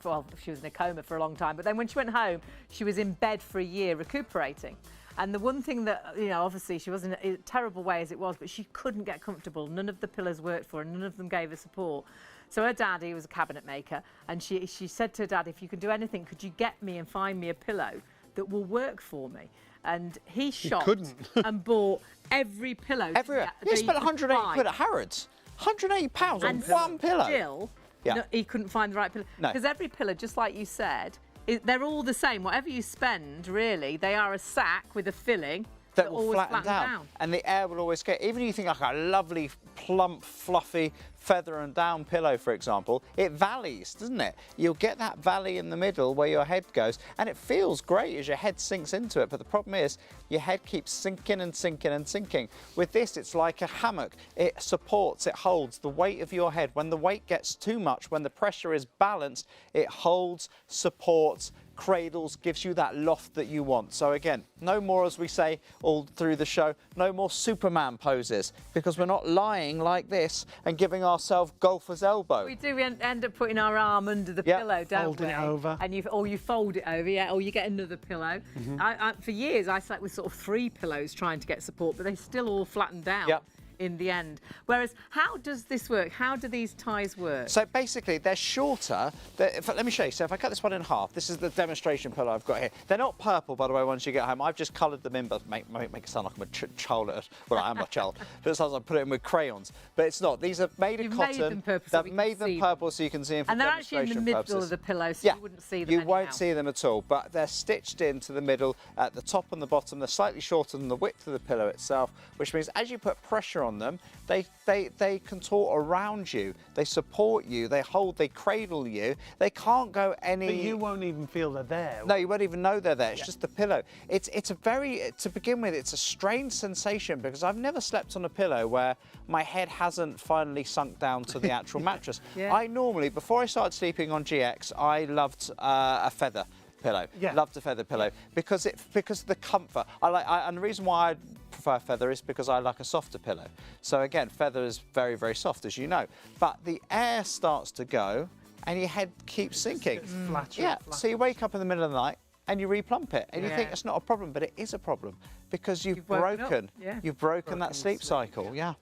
well, she was in a coma for a long time. But then when she went home, she was in bed for a year recuperating. And the one thing that, obviously she was in a terrible way as it was, but she couldn't get comfortable. None of the pillows worked for her. None of them gave her support. So her daddy was a cabinet maker. And she said to her dad, if you can do anything, could you get me and find me a pillow that will work for me? And he shopped couldn't. and bought every pillow. Everywhere. He spent 180 quid at Harrods. £180 on and one pillow. Still, Yeah. no, he couldn't find the right pillow. No. Because every pillow, just like you said, they're all the same. Whatever you spend, really, they are a sack with a filling that will always flatten down. And the air will always get, even if you think like a lovely, plump, fluffy feather and down pillow, for example, it valleys, doesn't it? You'll get that valley in the middle where your head goes, and it feels great as your head sinks into it. But the problem is, your head keeps sinking and sinking and sinking. With this, it's like a hammock. It supports, it holds the weight of your head. When the weight gets too much, when the pressure is balanced, it holds, supports, cradles, gives you that loft that you want. So again, no more, as we say all through the show, no more Superman poses, because we're not lying like this and giving ourselves golfer's elbow. We do end up putting our arm under the Yeah, pillow, don't folding we? it over. And you fold it over, yeah, or you get another pillow. For years, I slept with sort of 3 pillows trying to get support, but they still all flattened down. Yep. In the end. Whereas, how does this work? How do these ties work? So basically, they're shorter. Let me show you. So if I cut this one in half, this is the demonstration pillow I've got here. They're not purple, by the way, once you get home. I've just coloured them in, but make it sound like I'm a child. Well, I am a child, but it sounds like I put it in with crayons. But it's not. These are made of You've cotton. made them purple so They've we can made them see purple so you can see them for And they're actually in the demonstration middle purposes. of the pillow, so Yeah, you wouldn't see them you anyhow. won't see them at all, but they're stitched into the middle at the top and the bottom. They're slightly shorter than the width of the pillow itself, which means as you put pressure on them, they contort around you, they support you, they hold, they cradle you. They can't go any. But you won't even feel they're there. No, you won't even know they're there. It's just the pillow. It's a very, to begin with, it's a strange sensation because I've never slept on a pillow where my head hasn't finally sunk down to the actual mattress. Yeah. I normally, before I started sleeping on GX, I loved a feather pillow. Yeah. Loved a feather pillow because of the comfort. And the reason why I prefer feather is because I like a softer pillow. So again, feather is very, very soft, as you know. But the air starts to go and your head keeps sinking. It's flatter, Yeah, flatter. so you wake up in the middle of the night and you replump it and you think Yeah. it's not a problem, but it is a problem because you've woken up, broken, yeah. you've broken that sleep cycle. Yeah.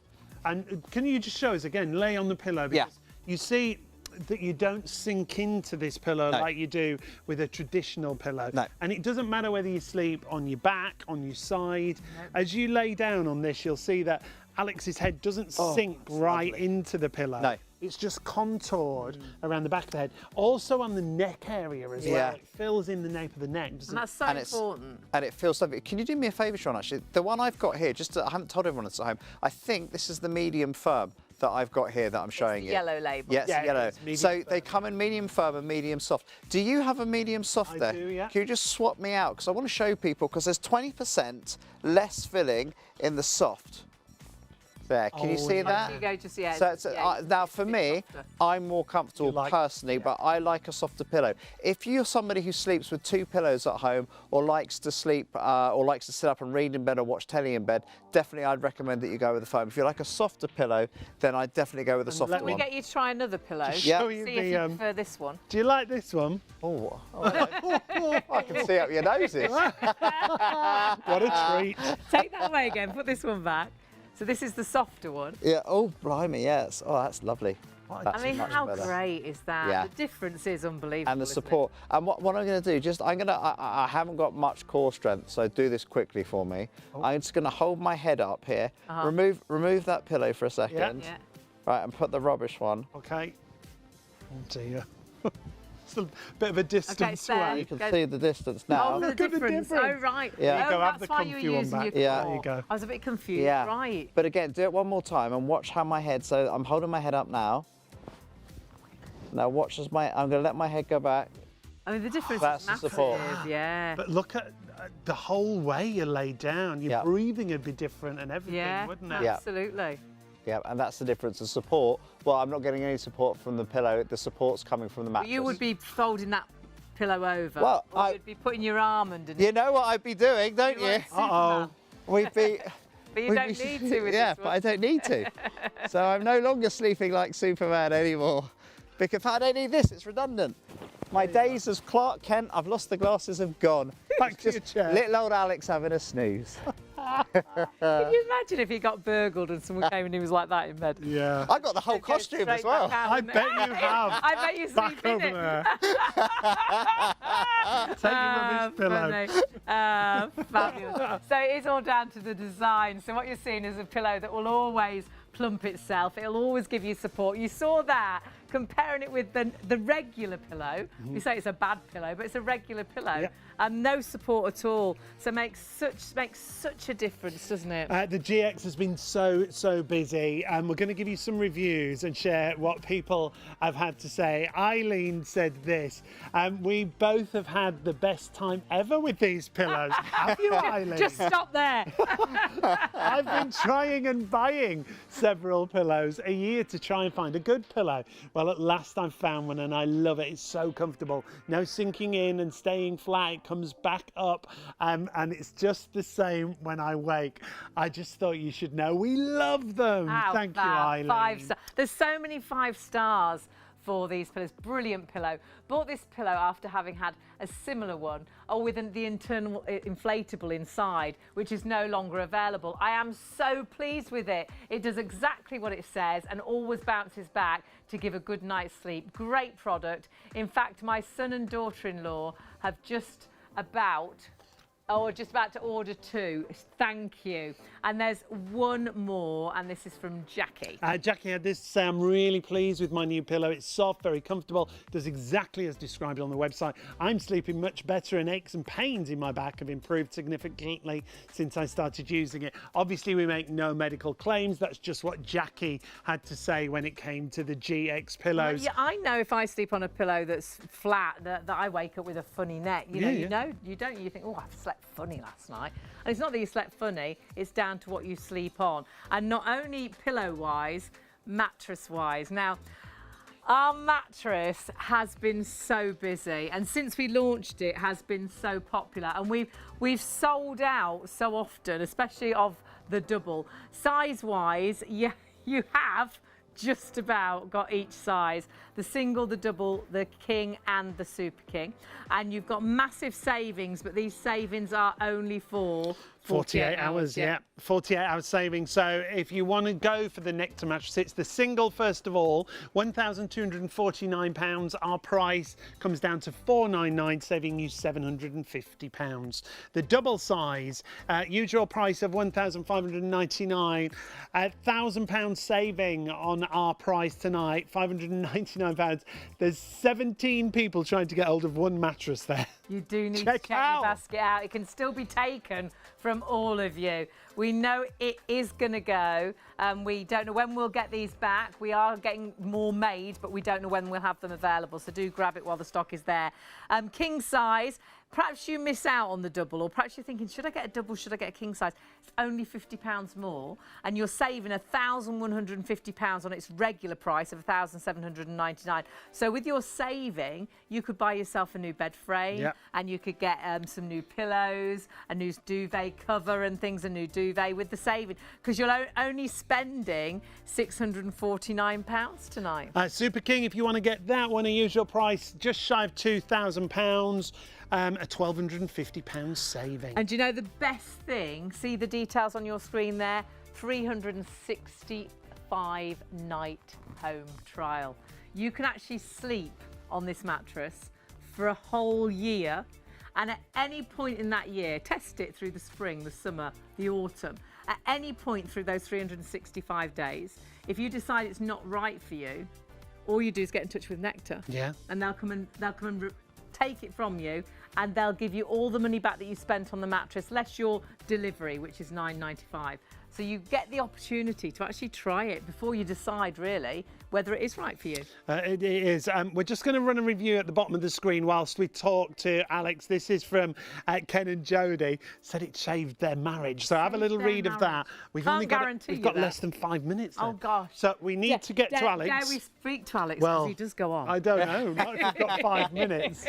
And can you just show us again, lay on the pillow? Yeah. Because you see that you don't sink into this pillow No. like you do with a traditional pillow. No. And it doesn't matter whether you sleep on your back, on your side. As you lay down on this, you'll see that Alex's head doesn't sink right into the pillow. No. It's just contoured around the back of the head. Also on the neck area as well. Yeah. It fills in the nape of the neck. And that's so important. And it feels lovely. Can you do me a favour, Sean, actually? The one I've got here, I haven't told everyone it's at home, I think this is the medium firm that I've got here that I'm showing you. Yellow label. Yes, Yeah, yellow. it's medium So firm. they come in medium firm and medium soft. Do you have a medium soft I there? do, yeah. Can you just swap me out? Because I want to show people, because there's 20% less filling in the soft. There, can you Oh, see yeah. that? You go just, yeah. So it's, yeah, now for me, softer. I'm more comfortable You like- personally, but I like a softer pillow. If you're somebody who sleeps with 2 pillows at home, or likes to sleep, or likes to sit up and read in bed or watch telly in bed, definitely I'd recommend that you go with the foam. If you like a softer pillow, then I'd definitely go with a softer let Can me we one. get you to try another pillow? Just Yeah. show you See if the, you prefer this one. do you like this one? Oh, I can see up your noses. What a treat. Take that away again. Put this one back. So this is the softer one. Yeah. Oh, blimey, yes. Oh, that's lovely. That's I mean, much how better. great is that? Yeah. The difference is unbelievable. And the isn't it? support. And what I'm going to do, I haven't got much core strength, so do this quickly for me. I'm just going to hold my head up here, remove that pillow for a second, Yeah. right, and put the rubbish one. Okay. Oh dear. It's a bit of a distance there. away. You can Go- see the distance now. Oh, the look at the difference. difference. Oh, right. Yeah. There you Oh, go, have that's the why you're comfy one using back. your Yeah. core. There you go. I was a bit confused. Yeah. Right. But again, do it one more time and watch how my head, so I'm holding my head up now. Now watch as I'm going to let my head go back. I mean, the difference That's is the massive. support. Yeah. But look at the whole way you lay down. Your Yeah. breathing would be different and everything, Yeah, wouldn't it? Yeah. absolutely. Yeah, and that's the difference. The support, well, I'm not getting any support from the pillow. The support's coming from the mattress. You would be folding that pillow over. Well, or you'd be putting your arm underneath. You know what I'd be doing, don't You you? weren't Superman. We'd be... But you don't need to with yeah, this but one. I don't need to. So I'm no longer sleeping like Superman anymore. Because I don't need this, it's redundant. My days as Clark Kent, I've lost the glasses, have gone. Back to your Just chair. little old Alex having a snooze. Can you imagine if he got burgled and someone came and he was like that in bed? Yeah. I got the whole He'd go costume as straight well. back out, I wouldn't bet it? you have. I bet you Back sleep in over it. there. Take your rubbish pillow. Funny. Fabulous. So it's all down to the design. So what you're seeing is a pillow that will always plump itself. It'll always give you support. You saw that comparing it with the regular pillow. You say it's a bad pillow, but it's a regular pillow. Yeah. And no support at all. So makes such a difference, doesn't it? The GX has been so busy, and we're going to give you some reviews and share what people have had to say. Eileen said this: we both have had the best time ever with these pillows. Have you, Eileen? Just stop there. I've been trying and buying several pillows a year to try and find a good pillow. Well, at last I found one and I love it. It's so comfortable. No sinking in and staying flat. It comes back up, and it's just the same when I wake. I just thought you should know we love them. How Thank you, fab. Eileen. 5 stars. There's so many 5 stars for these pillows. Brilliant pillow. Bought this pillow after having had a similar one, or with the internal inflatable inside, which is no longer available. I am so pleased with it. It does exactly what it says and always bounces back to give a good night's sleep. Great product. In fact, my son and daughter-in-law have just about to order 2. Thank you. And there's one more, and this is from Jackie. Jackie had this to say: I'm really pleased with my new pillow. It's soft, very comfortable, does exactly as described on the website. I'm sleeping much better, and aches and pains in my back have improved significantly since I started using it. Obviously, we make no medical claims. That's just what Jackie had to say when it came to the GX pillows. Yeah, I know if I sleep on a pillow that's flat, that I wake up with a funny neck. You don't. You think, oh, I've slept funny last night. And it's not that you slept funny, it's down to what you sleep on. And not only pillow-wise, mattress-wise. Now, our mattress has been so busy, and since we launched it has been so popular, and we've sold out so often, especially of the double. Size-wise, you have just about got each size. the single, the double, the king and the super king. And you've got massive savings, but these savings are only for 48 hours, yeah. 48 hours saving. So if you want to go for the Nectar mattress, it's the single first of all, £1,249. Our price comes down to £499, saving you £750. The double size, usual price of £1,599, £1,000 saving on our price tonight, £599. There's 17 people trying to get hold of one mattress there. You do need to check your basket out. It can still be taken from all of you. We know it is going to go. We don't know when we'll get these back. We are getting more made, but we don't know when we'll have them available. So do grab it while the stock is there. King size, perhaps you miss out on the double, or perhaps you're thinking, should I get a double, should I get a king size? It's only £50 more, and you're saving £1,150 on its regular price of £1,799. So with your saving, you could buy yourself a new bed frame, and you could get some new pillows, a new duvet cover and things, a new duvet with the saving, because you're only spending £649 tonight. Super King, if you want to get that one, a usual price just shy of £2,000. A £1,250 saving. And you know the best thing, see the details on your screen there, 365 night home trial. You can actually sleep on this mattress for a whole year, and at any point in that year, test it through the spring, the summer, the autumn, at any point through those 365 days, if you decide it's not right for you, all you do is get in touch with Nectar, and they'll come and take it from you, and they'll give you all the money back that you spent on the mattress, less your delivery, which is £9.95. So you get the opportunity to actually try it before you decide, really, whether it is right for you. It is. We're just going to run a review at the bottom of the screen whilst we talk to Alex. This is from Ken and Jodie. Said it saved their marriage. So have a little read of that. We've only got less than 5 minutes then. Oh, gosh. So we need to get to Alex. Dare we speak to Alex, because he does go on? I don't know. Not if you've got 5 minutes.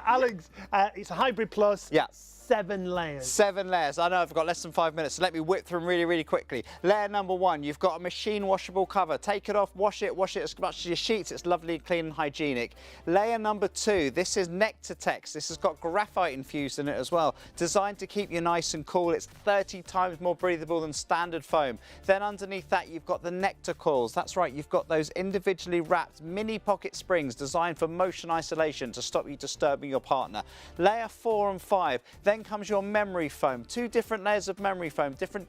Alex, it's a Hybrid Plus. Yeah. 7 layers. 7 layers. I know I've got less than 5 minutes, so let me whip through them really, really quickly. Layer number 1, you've got a machine washable cover. Take it off, wash it as much as your sheets. It's lovely, clean and hygienic. Layer number 2, this is Nectar Tex. This has got graphite infused in it as well. Designed to keep you nice and cool. It's 30 times more breathable than standard foam. Then underneath that, you've got the Nectar coils. That's right, you've got those individually wrapped mini pocket springs designed for motion isolation to stop you disturbing your partner. Layer 4 and 5, then comes your memory foam. 2 different layers of memory foam, different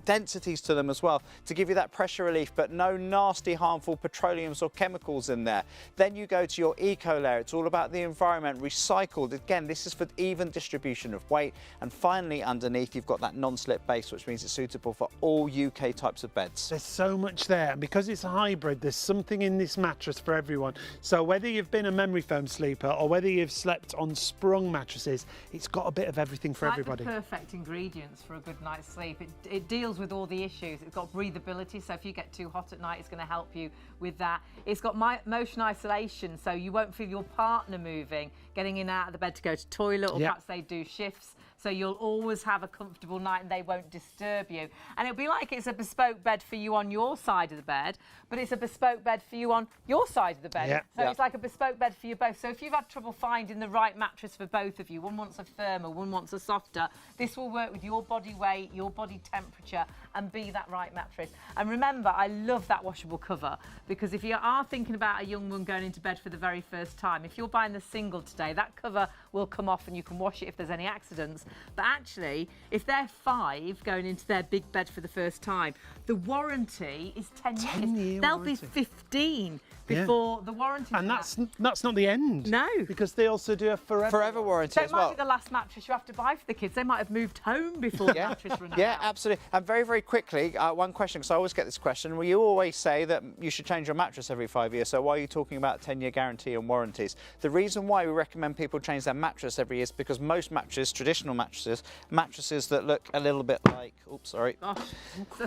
densities to them as well, to give you that pressure relief, but no nasty harmful petroleums or chemicals in there. Then you go to your eco layer. It's all about the environment, recycled. Again, this is for even distribution of weight. And finally, underneath, you've got that non-slip base, which means it's suitable for all UK types of beds. There's so much there, and because it's a hybrid, there's something in this mattress for everyone. So whether you've been a memory foam sleeper or whether you've slept on sprung mattresses, it's got a bit of everything for everybody. The perfect ingredients for a good night's sleep. It deals with all the issues. It's got breathability, so if you get too hot at night, it's going to help you with that. It's got motion isolation, so you won't feel your partner moving, getting in and out of the bed to go to toilet, or perhaps they do shifts. So you'll always have a comfortable night and they won't disturb you. And it'll be like it's a bespoke bed for you on your side of the bed, but it's a bespoke bed for you on your side of the bed. So it's like a bespoke bed for you both. So if you've had trouble finding the right mattress for both of you, one wants a firmer, one wants a softer, this will work with your body weight, your body temperature, and be that right mattress. And remember, I love that washable cover, because if you are thinking about a young one going into bed for the very first time, if you're buying the single today, that cover will come off and you can wash it if there's any accidents. But actually, if they're 5 going into their big bed for the first time, the warranty is 10 years. They'll be 15 before the warranty. And that's not the end. No. Because they also do a forever warranty so as well. It might be the last mattress you have to buy for the kids. They might have moved home before the mattress runs out. Yeah, absolutely. And very, very quickly, one question, because I always get this question. Well, you always say that you should change your mattress every 5 years, so why are you talking about 10-year guarantee and warranties? The reason why we recommend people change their mattress every year is because most mattresses, traditional mattresses. Mattresses that look a little bit like, oops, sorry, Gosh,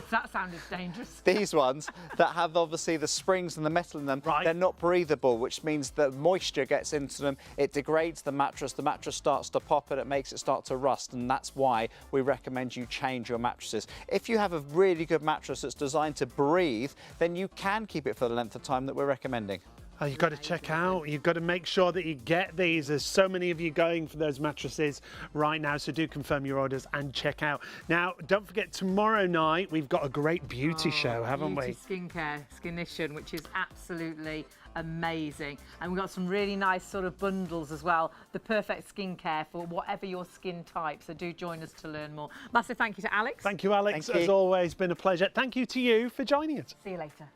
that sounded dangerous. these ones that have obviously the springs and the metal in them. Right. They're not breathable, which means that moisture gets into them, it degrades the mattress starts to pop and it makes it start to rust, and that's why we recommend you change your mattresses. If you have a really good mattress that's designed to breathe, then you can keep it for the length of time that we're recommending. Oh, you've got to check out, you've got to make sure that you get these. There's so many of you going for those mattresses right now, so do confirm your orders and check out. Now, don't forget, tomorrow night we've got a great beauty show, haven't we? Skincare, Skinition, which is absolutely amazing. And we've got some really nice sort of bundles as well, the perfect skincare for whatever your skin type. So do join us to learn more. Massive thank you to Alex. Thank you, Alex. Thank you. As always, been a pleasure. Thank you to you for joining us. See you later.